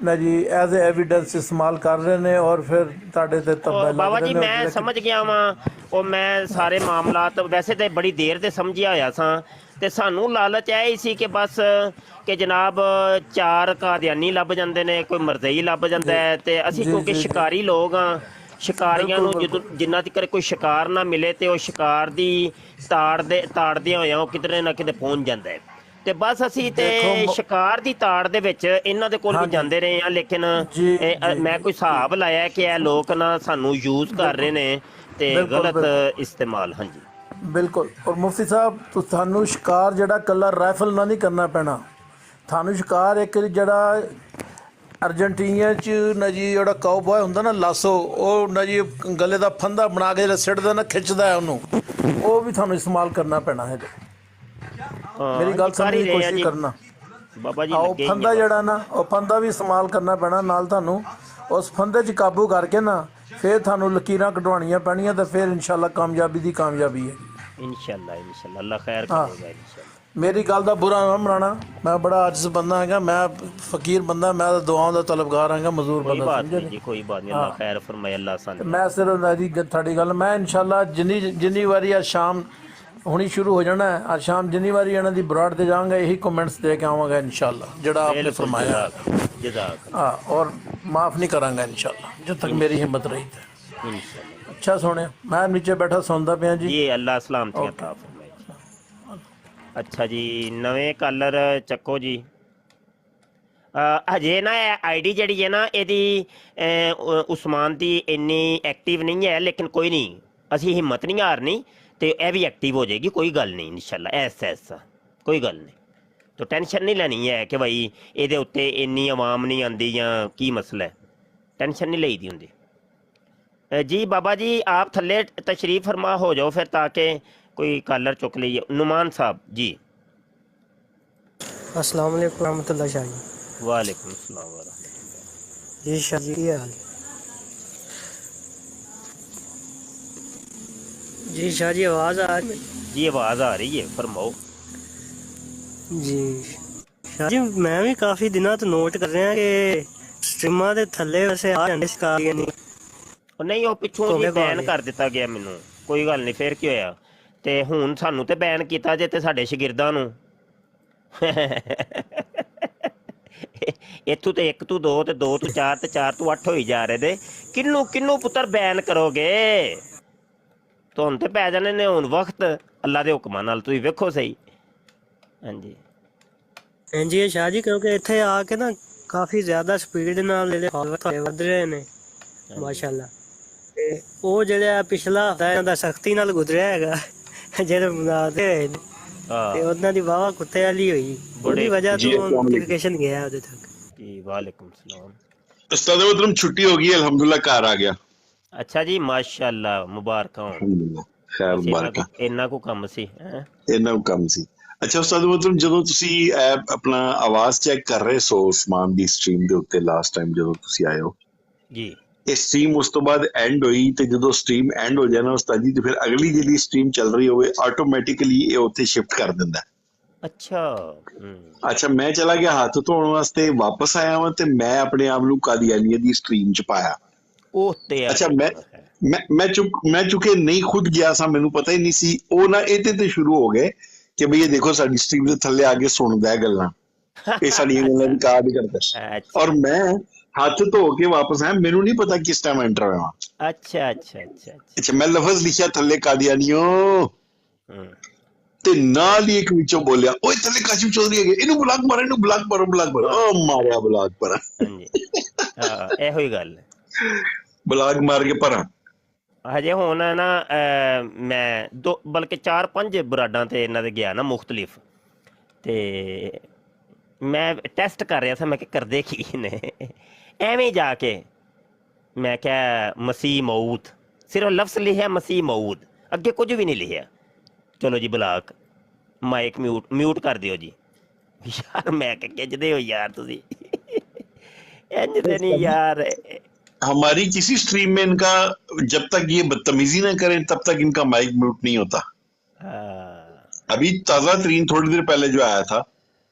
ਨਾ ਜੀ ਐਜ਼ ਏ ਐਵੀਡੈਂਸ ਇਸਤੇਮਾਲ ਕਰ ਰਹੇ ਨੇ ਔਰ ਫਿਰ ਤੁਹਾਡੇ ਤੇ ਤੱਬਾ ਬਾਬਾ ਜੀ ਮੈਂ ਸਮਝ ਗਿਆ ਵਾਂ, ਉਹ ਮੈਂ ਸਾਰੇ ਮਾਮਲਾਤ ਵੈਸੇ ਤਾਂ ਬੜੀ ਦੇਰ ਦੇ ਸਮਝਿਆ ਹੋਇਆ ਸਾਂ, ਤੇ ਸਾਨੂੰ ਲਾਲਚ ਇਹ ਹੀ ਸੀ ਕਿ ਬਸ ਕਿ ਜਨਾਬ 4 ਕਾਦੀਆਨੀ ਲੱਭ ਜਾਂਦੇ ਨੇ, ਕੋਈ ਮਰਜ਼ਈ ਲੱਭ ਜਾਂਦਾ ਹੈ, ਤੇ ਅਸੀਂ ਕਿਉਂਕਿ ਸ਼ਿਕਾਰੀ ਲੋਕ ਹਾਂ, ਸ਼ਿਕਾਰੀਆਂ ਨੂੰ ਜਦੋਂ ਜਿੰਨਾ ਤੱਕ ਕੋਈ ਸ਼ਿਕਾਰ ਨਾ ਮਿਲੇ ਤੇ ਉਹ ਸ਼ਿਕਾਰ ਦੀ ਤਾੜਦਿਆਂ ਹੋਇਆਂ ਉਹ ਕਿਤੇ ਨਾ ਕਿਤੇ ਪਹੁੰਚ ਜਾਂਦਾ ਹੈ। ਤੇ ਬਸ ਅਸੀਂ ਤੇ ਸ਼ਿਕਾਰ ਦੀ ਤਾੜ ਦੇ ਵਿੱਚ ਇਹਨਾਂ ਦੇ ਕੋਲ ਵੀ ਜਾਂਦੇ ਰਹੇ ਹਾਂ, ਲੇਕਿਨ ਮੈਂ ਕੋਈ ਹਿਸਾਬ ਲਾਇਆ ਕਿ ਇਹ ਲੋਕ ਨਾ ਸਾਨੂੰ ਯੂਜ਼ ਕਰ ਰਹੇ ਨੇ ਤੇ ਗਲਤ ਇਸਤੇਮਾਲ। ਹਾਂਜੀ ਬਿਲਕੁਲ। ਔਰ ਮੁਫਤੀ ਸਾਹਿਬ ਤੁਹਾਨੂੰ ਸ਼ਿਕਾਰ ਜਿਹੜਾ ਇਕੱਲਾ ਰਾਈਫਲ ਨਾਲ ਨਹੀਂ ਕਰਨਾ ਪੈਣਾ, ਤੁਹਾਨੂੰ ਸ਼ਿਕਾਰ ਇੱਕ ਜਿਹੜਾ ਅਰਜਨਟੀਨਾ 'ਚ ਨਾ ਜੀ ਜਿਹੜਾ ਕਾਊਬॉय ਹੁੰਦਾ ਨਾ ਲਾਸੋ, ਉਹ ਨਾ ਜੀ ਗਲੇ ਦਾ ਫੰਦਾ ਬਣਾ ਕੇ ਜਿਹੜਾ ਸਿੱਟਦਾ ਨਾ, ਖਿੱਚਦਾ ਹੈ ਉਹਨੂੰ, ਉਹ ਵੀ ਤੁਹਾਨੂੰ ਇਸਤੇਮਾਲ ਕਰਨਾ ਪੈਣਾ ਹੈ। ਮੇਰੀ ਗੱਲ ਸਮਝਣ ਦੀ ਕੋਸ਼ਿਸ਼ ਕਰਨਾ ਬਾਬਾ ਜੀ। ਉਹ ਫੰਦਾ ਜਿਹੜਾ ਨਾ, ਉਹ ਫੰਦਾ ਵੀ ਇਸਤੇਮਾਲ ਕਰਨਾ ਪੈਣਾ ਨਾਲ ਤੁਹਾਨੂੰ, ਉਸ ਫੰਦੇ 'ਚ ਕਾਬੂ ਕਰਕੇ ਨਾ ਫਿਰ ਤੁਹਾਨੂੰ ਲਕੀਰਾਂ ਕਢਵਾਉਣੀਆਂ ਪੈਣੀਆਂ, ਤੇ ਫਿਰ ਇਨਸ਼ਾਅੱਲਾ ਕਾਮਯਾਬੀ ਦੀ ਕਾਮਯਾਬੀ ਹੈ। ਇਨਸ਼ਾਅੱਲਾ ਅੱਲਾਹ ਖੈਰ ਕਰੇਗਾ ਇਨਸ਼ਾਅੱਲਾ। ਮੇਰੀ ਗੱਲ ਦਾ ਬੁਰਾ ਨਾ ਬਣਾਉਣਾ, ਮੈਂ ਬੜਾ ਆਜਿਜ਼ ਬੰਦਾ ਹੈਗਾ, ਮੈਂ ਫਕੀਰ ਬੰਦਾ, ਮੈਂ ਤਾਂ ਦੁਆਵਾਂ ਦਾ ਤਲਬਗਾਰ ਹੈਗਾ, ਮਜ਼ਦੂਰ ਬੰਦਾ। ਕੋਈ ਬਾਤ ਨਹੀਂ, ਅੱਲਾਹ ਖੈਰ ਫਰਮਾਏ, ਅੱਲਾਹ ਸਾਨੂੰ। ਮੈਂ ਸਿਰਫ ਜੀ ਤੁਹਾਡੀ ਗੱਲ, ਮੈਂ ਇਨਸ਼ਾਅੱਲਾ ਜਿੰਨੀ ਵਾਰੀ ਅੱਜ ਸ਼ਾਮ ਹੁਣੀ ਸ਼ੁਰੂ ਹੋ ਜਾਣਾ ਹੈ, ਅੱਜ ਸ਼ਾਮ ਜਿੰਨੀ ਵਾਰੀ ਇਹਨਾਂ ਦੀ ਬਰਾੜ ਤੇ ਜਾਵਾਂਗਾ ਇਹੀ ਕਮੈਂਟਸ ਦੇ ਕੇ ਆਵਾਂਗਾ ਇਨਸ਼ਾਅੱਲਾ, ਜਿਹੜਾ ਆਪਨੇ ਫਰਮਾਇਆ। ਹਾਂ, ਔਰ ਮਾफ़ ਨਹੀਂ ਕਰਾਂਗਾ ਇਨਸ਼ਾਅੱਲਾ ਜਦ ਤੱਕ ਮੇਰੀ ਹਿੰਮਤ ਰਹੀ ਹੈ। ਅੱਛਾ ਸੋਹਣਿਆ, ਮੈਂ ਨੀਚੇ ਬੈਠਾ ਸੌਂਦਾ ਪਿਆ ਜੀ। ਅੱਲਾਹ ਸਲਾਮਤੀ ਅਤਾ ਫਰਮਾਏ। ਅੱਛਾ ਜੀ, ਨਵੇਂ ਕਾਲਰ ਚੱਕੋ ਜੀ। ਹਜੇ ਨਾ ਆਈਡੀ ਜਿਹੜੀ ਹੈ ਨਾ ਇਹਦੀ ਉਸਮਾਨ ਦੀ ਇੰਨੀ ਐਕਟਿਵ ਨਹੀਂ ਹੈ, ਲੇਕਿਨ ਕੋਈ ਨਹੀਂ, ਅਸੀਂ ਹਿੰਮਤ ਨਹੀਂ ਹਾਰਨੀ ਤੇ ਇਹ ਵੀ ਐਕਟਿਵ ਹੋ ਜਾਏਗੀ, ਕੋਈ ਗੱਲ ਨਹੀਂ ਇਨਸ਼ਾਅੱਲਾ। ਐਸਾ ਕੋਈ ਗੱਲ ਨਹੀਂ, तो टेंशन नहीं लेनी है कि भाई ये उत्ते इन्नी आवाम नहीं आती या की मसला है, टेंशन नहीं लई दी होंदी। जी बाबा जी आप थल्ले तशरीफ़ फरमा हो जाओ फिर, ताकि कोई कॉलर चुक लीजिए। नुमान साहब जी। अस्सलाम वालेकुम रहमतुल्लाह शाह जी। वालेकुम अस्सलाम व रहमतुल्लाह। जी शाह जी क्या हाल? जी शाह जी आवाज़ आ रही? जी आवाज़ आ रही है, फरमाओ। जी शाह जी मैं भी काफ़ी दिनों तो नोट कर रहा कि स्ट्रीमां दे थल्ले वैसे आ जांदे शिकारियां नहीं, वो पिछों जी बैन कर दिता गया मैनू, कोई गल नहीं, फिर की होया ते हुण सानू ते बैन कीता जे ते साडे शागिर्दां नू इत्थों ते 1 तो 2 ते 2 तो 4 ते 4 तो 8 होई जा रहे दे, किन्नू किन्नू पुत्तर बैन करोगे? तुहानू ते पै जाने ने हुण वक्त अल्लाह दे हुक्मां नाल, तुसीं वेखो सही। हाँ जी हाँ जी शाह जी, क्योंकि इत्थे आके ना काफ़ी ज़्यादा स्पीड नाल वध रहे ने माशाअल्लाह, ते ओह जेह्ड़ा पिछला हफ्ता इन्हां दा सख्ती नाल गुजरिया हैगा, जेह्ड़े मनादे होए ने ते उन्हां दी वाहवा कुत्ते वाली होई, ओहदी वजह तो नोटिफिकेशन गया उहदे तक। जी वालेकुम सलाम। उस्ताद मोहतरम छुट्टी हो गई, अल्हम्दुलिल्लाह घर आ गया। अच्छा जी माशाअल्लाह, मुबारक हो। अल्हम्दुलिल्लाह खैर मुबारक। इन्ना को काम सी, इन्ना को काम सी। अच्छा उस्ताद मोहतरम, ਜਦੋਂ ਤੁਸੀਂ ਆਪਣਾ ਆਵਾਜ਼ ਚੈੱਕ ਕਰ ਰਹੇ ਸੋ ਉਸਮਾਨ ਦੀ ਸਟ੍ਰੀਮ ਦੇ ਉੱਤੇ ਲਾਸਟ ਟਾਈਮ ਜਦੋਂ ਤੁਸੀਂ ਆਏ ਹੋ ਜੀ, ਇਹ ਸਟ੍ਰੀਮ ਉਸ ਤੋਂ ਬਾਅਦ ਐਂਡ ਹੋਈ, ਤੇ ਜਦੋਂ ਸਟ੍ਰੀਮ ਐਂਡ ਹੋ ਜਾਣਾ ਉਸਤਾਦ ਜੀ, ਤੇ ਫਿਰ ਅਗਲੀ ਜਿਹੜੀ ਸਟ੍ਰੀਮ ਚੱਲ ਰਹੀ ਹੋਵੇ ਆਟੋਮੈਟਿਕਲੀ ਇਹ ਉੱਥੇ ਸ਼ਿਫਟ ਕਰ ਦਿੰਦਾ। ਅੱਛਾ ਮੈਂ ਚਲਾ ਗਿਆ ਹੱਥ ਧੋਣ ਵਾਸਤੇ, ਵਾਪਸ ਆਇਆ ਵਾਂ ਤੇ ਮੈਂ ਆਪਣੇ ਆਪ ਨੂੰ ਕਾਦੀਆਨੀਆ ਦੀ ਸਟ੍ਰੀਮ ਚ ਪਾਇਆ। ਅੱਛਾ ਮੈਂ ਚੁੱਕੇ ਨਹੀਂ ਖੁਦ ਗਿਆ ਸਾਂ, ਮੈਨੂੰ ਪਤਾ ਹੀ ਨਹੀਂ ਸੀ। ਉਹ ਨਾ ਇਹਦੇ ਤੇ ਸ਼ੁਰੂ ਹੋ ਗਏ ਕਿ ਬਈ ਇਹ ਦੇਖੋ ਸਾਡੀ ਸਟ੍ਰੀਮ ਦੇ ਥੱਲੇ ਆ ਕੇ ਸੁਣਦਾ ਹੈ ਗੱਲਾਂ, ਇਹ ਸਾਡੀਆਂ ਗੱਲਾਂ ਰਿਕਾਰਡ ਕਰਦਾ। ਔਰ ਮੈਂ ਹੱਥ ਧੋ ਕੇ ਵਾਪਸ ਆਇਆ, ਮੈਨੂੰ ਨਹੀਂ ਪਤਾ ਕਿਸ ਟਾਈਮ ਐਂਟਰ ਹੋਇਆ। ਅੱਛਾ ਮੈਂ ਲਫ਼ਜ਼ ਲਿਖਿਆ ਥੱਲੇ ਕਾਦੀਆਨੀਓ, ਤੇ ਨਾਲ ਹੀ ਇੱਕ ਵਿੱਚੋਂ ਬੋਲਿਆ ਓਏ ਥੱਲੇ ਕਾਸ਼ਿਮ ਚੌਧਰੀ ਹੈਗੇ, ਇਹਨੂੰ ਬਲਾਕ ਮਾਰੋ, ਇਹਨੂੰ ਬਲਾਕ ਮਾਰੋ, ਬਲਾਕ ਮਾਰੋ। ਉਹ ਮਾਰਿਆ ਬਲਾਕ ਪਰ, ਇਹੋ ਹੀ ਗੱਲ, ਬਲਾਕ ਮਾਰ ਕੇ ਪਰਾਂ। ਹਜੇ ਹੁਣ ਨਾ ਮੈਂ ਦੋ ਬਲਕਿ 4-5 ਬਰਾਡਾਂ ਤੇ ਇਹਨਾਂ ਦੇ ਗਿਆ ਨਾ ਮੁਖਤਲਿਫ, ਤੇ ਮੈਂ ਟੈਸਟ ਕਰ ਰਿਹਾ ਸੀ, ਮੈਂ ਕਿ ਕਰਦੇ ਕੀ ਨੇ। ਐਵੇਂ ਜਾ ਕੇ ਮੈਂ ਕਿਹਾ ਮਸੀਹ ਮਊਦ, ਸਿਰਫ ਲਫ਼ਜ਼ ਲਿਖਿਆ ਮਸੀਹ ਮਊਦ, ਅੱਗੇ ਕੁਝ ਵੀ ਨਹੀਂ ਲਿਖਿਆ। ਚਲੋ ਜੀ ਬਲਾਕ ਮਾਈਕ ਮਿਊਟ ਕਰ ਦਿਓ ਜੀ। ਯਾਰ ਮੈਂ ਕਿ ਖਿੱਚਦੇ ਹੋ ਯਾਰ ਤੁਸੀਂ, ਇੰਝ ਤੇ नहीं यार। हमारी किसी स्ट्रीम में इनका जब तक ये बदतमीजी ना करें तब तक इनका माइक म्यूट नहीं होता। अभी ताजा तरीन थोड़ी देर पहले जो आया था,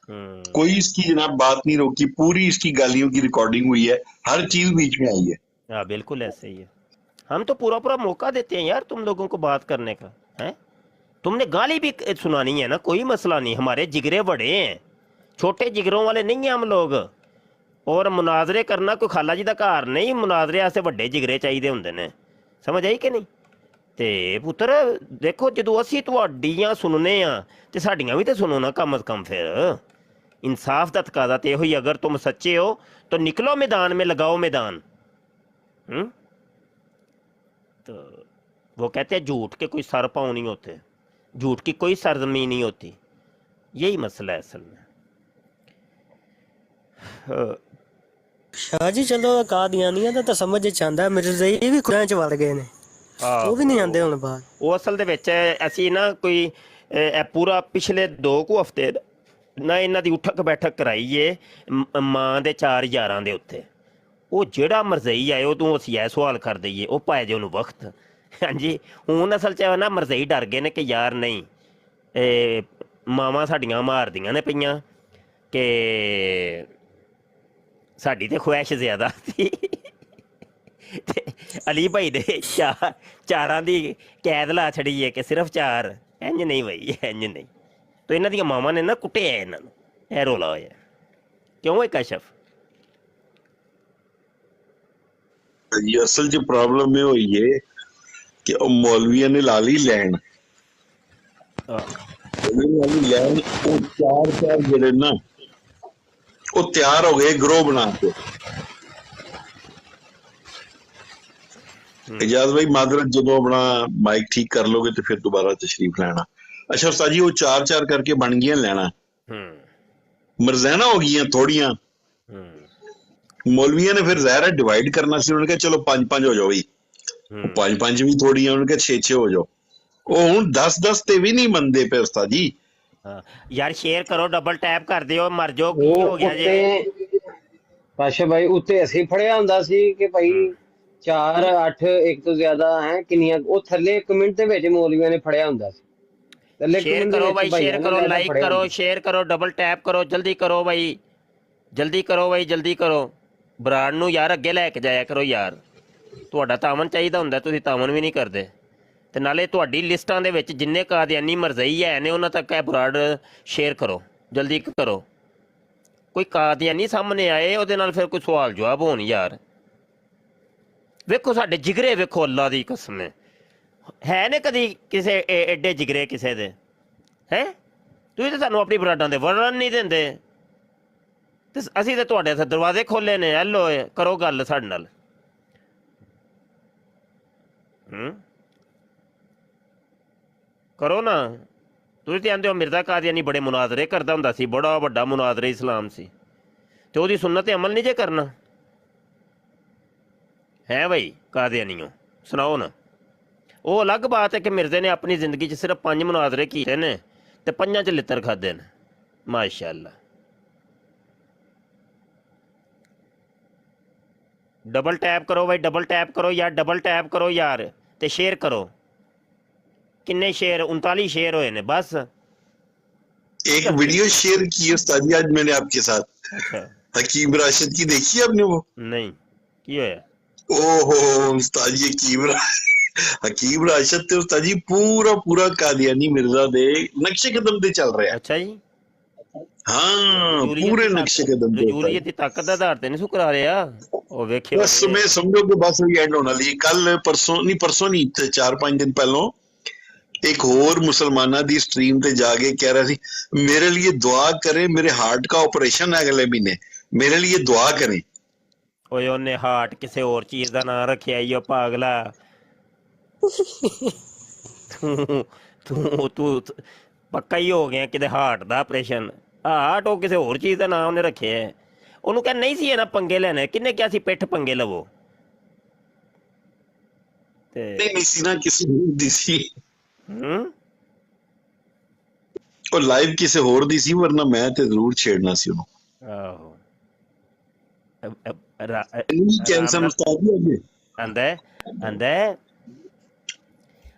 कोई इसकी जनाब बात नहीं रोकी, पूरी इसकी गालियों की रिकॉर्डिंग हुई है, हर चीज बीच में आई है। हाँ बिल्कुल ऐसे ही है, हम तो पूरा पूरा मौका देते हैं यार तुम लोगों को बात करने का है। तुमने गाली भी सुनानी है ना, कोई मसला नहीं, हमारे जिगरे बड़े हैं, छोटे जिगरों वाले नहीं हैं हम लोग। और मुनाजरे करना कोई खाला जी का घर नहीं, मुनाजरे वास्ते ਵੱਡੇ ਜਿਗਰੇ ਚਾਹੀਦੇ ਹੁੰਦੇ ਨੇ, ਸਮਝ ਆਈ ਕਿ ਨਹੀਂ। ਤੇ ਪੁੱਤਰ ਦੇਖੋ ਜਦੋਂ ਅਸੀਂ ਤੁਹਾਡੀਆਂ ਸੁਣਨੇ ਆ ਤੇ ਸਾਡੀਆਂ ਵੀ ਤੇ ਸੁਣੋ ਨਾ ਕਮ ਅਜ਼ ਕਮ। ਫਿਰ इंसाफ का तकाजा तो यही, अगर तुम सच्चे हो तो निकलो मैदान में, लगाओ मैदान। तो वो कहते हैं झूठ के कोई सर पाँव नहीं होते, झूठ की कोई सरजमी नहीं होती, यही मसला है असल में। शाह जी चलो कादियानियां ਦਾ ਤਾਂ ਸਮਝ ਚ ਆਂਦਾ, ਮਿਰਜ਼ਈ ਵੀ ਖੁਰਾਂ ਚ ਵੜ ਗਏ ਨੇ, ਉਹ ਵੀ ਨਹੀਂ ਆਂਦੇ ਹੁਣ ਬਾਹਰ। ਉਹ ਅਸਲ ਦੇ ਵਿੱਚ ਅਸੀਂ ਨਾ ਕੋਈ ਪੂਰਾ ਪਿਛਲੇ 2 ਕੁ ਹਫ਼ਤੇ ਨਾ ਇਹਨਾਂ ਦੀ ਉਠਕ ਬੈਠਕ ਕਰਾਈਏ ਮਾਂ ਦੇ 4 ਯਾਰਾਂ ਦੇ ਉੱਤੇ। ਉਹ ਜਿਹੜਾ ਮਰਜ਼ਈ ਆਏ ਉਹ ਅਸੀਂ ਇਹ ਸਵਾਲ ਕਰ ਦਈਏ, ਉਹ ਪਾਏ ਜੇ ਉਹਨੂੰ ਵਕਤ। ਹਾਂਜੀ ਹੁਣ ਅਸਲ 'ਚ ਨਾ ਮਰਜ਼ਈ ਡਰ ਗਏ ਨੇ ਕਿ ਯਾਰ ਨਹੀਂ ਮਾਵਾਂ ਸਾਡੀਆਂ ਮਾਰਦੀਆਂ ਨੇ ਪਈਆਂ ਕਿ ਸਾਡੀ ਤੇ ਖੁਆਇਸ਼ ਜ਼ਿਆਦਾ ਸੀ ਤੇ ਅਲੀ ਭਾਈ ਦੇ ਚਾਰਾਂ ਦੀ ਕੈਦ ਲਾ ਛੜੀ ਹੈ ਕਿ ਸਿਰਫ 4। ਇੰਝ ਨਹੀਂ ਬਈ, ਇੰਝ ਨਹੀਂ। तो इन्हां दियां मावां ने ना कुटिया इन्हां नूं, ਇਹ ਰੌਲਾ ਹੋਇਆ ਕਿਉਂ ਹੈ ਕਸ਼ਫ? ਜੀ ਅਸਲ 'ਚ ਪ੍ਰੋਬਲਮ ਇਹ ਹੋਈ ਹੈ ਕਿ ਉਹ ਮੌਲਵੀਆਂ ਨੇ ਲਾ ਲਈ ਲੈਣ, ਉਹ 4 ਜਿਹੜੇ ਨਾ ਉਹ ਤਿਆਰ ਹੋ ਗਏ ਗਰੋਹ ਬਣਾ ਕੇ। ਇਜਾਜ਼ ਭਾਈ ਮਾਦਰਤ, ਜਦੋਂ ਆਪਣਾ ਮਾਈਕ ਠੀਕ ਕਰ ਲੋਗੇ ਤੇ ਫਿਰ ਦੁਬਾਰਾ ਤਸ਼ਰੀਫ ਲੈਣਾ। ਅੱਛਾ ਉਸਤਾਦ ਜੀ, ਉਹ 4 ਕਰਕੇ ਬਣ ਗਈਆਂ ਲੈਣਾ, ਮਰਜ਼ੈਨਾ ਹੋ ਗਈਆਂ ਥੋੜੀਆਂ। ਮੌਲਵੀਆਂ ਨੇ ਫਿਰ ਜ਼ਾਹਿਰ ਹੈ ਡਿਵਾਈਡ ਕਰਨਾ ਸੀ, ਉਹਨੇ ਕਿਹਾ ਚਲੋ 5 ਹੋ ਜਾਓ ਬਈ, 5 ਵੀ ਥੋੜੀਆਂ, ਉਹਨੇ ਕਿਹਾ 6 ਹੋ ਜਾਓ। ਉਹ ਹੁਣ 10 ਤੇ ਵੀ ਨਹੀਂ ਮੰਨਦੇ ਪਏ ਉਸਤਾਦ ਜੀ। ਯਾਰ ਸ਼ੇਅਰ ਕਰੋ, ਡਬਲ ਟੈਪ ਕਰ ਦਿਓ, ਮਰ ਜਾਓ। ਕੀ ਹੋ ਗਿਆ ਜੇ ਪਾਸ਼ਾ ਭਾਈ? ਉੱਤੇ ਅਸੀਂ ਫੜਿਆ ਹੁੰਦਾ ਸੀ ਕਿ ਭਾਈ 4 8 ਇੱਕ ਤੋਂ ਜ਼ਿਆਦਾ ਹੈ ਕਿੰਨੀਆਂ, ਉਹ ਥੱਲੇ ਕਮੈਂਟ ਦੇ ਵਿੱਚ ਮੌਲਵੀਆਂ ਨੇ ਫੜਿਆ ਹੁੰਦਾ ਸੀ। शेयर करो भाई, शेयर करो, लाइक करो, शेयर करो, डबल टैप करो, जल्दी करो भाई, जल्दी करो भाई, जल्दी करो। ਬਰਾੜ ਨੂੰ ਯਾਰ ਅੱਗੇ ਲੈ ਕੇ ਜਾਇਆ ਕਰੋ ਯਾਰ, ਤੁਹਾਡਾ ਤਾਮਨ ਚਾਹੀਦਾ ਹੁੰਦਾ, ਤੁਸੀਂ ਤਾਮਨ ਵੀ ਨਹੀਂ ਕਰਦੇ। ਤੇ ਨਾਲੇ ਤੁਹਾਡੀ ਲਿਸਟਾਂ ਦੇ ਵਿੱਚ ਜਿੰਨੇ ਕਾਦੀਆਨੀ ਮਰਜ਼ਈ ਹੈ ਨੇ ਉਹਨਾਂ ਤੱਕ ਇਹ ਬਰਾੜ ਸ਼ੇਅਰ ਕਰੋ, ਜਲਦੀ ਕਰੋ। ਕੋਈ ਕਾਦੀਆਨੀ ਸਾਹਮਣੇ ਆਏ ਉਹਦੇ ਨਾਲ ਫਿਰ ਕੋਈ ਸਵਾਲ ਜਵਾਬ ਹੋਣ ਯਾਰ। ਵੇਖੋ ਸਾਡੇ ਜਿਗਰੇ, ਵੇਖੋ ਅੱਲਾ ਦੀ ਕਸਮ ਹੈ ਨੇ ਕਦੀ ਕਿਸੇ ਐਡੇ ਜਿਗਰੇ ਕਿਸੇ ਦੇ ਹੈ? ਤੁਸੀਂ ਤਾਂ ਸਾਨੂੰ ਆਪਣੀ ਬਰਾਡਾਂ ਦੇ ਵੜਨ ਨਹੀਂ ਦਿੰਦੇ, ਤੇ ਅਸੀਂ ਤਾਂ ਤੁਹਾਡੇ ਇੱਥੇ ਦਰਵਾਜ਼ੇ ਖੋਲ੍ਹੇ ਨੇ। ਹੈਲੋ ਕਰੋ ਗੱਲ ਸਾਡੇ ਨਾਲ। ਕਰੋ ਨਾ। ਤੁਸੀਂ ਤਾਂ ਆਂਦੇ ਹੋ ਮਿਰਜ਼ਾ ਕਾਦੀਆਨੀ ਬੜੇ ਮੁਨਾਜ਼ਰੇ ਕਰਦਾ ਹੁੰਦਾ ਸੀ, ਬੜਾ ਵੱਡਾ ਮੁਨਾਜ਼ਰੇ ਇਸਲਾਮ ਸੀ, ਤੇ ਉਹਦੀ ਸੁਨਨਤ ਤੇ ਅਮਲ ਨਹੀਂ ਜੇ ਕਰਨਾ ਹੈ ਬਈ? ਕਾਦੀਆਨੀਓ ਸੁਣਾਓ ਨਾ। ਉਹ ਅਲੱਗ ਬਾਤ ਹੈ ਕਿ ਮਿਰਜ਼ੇ ਨੇ ਆਪਣੀ ਜ਼ਿੰਦਗੀ 'ਚ ਸਿਰਫ 5 ਮੁਨਾਜ਼ਰੇ ਕੀਤੇ ਨੇ ਤੇ 5 'ਚ ਲਿੱਤਰ ਖਾਦੇ ਨੇ, ਮਾਸ਼ਾ ਅੱਲਾ। ਡਬਲ ਟੈਪ ਕਰੋ ਬਾਈ, ਡਬਲ ਟੈਪ ਕਰੋ ਯਾਰ, ਡਬਲ ਟੈਪ ਕਰੋ ਯਾਰ, ਤੇ ਸ਼ੇਅਰ ਕਰੋ। किन्ने शेयर? 39 शेयर हुए ने बस। एक वीडियो शेयर की उस्ताद जी आज मैंने आपके साथ। अच्छा। हकीम राशिद की देखी आपने? वो नहीं की होया? ओहो उस्ताद जी, हकीम राशिद ते उस्ताद जी पूरा कादियानी मिर्जा दे नक्शे कदम ते चल रहा है। अच्छा जी। हाँ पूरे नक्शे कदम ते। रजूलियत दी ताकत दा आधार ते नहीं सुकरा रहा ओ वेखियो। बस मैं समझो कि बस ये एंड होने वाली। कल परसों नहीं 4-5 दिन पहलों एक और मुसलमाना दी स्ट्रीम ते जाके कह रहा सी मेरे लिए दुआ करें, मेरे हार्ट का ऑपरेशन है अगले महीने, मेरे लिए दुआ करें। ओए ओने हार्ट किसी और चीज दा नाम रखिया ई, पागला। ਤੂੰ ਪੱਕਾ ਹੀ ਹੋ ਗਿਆ ਕਿਤੇ ਹਾਰਟ ਦਾ ਆਪਰੇਸ਼ਨ। ਹਾਰਟ ਉਹ ਕਿਸੇ ਹੋਰ ਚੀਜ਼ ਦਾ ਨਾਮ ਉਹਨੇ ਰੱਖਿਆ ਹੈ। ਉਹਨੂੰ ਕਹਿ ਨਹੀਂ ਸੀ ਇਹਨਾਂ ਪੰਗੇ ਲੈਣੇ, ਕਿਹਨੇ ਕਿਹਾ ਸੀ ਪਿੱਠ ਪੰਗੇ ਲਵੋ? ਤੇ ਨਹੀਂ ਸੀ ਨਾ, ਕਿਸੇ ਹੋਰ ਦੀ ਸੀ ਹੂੰ ਉਹ ਲਾਈਵ, ਕਿਸੇ ਹੋਰ ਦੀ ਸੀ, ਵਰਨਾ ਮੈਂ ਤੇ ਜ਼ਰੂਰ ਛੇੜਨਾ ਸੀ ਉਹਨੂੰ। ਆਹੋ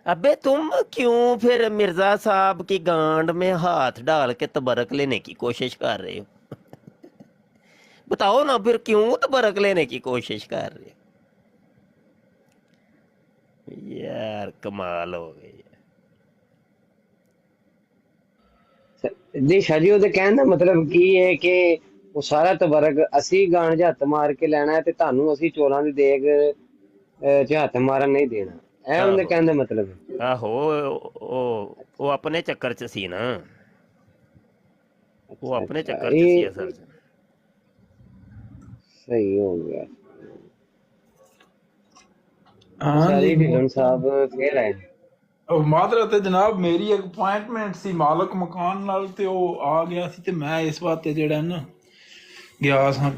अबे तुम क्यों फिर मिर्जा साहब की गांड में हाथ डाल के तबरक लेने की कोशिश कर रहे हो? बताओ ना फिर क्यों तबरक लेने की कोशिश कर रहे हो? यार कमाल हो गई ਜੀ ਸ਼ਾਹ ਜੀ, ਉਹਦੇ ਕਹਿਣ ਦਾ ਮਤਲਬ ਕੀ ਹੈ ਕਿ ਉਹ ਸਾਰਾ ਤਬਰਕ ਅਸੀਂ ਗਾਣ 'ਚ ਹੱਥ ਮਾਰ ਕੇ ਲੈਣਾ ਹੈ ਤੇ ਤੁਹਾਨੂੰ ਅਸੀਂ ਚੋਲਾਂ ਦੀ ਦੇਗ 'ਚ ਹੱਥ ਮਾਰਨ ਨਹੀਂ ਦੇਣਾ, ਇਹ ਉਹਦੇ ਕਹਿਣ ਦਾ ਮਤਲਬ ਹੈ। ਆਹੋ ਉਹ ਆਪਣੇ ਚੱਕਰ 'ਚ ਸੀ ਨਾ, ਉਹ ਆਪਣੇ ਚੱਕਰ 'ਚ ਸੀ ਅਸਲ 'ਚ। ਸਹੀ ਹੋ ਗਿਆ। ਹਾਂਜੀ ਢਿੱਲੋਂ ਸਾਹਿਬ ਫੇਰ ਆਏ। ਮਾਦਰਤ ਹੈ ਜਨਾਬ, ਮੇਰੀ ਇੱਕ ਅਪਾਇੰਟਮੈਂਟ ਸੀ ਮਾਲਕ ਮਕਾਨ ਨਾਲ ਤੇ ਉਹ ਆ ਗਿਆ ਸੀ ਤੇ ਮੈਂ ਇਸ ਵਾਸਤੇ ਜਿਹੜਾ ਨਾ ਗਿਆ ਸਾਂ,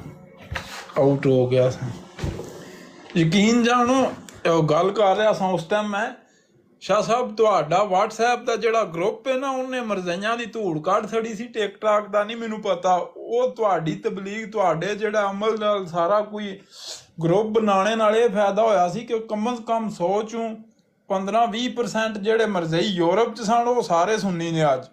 ਆਊਟ ਹੋ ਗਿਆ ਸਾਂ। ਯਕੀਨ ਜਾਣੋ ਉਹ ਗੱਲ ਕਰ ਰਿਹਾ ਸਾਂ ਉਸ ਟਾਈਮ ਮੈਂ, ਸ਼ਾਹ ਸਾਹਿਬ ਤੁਹਾਡਾ WhatsApp ਦਾ ਜਿਹੜਾ ਗਰੁੱਪ ਹੈ ਨਾ, ਉਹਨੇ ਮਰਜ਼ਈਆਂ ਦੀ ਧੂੜ ਕੱਢ ਛੜੀ ਸੀ। ਟਿਕਟਾਕ ਦਾ ਨਹੀਂ ਮੈਨੂੰ ਪਤਾ, ਉਹ ਤੁਹਾਡੀ ਤਬਲੀਗ ਤੁਹਾਡੇ ਜਿਹੜਾ ਅਮਲ ਨਾਲ ਸਾਰਾ ਕੋਈ ਗਰੁੱਪ ਬਣਾਉਣੇ ਨਾਲ ਇਹ ਫਾਇਦਾ ਹੋਇਆ ਸੀ ਕਿ ਕਮ ਸੇ ਕਮ 100 ਚੋਂ 15-20% ਜਿਹੜੇ ਮਰਜ਼ਈ ਯੂਰਪ 'ਚ ਸਨ ਉਹ ਸਾਰੇ ਸੁੰਨੀ ਨੇ ਅੱਜ।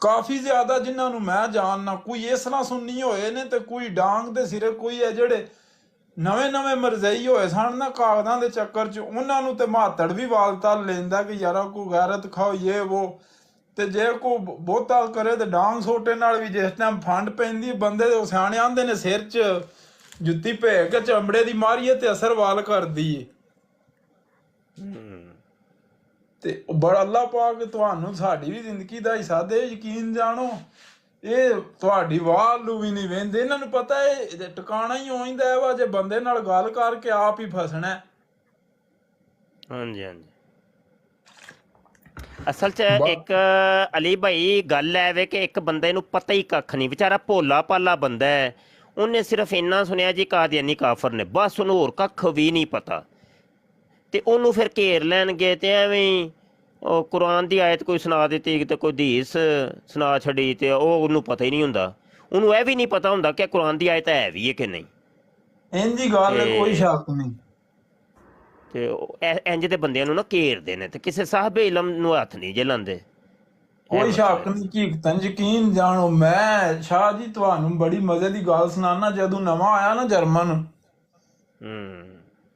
ਕਾਫੀ ਜ਼ਿਆਦਾ ਜਿਨ੍ਹਾਂ ਨੂੰ ਮੈਂ ਜਾਣਨਾ, ਕੋਈ ਇਸ ਤਰ੍ਹਾਂ ਸੁੰਨੀ ਹੋਏ ਨੇ ਤੇ ਕੋਈ ਡਾਂਗ ਦੇ ਸਿਰੇ, ਕੋਈ ਹੈ ਜਿਹੜੇ ਨਵੇਂ ਮਰਜ਼ਈ ਹੋਏ ਸਨ ਨਾ ਕਾਗਜ਼ਾਂ ਦੇ ਚੱਕਰ 'ਚ, ਉਹਨਾਂ ਨੂੰ ਤੇ ਮਾਤੜ ਵੀ ਵਾਲਤਾ ਲੈਂਦਾ ਕਿ ਯਾਰਾ ਕੋਈ ਗੈਰਤ ਖਾਓ ਇਹ ਉਹ, ਤੇ ਜੇ ਕੋਈ ਬਹੁਤਾ ਕਰੇ ਤੇ ਡਾਂਗ ਸੋਟੇ ਨਾਲ ਵੀ ਜਿਸ ਟਾਈਮ ਫੰਡ ਪੈਂਦੀ ਬੰਦੇ ਦੇ ਸਿਆਣੇ ਆਂਦੇ ਨੇ ਸਿਰ 'ਚ ਜੁੱਤੀ ਭੇ ਕੇ ਚਮੜੇ ਦੀ ਮਾਰੀਏ ਤੇ ਅਸਰ ਵਾਲ ਕਰਦੀ ਏ। ਤੇ ਬੜਾ ਅੱਲਾਹ ਪਾਕ ਤੁਹਾਨੂੰ ਸਾਡੀ ਵੀ ਜ਼ਿੰਦਗੀ ਦਾ ਹਿੱਸਾ ਦੇ। ਯਕੀਨ ਜਾਣੋ ਇਹ ਤੁਹਾਡੀ ਵਾਲ ਨੂੰ ਵੀ ਨਹੀਂ ਵਹਿੰਦੇ, ਇਹਨਾਂ ਨੂੰ ਪਤਾ ਇਹ ਟਿਕਾਣਾ ਹੀ ਹੋਈਦਾ ਵਾ ਜੇ ਬੰਦੇ ਨਾਲ ਗੱਲ ਕਰਕੇ ਆਪ ਹੀ ਫਸਣਾ। ਹਾਂਜੀ ਹਾਂਜੀ, ਅਸਲ 'ਚ ਇੱਕ ਅਲੀ ਭਾਈ ਗੱਲ ਹੈ ਵੇ ਕਿ ਇੱਕ ਬੰਦੇ ਨੂੰ ਪਤਾ ਹੀ ਕੱਖ ਨਹੀਂ, ਵਿਚਾਰਾ ਭੋਲਾ ਭਾਲਾ ਬੰਦਾ ਹੈ, ਉਹਨੇ ਸਿਰਫ ਇੰਨਾ ਸੁਣਿਆ ਜੀ ਕਾਦੀਆਨੀ ਕਾਫਰ ਨੇ, ਬਸ ਉਹਨੂੰ ਹੋਰ ਕੱਖ ਵੀ ਨਹੀਂ ਪਤਾ। ਤੇ ਉਹਨੂੰ ਫਿਰ ਘੇਰ ਲੈਣਗੇ ਤੇ ਐਵੇਂ ਉਹ ਕੁਰਾਨ ਦੀ ਆਇਤ ਕੋਈ ਸੁਣਾ ਦਿੱਤੀ ਤੇ ਕੋਈ ਹਦੀਸ ਸੁਣਾ ਛੱਡੀ ਤੇ ਉਹਨੂੰ ਪਤਾ ਹੀ ਨਹੀਂ ਹੁੰਦਾ। ਉਹਨੂੰ ਇਹ ਵੀ ਨਹੀਂ ਪਤਾ ਹੁੰਦਾ ਕਿ ਕੁਰਾਨ ਦੀ ਆਇਤ ਹੈ ਵੀ ਹੈ ਕਿ ਨਹੀਂ। ਇੰਜੀ ਗੱਲ ਹੈ, ਕੋਈ ਸ਼ੱਕ ਨਹੀਂ। ਤੇ ਇੰਜ ਦੇ ਬੰਦਿਆਂ ਨੂੰ ਨਾ ਘੇਰਦੇ ਨੇ ਤੇ ਕਿਸੇ ਸਾਹਬੇ ਇਲਮ ਨੂੰ ਹੱਥ ਨਹੀਂ ਜੇ ਲਾਉਂਦੇ। ਕੋਈ ਸ਼ੱਕ ਨਹੀਂ ਹਕੀਕਤਨ। ਯਕੀਨ ਜਾਣੋ ਮੈਂ ਸ਼ਾਹ ਜੀ ਤੁਹਾਨੂੰ ਬੜੀ ਮਜ਼ੇ ਦੀ ਗੱਲ ਸੁਣਾਨਾ। ਜਦੋਂ ਨਵਾਂ ਆਇਆ ਨਾ ਜਰਮਨ,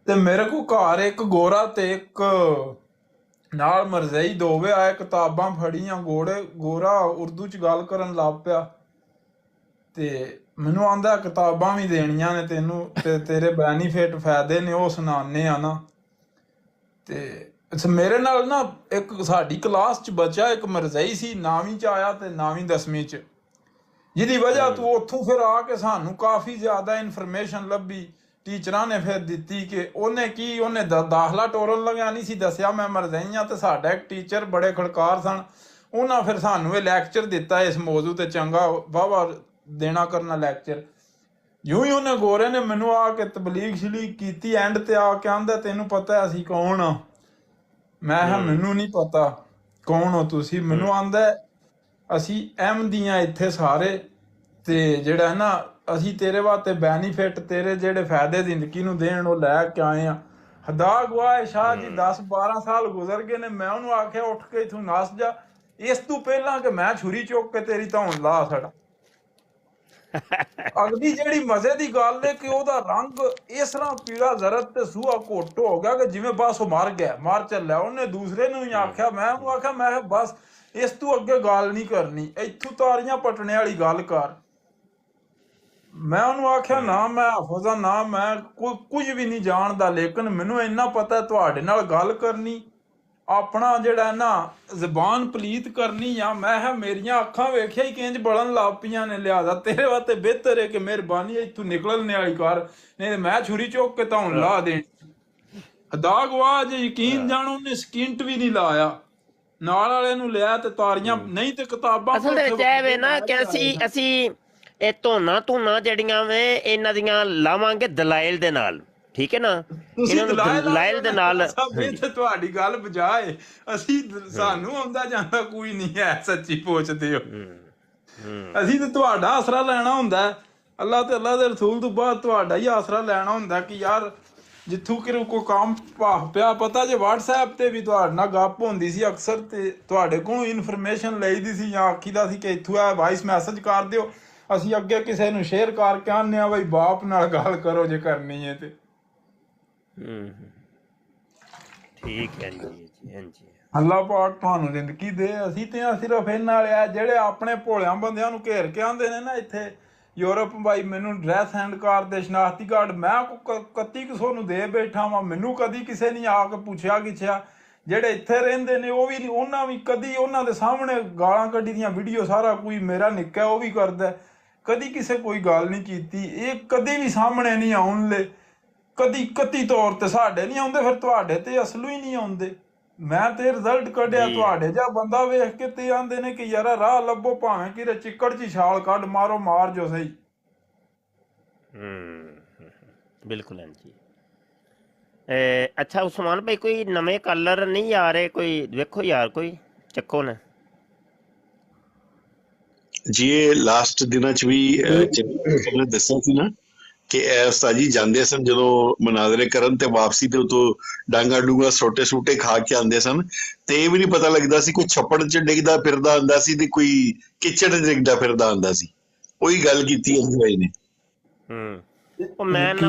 ਤੇ ਮੇਰੇ ਕੋ ਘਰ ਇੱਕ ਗੋਰਾ ਤੇ ਇੱਕ ਨਾਲ ਮਰਜ਼ਈ ਦੋਵੇਂ ਆਏ, ਕਿਤਾਬਾਂ ਫੜੀਆਂ, ਗੋਰਾ ਉਰਦੂ 'ਚ ਗੱਲ ਕਰਨ ਲੱਗ ਪਿਆ ਤੇ ਮੈਨੂੰ ਆਂਦਾ ਕਿਤਾਬਾਂ ਵੀ ਦੇਣੀਆਂ ਨੇ ਤੈਨੂੰ ਤੇ ਤੇਰੇ ਬੈਨੀਫਿਟ ਫਾਇਦੇ ਨੇ ਉਹ ਸੁਣਾਉਂਦੇ ਆ ਨਾ। ਤੇ ਮੇਰੇ ਨਾਲ ਨਾ ਇੱਕ ਸਾਡੀ ਕਲਾਸ 'ਚ ਬੱਚਾ ਇੱਕ ਮਰਜ਼ਈ ਸੀ, 9ਵੀਂ 'ਚ ਆਇਆ ਤੇ 9ਵੀਂ 10ਵੀਂ 'ਚ, ਜਿਹਦੀ ਵਜ੍ਹਾ ਤੋਂ ਉੱਥੋਂ ਫਿਰ ਆ ਕੇ ਸਾਨੂੰ ਕਾਫੀ ਜ਼ਿਆਦਾ ਇਨਫੋਰਮੇਸ਼ਨ ਲੱਭੀ। ਟੀਚਰਾਂ ਨੇ ਫਿਰ ਦਿੱਤੀ ਕਿ ਉਹਨੇ ਦਾਖਲਾ ਟੋਰਨ ਲੱਗਿਆ ਨਹੀਂ ਸੀ ਦੱਸਿਆ ਮੈਂ ਮਰਜ਼ਈਆਂ। ਤੇ ਸਾਡਾ ਇੱਕ ਟੀਚਰ ਬੜੇ ਖੜਕਾਰ ਸਨ, ਉਹਨਾਂ ਫਿਰ ਸਾਨੂੰ ਇਹ ਲੈਕਚਰ ਦਿੱਤਾ ਇਸ ਮੌਜੂ ਤੇ, ਚੰਗਾ ਵਾਹਵਾ ਦੇਣਾ ਕਰਨਾ ਲੈਕਚਰ। ਯੂੰ ਹੀ ਉਹਨੇ ਗੋਰੇ ਨੇ ਮੈਨੂੰ ਆ ਕੇ ਤਬਲੀਗ ਸ਼ਲੀਗ ਕੀਤੀ, ਐਂਡ ਤੇ ਆ ਕੇ ਆਂਦਾ ਤੈਨੂੰ ਪਤਾ ਅਸੀਂ ਕੌਣ ਆ? ਮੈਂ ਕਿਹਾ ਮੈਨੂੰ ਨਹੀਂ ਪਤਾ, ਕੌਣ ਹੋ ਤੁਸੀਂ? ਮੈਨੂੰ ਆਂਦਾ ਅਸੀਂ ਅਹਿਮਦੀਆਂ ਇੱਥੇ ਸਾਰੇ, ਤੇ ਜਿਹੜਾ ਨਾ ਅਸੀਂ ਤੇਰੇ ਵਾਸਤੇ ਬੈਨੀਫਿਟ ਤੇਰੇ ਜਿਹੜੇ ਫਾਇਦੇ ਜ਼ਿੰਦਗੀ ਨੂੰ ਦੇਣ ਉਹ ਲੈ ਕੇ ਆਏ ਆ। ਖੁਦਾ ਗਵਾਹ ਸ਼ਾਹ ਜੀ 10-12 ਸਾਲ ਗੁਜ਼ਰ ਗਏ ਨੇ। ਮੈਂ ਉਹਨੂੰ ਆਖਿਆ ਉੱਠ ਕੇ ਇੱਥੋਂ ਨੱਸ ਜਾ, ਇਸ ਤੋਂ ਪਹਿਲਾਂ ਕਿ ਮੈਂ ਛੁਰੀ ਚੁੱਕ ਕੇ ਤੇਰੀ ਧੌਣ ਲਾ ਛੜਾ। ਅਗਲੀ ਜਿਹੜੀ ਮਜ਼ੇ ਦੀ ਗੱਲ ਹੈ ਕਿ ਉਹਦਾ ਰੰਗ ਇਸ ਤਰ੍ਹਾਂ ਪੀਲਾ ਜ਼ਰਦ ਤੇ ਸੂਹਾ ਘੁੱਟ ਹੋ ਗਿਆ ਕਿ ਜਿਵੇਂ ਬਸ ਉਹ ਮਰ ਗਿਆ, ਮਰ ਚੱਲਿਆ। ਉਹਨੇ ਦੂਸਰੇ ਨੂੰ ਹੀ ਆਖਿਆ, ਮੈਂ ਉਹਨੂੰ ਆਖਿਆ ਮੈਂ ਬਸ ਇਸ ਤੋਂ ਅੱਗੇ ਗੱਲ ਨਹੀਂ ਕਰਨੀ, ਇੱਥੋਂ ਤਾਰੀਆਂ ਪਟਣੇ ਵਾਲੀ ਗੱਲ ਕਰ। ਮੈਂ ਉਹਨੂੰ ਆਖਿਆ ਨਾ ਮੈਂ ਹਾਫਜ਼ਾ, ਨਾ ਮੈਂ ਕੁਝ ਵੀ ਨਹੀਂ ਜਾਣਦਾ, ਲੇਕਿਨ ਮੈਨੂੰ ਇੰਨਾ ਪਤਾ ਤੁਹਾਡੇ ਨਾਲ ਗੱਲ ਕਰਨੀ, ਆਪਣਾ ਜਿਹੜਾ ਨਾ ਜ਼ਬਾਨ ਪਲੀਤ ਕਰਨੀ ਆ। ਮੈਂ ਕਿਹਾ ਮੇਰੀਆਂ ਅੱਖਾਂ ਵੇਖਿਆ ਹੀ ਕਿੰਜ ਬਲਣ ਲੱਗ ਪਈਆਂ ਨੇ, ਲਿਹਾਜ਼ਾ ਤੇਰੇ ਵਾਸਤੇ ਬਿਹਤਰ ਹੈ ਕਿ ਮਿਹਰਬਾਨੀ ਇੱਥੋਂ ਨਿਕਲਣ ਵਾਲੀ ਕਰ, ਨਹੀਂ ਤੇ ਮੈਂ ਛੁਰੀ ਚੁੱਕ ਕੇ ਧੌਣ ਲਾ ਦੇਣੀ। ਅਦਾ ਗਵਾ ਜੇ ਯਕੀਨ ਜਾਣੋ ਉਹਨੇ ਸਕਿੰਟ ਵੀ ਨਹੀਂ ਲਾਇਆ, ਨਾਲ ਵਾਲੇ ਨੂੰ ਲਿਆ ਤੇ ਤਾਰੀਆਂ ਨਹੀਂ ਤੇ ਕਿਤਾਬਾਂ ਅਸਲ ਦੇ ਵਿੱਚ ਇਹ ਵੇ ਨਾ ਕਿ ਅਸੀਂ ਇਹ ਧੋਨਾ ਜਿਹੜੀਆਂ ਵੇ ਇਹਨਾਂ ਦੀਆਂ ਲਾਵਾਂਗੇ ਦਲਾਇਲ ਦੇ ਨਾਲ, ਠੀਕ ਹੈ ਨਾ, ਇਹਨਾਂ ਨੂੰ ਦਲਾਇਲ ਦੇ ਨਾਲ। ਤੇ ਤੁਹਾਡੀ ਗੱਲ ਬਜਾਏ ਅਸੀਂ ਸਾਨੂੰ ਆਉਂਦਾ ਜਾਂਦਾ ਕੋਈ ਨਹੀਂ ਹੈ, ਸੱਚੀ ਪੁੱਛਦੇ ਹੋ। ਅਸੀਂ ਤੇ ਤੁਹਾਡਾ ਆਸਰਾ ਲੈਣਾ ਹੁੰਦਾ, ਅੱਲਾਹ ਤੇ ਅੱਲਾਹ ਦੇ ਰਸੂਲ ਤੋਂ ਬਾਅਦ ਤੁਹਾਡਾ ਹੀ ਆਸਰਾ ਲੈਣਾ ਹੁੰਦਾ ਕਿ ਯਾਰ ਜਿੱਥੋਂ ਕਿ ਕੋਈ ਕੰਮ ਭਾਫ ਪਿਆ। ਪਤਾ ਜੇ WhatsApp ਤੇ ਵੀ ਤੁਹਾਡੇ ਨਾਲ ਗੱਪ ਹੁੰਦੀ ਸੀ ਅਕਸਰ, ਤੇ ਤੁਹਾਡੇ ਕੋਲੋਂ ਇਨਫੋਰਮੇਸ਼ਨ ਲਈਦੀ ਸੀ ਜਾਂ ਆਖੀਦਾ ਸੀ ਕਿ ਇੱਥੋਂ ਆ ਵਾਇਸ ਮੈਸੇਜ ਕਰ ਦਿਓ, ਅਸੀਂ ਅੱਗੇ ਕਿਸੇ ਨੂੰ ਸ਼ੇਅਰ ਕਰਕੇ ਆਉਂਦੇ ਹਾਂ ਬਈ ਬਾਪ ਨਾਲ ਗੱਲ ਕਰੋ ਜੇ ਕਰਨੀ ਹੈ ਤੇ। ਠੀਕ ਹੈ ਜੀ, ਹਾਂਜੀ। ਅੱਲਾਹ ਪਾਕ ਤੁਹਾਨੂੰ ਜ਼ਿੰਦਗੀ ਦੇ। ਅਸੀਂ ਤੇ ਸਿਰਫ ਇਹਨਾਂ ਵਾਲੇ ਆ ਜਿਹੜੇ ਆਪਣੇ ਭੋਲਿਆਂ ਬੰਦਿਆਂ ਨੂੰ ਘੇਰ ਕੇ ਆਉਂਦੇ ਨੇ ਨਾ ਇੱਥੇ ਯੂਰਪ, ਬਾਈ ਮੈਨੂੰ ਡਰੈਸ ਹੈਂਡ ਕਾਰ ਦੇ ਸ਼ਨਾਖਤੀ ਕਾਰਡ ਮੈਂ 3100 ਨੂੰ ਦੇ ਬੈਠਾ ਵਾਂ, ਮੈਨੂੰ ਕਦੀ ਕਿਸੇ ਨੇ ਆ ਕੇ ਪੁੱਛਿਆ ਗਿੱਛਿਆ। ਜਿਹੜੇ ਇੱਥੇ ਰਹਿੰਦੇ ਨੇ ਉਹ ਵੀ ਨਹੀਂ, ਉਹਨਾਂ ਵੀ ਕਦੀ ਉਹਨਾਂ ਦੇ ਸਾਹਮਣੇ ਗਾਲਾਂ ਕੱਢੀ ਦੀਆਂ ਵੀਡੀਓ ਸਾਰਾ ਕੋਈ ਮੇਰਾ ਨਿੱਕਾ ਉਹ ਵੀ ਕਰਦਾ, ਕਦੀ ਕਿਸੇ ਕੋਈ ਗੱਲ ਨਹੀਂ ਕੀਤੀ। ਇਹ ਕਦੀ ਵੀ ਸਾਹਮਣੇ ਨਹੀਂ ਆਉਣ ਲੈ, ਕਦੀ ਕਤੀ ਤੌਰ ਤੇ ਸਾਡੇ ਨਹੀਂ ਆਉਂਦੇ, ਫਿਰ ਤੁਹਾਡੇ ਤੇ ਅਸਲੋਂ ਹੀ ਨਹੀਂ ਆਉਂਦੇ। ਮੈਂ ਤੇ ਰਿਜ਼ਲਟ ਕੱਢਿਆ ਤੁਹਾਡੇ ਜਿਹਾ ਬੰਦਾ ਵੇਖ ਕੇ ਤੇ ਆਂਦੇ ਨੇ ਕਿ ਯਾਰ ਰਾਹ ਲੱਭੋ, ਭਾਵੇਂ ਕਿਤੇ ਚਿੱਕੜ 'ਚ ਛਾਲ ਕੱਢ ਮਾਰੋ, ਮਾਰ ਜੋ ਸਹੀ। ਬਿਲਕੁਲ ਹਾਂਜੀ। ਅੱਛਾ ਉਸਮਾਨ ਭਾਈ ਕੋਈ ਨਵੇਂ ਕਲਰ ਨਹੀਂ ਆ ਰਹੇ? ਕੋਈ ਵੇਖੋ ਯਾਰ, ਕੋਈ ਚੱਕੋ ਨਾ ਜੀ। ਇਹ ਲਾਸਟ ਦਿਨਾਂ 'ਚ ਵੀ ਦੱਸਿਆ ਸੀ ਨਾ ਕਿ ਉਸਤਾਦ ਜੀ ਜਾਂਦੇ ਸਨ ਜਦੋਂ ਮੁਨਾਜ਼ਰੇ ਕਰਨ ਤੇ ਵਾਪਸੀ ਤੇ ਉਤੋਂ ਡਾਂਗਾ ਡੂੰਗਾ ਸੋਟੇ ਖਾ ਕੇ ਆਉਂਦੇ ਸਨ, ਤੇ ਇਹ ਵੀ ਨਹੀਂ ਪਤਾ ਲੱਗਦਾ ਸੀ ਕੋਈ ਛੱਪੜ 'ਚ ਡਿੱਗਦਾ ਫਿਰਦਾ ਆਉਂਦਾ ਸੀ ਤੇ ਕੋਈ ਕਿਚੜ 'ਚ ਡਿੱਗਦਾ ਫਿਰਦਾ ਆਉਂਦਾ ਸੀ। ਉਹੀ ਗੱਲ ਕੀਤੀ ਇਸ ਭਾਈ ਨੇ। ਉਹ ਮੈਂ ਨਾ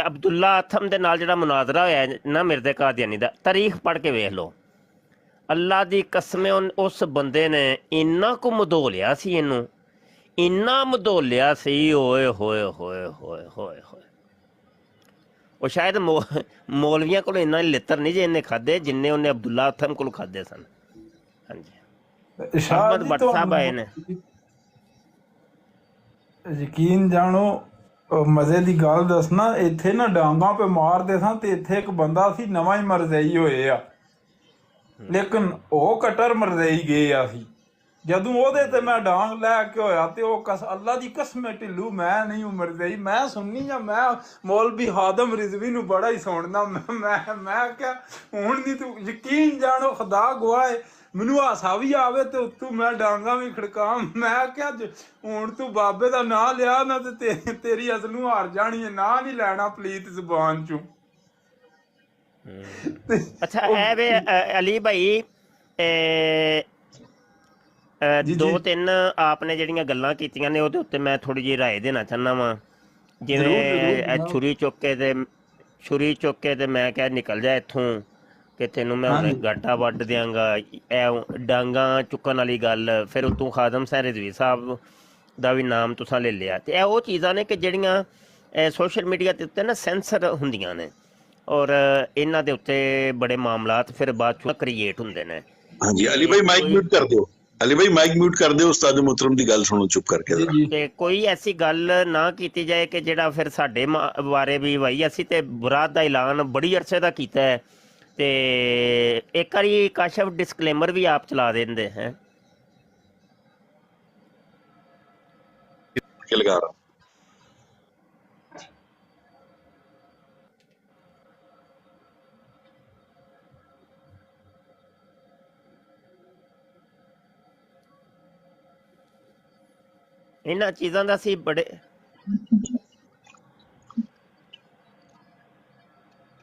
ਅਬਦੁੱਲਾ ਅਥਮ ਦੇ ਨਾਲ ਜਿਹੜਾ ਮੁਨਾਜ਼ਰਾ ਹੋਇਆ ਨਾ ਮਿਰਜ਼ੇ ਕਾਦੀਆਨੀ ਦਾ, ਤਾਰੀਖ ਪੜ੍ਹ ਕੇ ਵੇਖ ਲਓ। ਅੱਲਾ ਦੀ ਕਸਮ, ਉਸ ਬੰਦੇ ਨੇ ਇੰਨਾ ਕੁ ਮਧੋਲਿਆ ਸੀ ਇਹਨੂੰ, ਇੰਨਾ ਮਧੋਲਿਆ ਸੀ, ਓਏ ਹੋਏ ਹੋਏ ਹੋਏ ਹੋਏ ਹੋਏ। ਉਹ ਸ਼ਾਇਦ ਮੌਲਵੀਆਂ ਕੋਲ ਇੰਨਾ ਲਿੱਤਰ ਨਹੀਂ ਜੇ ਇਹਨੇ ਖਾਧੇ ਜਿੰਨੇ ਉਹਨੇ ਅਬਦੁੱਲਾ ਅਥਮ ਕੋਲ ਖਾਧੇ ਸਨ। ਹਾਂਜੀ, ਅਹਿਮਦ ਭੱਟ ਸਾਹਿਬ ਆਏ ਨੇ। ਯਕੀਨ ਜਾਣੋ ਮਜ਼ੇ ਦੀ ਗੱਲ ਦੱਸਣਾ, ਇੱਥੇ ਨਾ ਡਾਂਗਾਂ ਪੇ ਮਾਰਦੇ ਸਾਂ ਤੇ ਇੱਥੇ ਇੱਕ ਬੰਦਾ ਸੀ ਨਵਾਂ ਹੀ ਮਰਜ਼ਈ ਹੋਏ ਆ, ਲੇਕਿਨ ਉਹ ਕਟਰ ਮਰਜ਼ਈ ਗਏ ਆ ਸੀ। ਜਦੋਂ ਉਹਦੇ ਤੇ ਮੈਂ ਡਾਂਗ ਲੈ ਕੇ ਹੋਇਆ ਤੇ ਉਹ ਅੱਲਾ ਦੀ ਕਸਮ ਢਿੱਲੂ ਮੈਂ ਨਹੀਂ ਮਰਜ਼ਈ, ਮੈਂ ਸੁਣਨੀ ਆ, ਮੈਂ ਮੌਲਵੀ ਹਾਦਮ ਰਿਜ਼ਵੀ ਨੂੰ ਬੜਾ ਹੀ ਸੁਣਦਾ। ਮੈਂ ਕਿਹਾ ਹੁਣ ਨਹੀਂ ਤੂੰ, ਯਕੀਨ ਜਾਣੋ ਖੁਦਾ ਗਵਾਏ ਮੈਨੂੰ ਹਾਸਾ ਵੀ ਆਵੇ ਤੇ ਉੱਤੋਂ ਮੈਂ ਡਾਂਗਾ ਵੀ ਖੜਕਾਂ। ਮੈਂ ਕਿਹਾ ਹੁਣ ਤੂੰ ਬਾਬੇ ਦਾ ਨਾਂ ਲਿਆ ਨਾ ਤੇ ਤੇਰੀ ਅਸਲ ਨੂੰ ਹਾਰ ਜਾਣੀ ਹੈ, ਨਾਂ ਨਹੀਂ ਲੈਣਾ ਪਲੀਤ ਜ਼ੁਬਾਨ ਚੋਂ। ਅੱਛਾ ਐ ਵੇ ਅਲੀ ਭਾਈ, ਦੋ ਤਿੰਨ ਆਪਨੇ ਜਿਹੜੀਆਂ ਗੱਲਾਂ ਕੀਤੀਆਂ ਨੇ ਉਹਦੇ ਉੱਤੇ ਮੈਂ ਥੋੜੀ ਜਿਹੀ ਰਾਏ ਦੇਣਾ ਚਾਹੁੰਦਾ ਵਾਂ। ਜਿਵੇਂ ਛੁਰੀ ਚੁੱਕ ਕੇ ਤੇ ਮੈਂ ਕਿਹਾ ਨਿਕਲ ਜਾ ਇੱਥੋਂ ਕਿ ਤੈਨੂੰ ਮੈਂ ਹੁਣੇ ਗਾਟਾ ਵੱਢ ਦਿਆਂਗਾ, ਇਹ ਡਾਂਗਾ ਚੁੱਕਣ ਵਾਲੀ ਗੱਲ। ਫਿਰ ਉਤੋਂ ਖਾਦਮ ਸਾਹਿਬ ਰਿਜ਼ਵੀ ਸਾਹਿਬ ਦਾ ਵੀ ਨਾਮ ਤੁਸੀਂ ਲੈ ਲਿਆ। ਤੇ ਇਹ ਉਹ ਚੀਜ਼ਾਂ ਨੇ ਕਿ ਜਿਹੜੀਆਂ ਸੋਸ਼ਲ ਮੀਡੀਆ ਦੇ ਉੱਤੇ ਨਾ ਸੈਂਸਰ ਹੁੰਦੀਆਂ ਨੇ, ਔਰ ਇਹਨਾਂ ਦੇ ਉੱਤੇ ਬੜੇ ਮਾਮਲਾਤ ਫਿਰ ਬਾਅਦ ਚੋਂ ਕ੍ਰੀਏਟ ਹੁੰਦੇ ਨੇ। ਹਾਂਜੀ ਅਲੀ ਭਾਈ ਮਾਈਕ ਮਿਊਟ ਕਰ ਦਿਓ, ਅਲੀ ਭਾਈ ਮਾਈਕ ਮਿਊਟ ਕਰ ਦਿਓ, ਉਸਤਾਦ ਮੁਹਤਰਮ ਦੀ ਗੱਲ ਸੁਣੋ ਚੁੱਪ ਕਰਕੇ। ਤੇ ਕੋਈ ਐਸੀ ਗੱਲ ਨਾ ਕੀਤੀ ਜਾਏ ਕਿ ਜਿਹੜਾ ਫਿਰ ਸਾਡੇ ਬਾਰੇ ਵੀ ਭਾਈ ਅਸੀਂ ਤੇ ਬਰਾਤ ਦਾ ਐਲਾਨ ਬੜੀ ਅਰਸੇ ਦਾ ਕੀਤਾ ਹੈ, ਤੇ ਇੱਕ ਵਾਰੀ ਕਾਸ਼ਫ ਡਿਸਕਲੇਮਰ ਵੀ ਆਪ ਚਲਾ ਦਿੰਦੇ ਹੈ ਲਗਾ ਰਹਾ। ਇਹਨਾਂ ਚੀਜ਼ਾਂ ਦਾ ਅਸੀਂ बड़े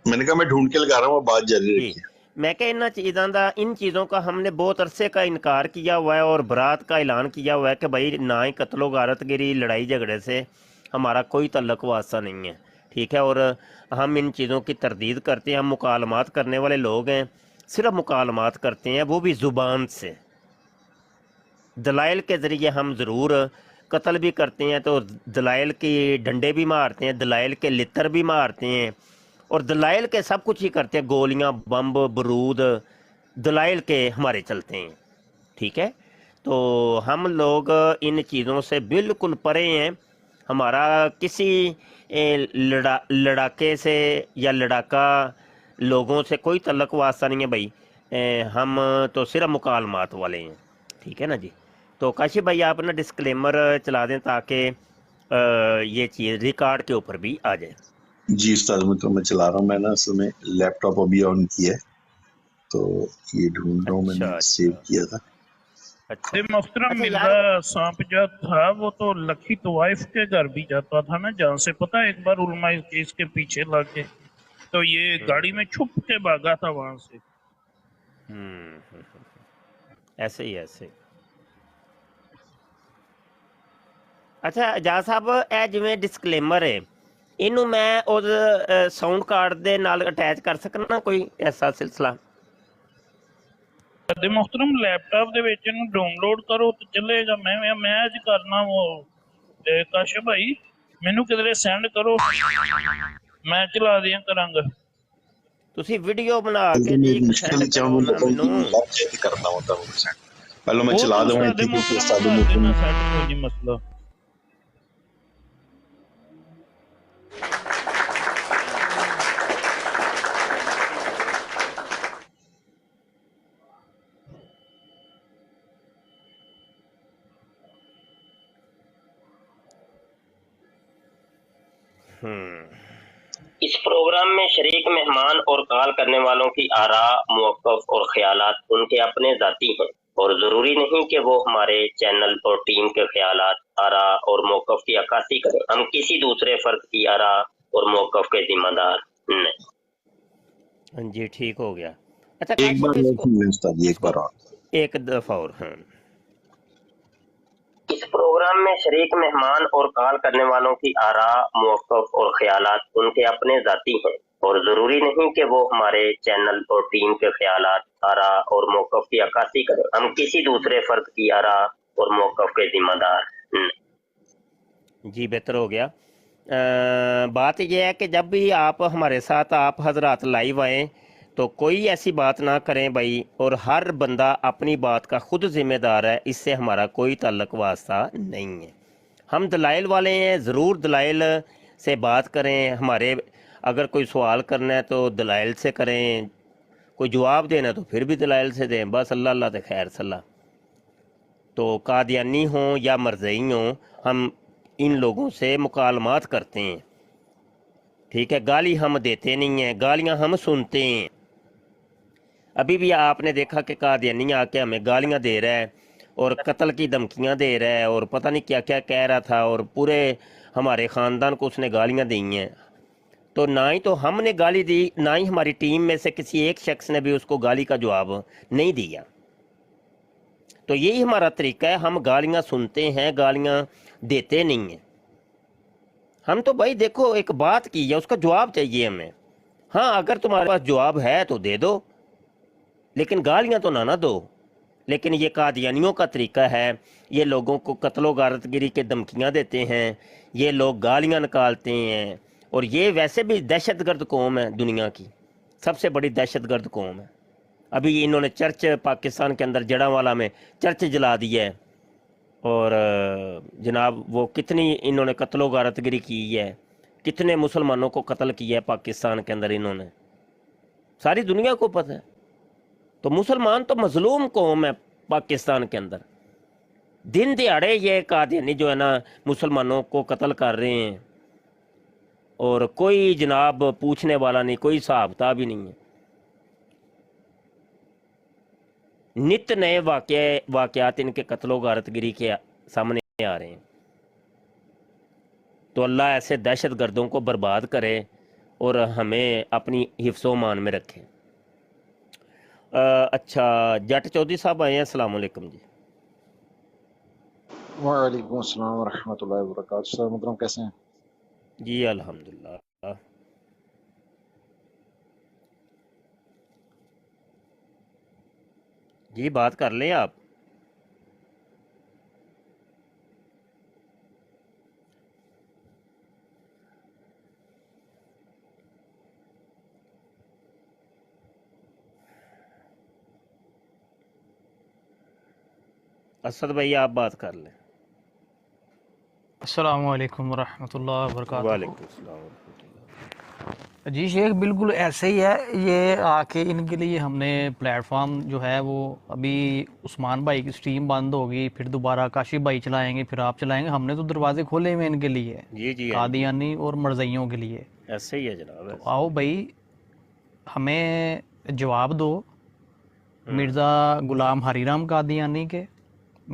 मैंने कहा मैं ढूंढ के लगा रहा हूँ, बात जारी रखिए। मैं क्या इन चीज़ों का हमने बहुत अरसे का इनकार किया हुआ है और बरात का ऐलान किया हुआ है कि भाई ना ही कत्लो गारतगिरी लड़ाई झगड़े से हमारा कोई तल्लुक वास्ता नहीं है, ठीक है। और हम इन चीज़ों की तरदीद करते हैं, हम मुकालमात करने वाले लोग हैं, सिर्फ मुकालमात करते हैं वो भी ज़ुबान से। दलाइल के ज़रिए हम ज़रूर कत्ल भी करते हैं, तो दलाइल की डंडे भी मारते हैं, दलाइल के लितर भी मारते हैं, और दलाइल के सब कुछ ही करते हैं, गोलियां बम बरूद दलाइल के हमारे चलते हैं, ठीक है। तो हम लोग इन चीज़ों से बिल्कुल परे हैं। हमारा किसी लड़ाके से या लड़ाका लोगों से कोई तल्लक वास्ता नहीं है भाई। हम तो सिर्फ मुकालमात वाले हैं, ठीक है ना जी। तो काशिफ भाई आप ना डिस्क्लेमर चला दें ताकि ये चीज़ रिकॉर्ड के ऊपर भी आ जाए। जी उस्ताद मैं चला रहा हूँ। मैं ना असल में लैपटॉप अभी ऑन किया है तो ये ढूंढ रहा हूँ, मैंने अच्छा सेव किया था। अच्छा मोहतरम अच्छा मिर्जा सांप जो था वो तो लकी तवाइफ के घर भी जाता था ना, जहाँ से पता है एक बार उलमा केस के पीछे लग गए तो ये गाड़ी में छुप के भागा था वहां से। ऐसे ही ऐसे। अच्छा एजाज साहब ਇਹ ਜਿਵੇਂ ਡਿਸਕਲੇਮਰ ਹੈ ਇਹਨੂੰ ਮੈਂ ਉਹ ਸਾਊਂਡ ਕਾਰਡ ਦੇ ਨਾਲ ਅਟੈਚ ਕਰ ਸਕਣਾ ਕੋਈ ਐਸਾ ਸਿਲਸਿਲਾ? ਤੇ ਮੁਹਤਰਮ ਲੈਪਟਾਪ ਦੇ ਵਿੱਚ ਇਹਨੂੰ ਡਾਊਨਲੋਡ ਕਰੋ ਤੇ ਚੱਲੇਗਾ। ਮੈਂ ਅੱਜ ਕਰਨਾ ਉਹ ਕਾਸ਼ਿਫ ਭਾਈ ਮੈਨੂੰ ਕਿਧਰੇ ਸੈਂਡ ਕਰੋ, ਮੈਂ ਚਲਾ ਦਿਆਂ ਕਰਾਂਗਾ। ਤੁਸੀਂ ਵੀਡੀਓ ਬਣਾ ਕੇ ਜੀ मुश्किल करना होता है। पहले मैं चला दूंगा जी मसला। इस प्रोग्राम में शरीक मेहमान और कॉल करने वालों की आरा, मौक़िफ़ और ख़यालात उनके अपने ज़ाती हैं और ज़रूरी नहीं कि वो हमारे चैनल और टीम के ख़यालात, आरा और मौक़िफ़ की अक्कासी करें। हम किसी दूसरे फ़र्द की आरा और मौक़िफ़ के ज़िम्मेदार नहीं। जी ठीक हो गया। अच्छा एक बार एक दफ़ा और। इस प्रोग्राम में शरीक मेहमान और कॉल करने वालों की आरा, मौक़िफ़ और ख़यालात उनके अपने ज़ाती हैं और ज़रूरी नहीं कि वो हमारे चैनल और टीम के ख़यालात, आरा और मौक़िफ़ की अक्कासी करें। हम किसी दूसरे फ़र्द की आरा और मौक़िफ़ के ज़िम्मेदार नहीं। जी बेहतर हो गया। बात यह है कि जब भी आप हमारे साथ आप हजरात लाइव आएँ तो कोई ऐसी बात ना करें भाई, और हर बंदा अपनी बात का खुद ज़िम्मेदार है, इससे हमारा कोई ताल्लुक़ वास्ता नहीं है। हम दलाइल वाले हैं, ज़रूर दलाइल से बात करें। हमारे अगर कोई सवाल करना है तो दलाइल से करें, कोई जवाब देना है तो फिर भी दलाइल से दें। बस अल्लाह अल्लाह ते खैर सल्ला। तो कादियानी हों या मरज़ई हों, हम इन लोगों से मुकालमात करते हैं, ठीक है। गाली हम देते नहीं हैं, गालियाँ हम सुनते हैं। अभी भी आपने देखा कि कादियानी आके हमें गालियाँ दे रहा है और कत्ल की धमकियाँ दे रहा है और पता नहीं क्या क्या कह रहा था, और पूरे हमारे ख़ानदान को उसने गालियाँ दी हैं। तो ना ही तो हमने गाली दी, ना ही हमारी टीम में से किसी एक शख्स ने भी उसको गाली का जवाब नहीं दिया। तो यही हमारा तरीका है, हम गालियाँ सुनते हैं, गालियाँ देते नहीं हैं। हम तो भाई देखो एक बात की है, उसका जवाब चाहिए हमें। हाँ अगर तुम्हारे पास जवाब है तो दे दो, लेकिन गालियाँ तो ना दो। लेकिन ये कादियानियों का तरीका है, ये लोगों को कत्लो गारतगिरी के धमकियाँ देते हैं, ये लोग गालियाँ निकालते हैं, और ये वैसे भी दहशतगर्द कौम है, दुनिया की सबसे बड़ी दहशतगर्द कौम है। अभी इन्होंने चर्च पाकिस्तान के अंदर जड़ांवाला में चर्च जला दिया है, और जनाब वो कितनी इन्होंने कत्लो गारतगिरी की है, कितने मुसलमानों को कत्ल किया है पाकिस्तान के अंदर इन्होंने, सारी दुनिया को पता है। तो मुसलमान तो मजलूम कौम है पाकिस्तान के अंदर। दिन दिहाड़े ये कादियानी जो है ना मुसलमानों को कत्ल कर रहे हैं, और कोई जनाब पूछने वाला नहीं, कोई हिसाब किताब ही नहीं है। नित नए वाक़यात इनके कत्लो गारतगिरी के सामने आ रहे हैं। तो अल्लाह ऐसे दहशत गर्दों को बर्बाद करे और हमें अपनी हिफ्ज़ो मान में रखे। अच्छा जट चौधरी साहब आए हैं, अस्सलाम वालेकुम जी। वालेकुम अस्सलाम व रहमतुल्लाहि व बरकातहू। सर मुकरम कैसे हैं? जी अल्हम्दुलिल्लाह। जी बात कर लें आप। असद भाई आप बात कर लें। अस्सलाम वालेकुम रहमतुल्लाहि व बरकातहू। वालेकुम अस्सलाम। जी शेख बिल्कुल ऐसे ही है। ये आके इनके लिए हमने प्लेटफॉर्म जो है वो अभी उस्मान भाई की स्ट्रीम बंद होगी, फिर दोबारा काशिफ भाई चलाएंगे, फिर आप चलाएंगे। हमने तो दरवाजे खोले हुए इनके लिए, जी जी कादियानी और मरज़इयों के लिए। ऐसे ही है जनाब। तो आओ भाई हमें जवाब दो मिर्ज़ा गुलाम हरीराम कादियानी के,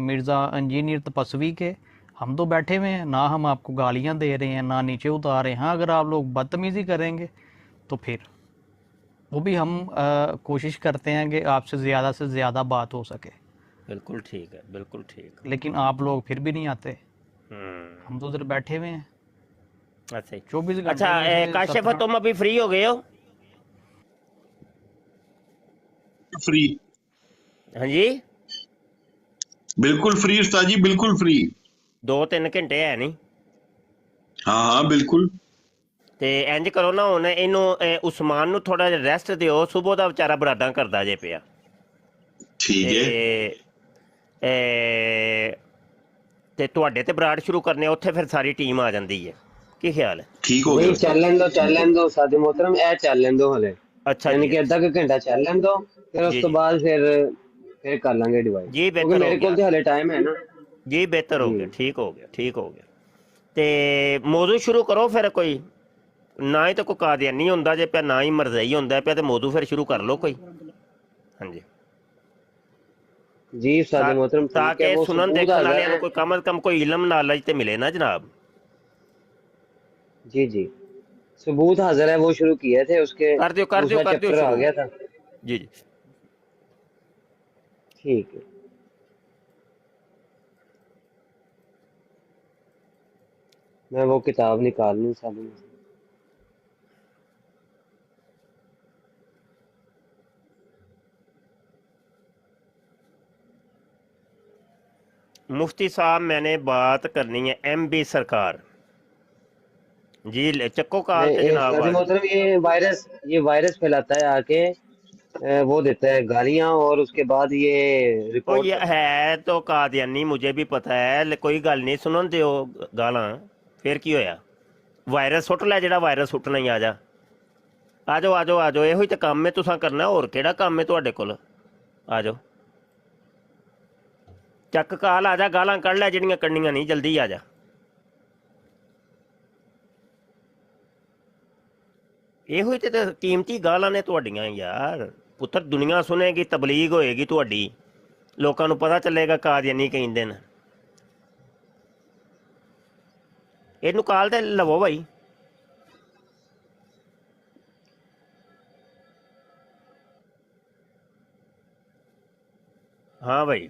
मिर्ज़ा इंजीनियर तपस्वी के। हम तो बैठे हुए हैं ना, हम आपको गालियां दे रहे हैं ना नीचे उतार रहे हैं। हाँ, अगर आप लोग बदतमीज़ी करेंगे तो फिर वो भी हम कोशिश करते हैं कि आपसे ज़्यादा बात हो सके। बिल्कुल ठीक है, बिल्कुल ठीक। लेकिन आप लोग फिर भी नहीं आते। हम तो उधर बैठे हुए हैं। अच्छा 24 घंटे। अच्छा काशिफ तुम अभी फ्री हो गए हो? फ्री? हाँ जी बिल्कुल फ्री उस्ताद जी, बिल्कुल फ्री। 2-3 घंटे है नहीं? हाँ हाँ बिल्कुल। ਤੇ ਇੰਜ ਕਰੋ ਨਾ, ਹੁਣ ਇਹਨੂੰ ਉਸਮਾਨ ਨੂੰ ਥੋੜਾ ਜਿਹਾ ਰੈਸਟ ਦਿਓ, ਸੁਬਹ ਦਾ ਵਿਚਾਰਾ ਬਰਾਡਾਂ ਕਰਦਾ ਜੇ ਪਿਆ। ਠੀਕ ਹੈ। ਤੇ ਤੁਹਾਡੇ ਤੇ ਬਰਾਡ ਸ਼ੁਰੂ ਕਰਨੇ, ਉੱਥੇ ਫਿਰ ਸਾਰੀ ਟੀਮ ਆ ਜਾਂਦੀ ਹੈ। ਕੀ ਖਿਆਲ ਹੈ? ਠੀਕ ਹੋ ਗਿਆ। ਚੱਲਣ ਦੋ ਸਾਦੇ ਮੋਹਤਰਮ, ਇਹ ਚੱਲਣ ਦੋ ਹਲੇ। ਅੱਛਾ ਯਾਨੀ ਕਿ ਅੱਧਾ ਕੁ ਘੰਟਾ ਚੱਲਣ ਦੋ, ਫਿਰ ਉਸ ਤੋਂ ਬਾਅਦ ਫਿਰ ਕਰ ਲਾਂਗੇ ਡਿਵਾਈਡ। ਜੀ ਕਿਉਂਕਿ ਬਿਹਤਰ ਮੇਰੇ ਹੋ ਕੋਲ ਤੇ ਗਿਆ ਹਲੇ ਟਾਈਮ ਹੈ ਨਾ। ਜੀ, ਬਿਹਤਰ ਹੋ ਗਿਆ, ਠੀਕ ਹੋ ਗਿਆ, ਠੀਕ ਹੋ ਗਿਆ। ਤੇ ਮੌਜੂ ਸ਼ੁਰੂ ਕਰੋ ਫਿਰ ਕੋਈ। ਨਾ ਹੀ ਤਾਂ ਕੋਈ ਕਾਦੀਆਨੀ ਹੁੰਦਾ ਜੇ ਪਿਆ, ਨਾ ਹੀ ਮਰਜ਼ਈ ਹੁੰਦਾ ਪਿਆ, ਤੇ ਮੌਜੂ ਫਿਰ ਸ਼ੁਰੂ ਕਰ ਲਓ ਕੋਈ। ਹਾਂਜੀ ਜੀ ਸਾਦੇ ਮੋਹਤਰਮ, ਤਾਂ ਕਿ ਸੁਣਨ ਦੇਖਣ ਵਾਲਿਆਂ ਨੂੰ ਕੋਈ ਕਮ ਅਜ਼ ਕਮ ਕੋਈ ਇਲਮ ਨਾਲਜ ਤੇ ਮਿਲੇ ਨਾ जनाब। जी जी सबूत हाजिर है, वो शुरू किए थे, उसके कर दियो चैप्टर आ गया था। जी जी ठीक है। मैं वो किताब निकाल लूँ सादी। मुफ्ती साहब मैंने बात करनी है MB सरकार जी। चक्को काल ते जनाब। मतलब ये वायरस फैलाता है आके, वो देता है गालियां, और उसके बाद ये रिपोर्ट ये है तो कादियानी, मुझे भी पता है, कोई गल नहीं, सुनन दियो गालां, फिर की होया? वायरस सुट लै, जेड़ा वायरस सुटना ही। आ जाओ आ जाओ आ जाओ, इहो ही तो काम है तुसां करना, होर केड़ा काम है तुहाडे कोल? आ जाओ, ਚੱਕ ਕਾਲ, ਆ ਜਾ, ਗਾਲਾਂ ਕੱਢ ਲੈ ਜਿਹੜੀਆਂ ਕੱਢਣੀਆਂ ਨਹੀਂ, ਜਲਦੀ ਆ ਜਾ। ਇਹੋ ਹੀ ਤੇ ਕੀਮਤੀ ਗਾਲਾਂ ਨੇ ਤੁਹਾਡੀਆਂ ਯਾਰ। ਪੁੱਤਰ ਦੁਨੀਆ ਸੁਣੇਗੀ, ਤਬਲੀਗ ਹੋਏਗੀ ਤੁਹਾਡੀ, ਲੋਕਾਂ ਨੂੰ ਪਤਾ ਚੱਲੇਗਾ ਕਾਦੀਆਨੀ ਕਹਿੰਦੇ ਨੇ। ਇਹਨੂੰ ਕਾਲ ਤੇ ਲਵੋ ਭਾਈ। ਹਾਂ ਭਾਈ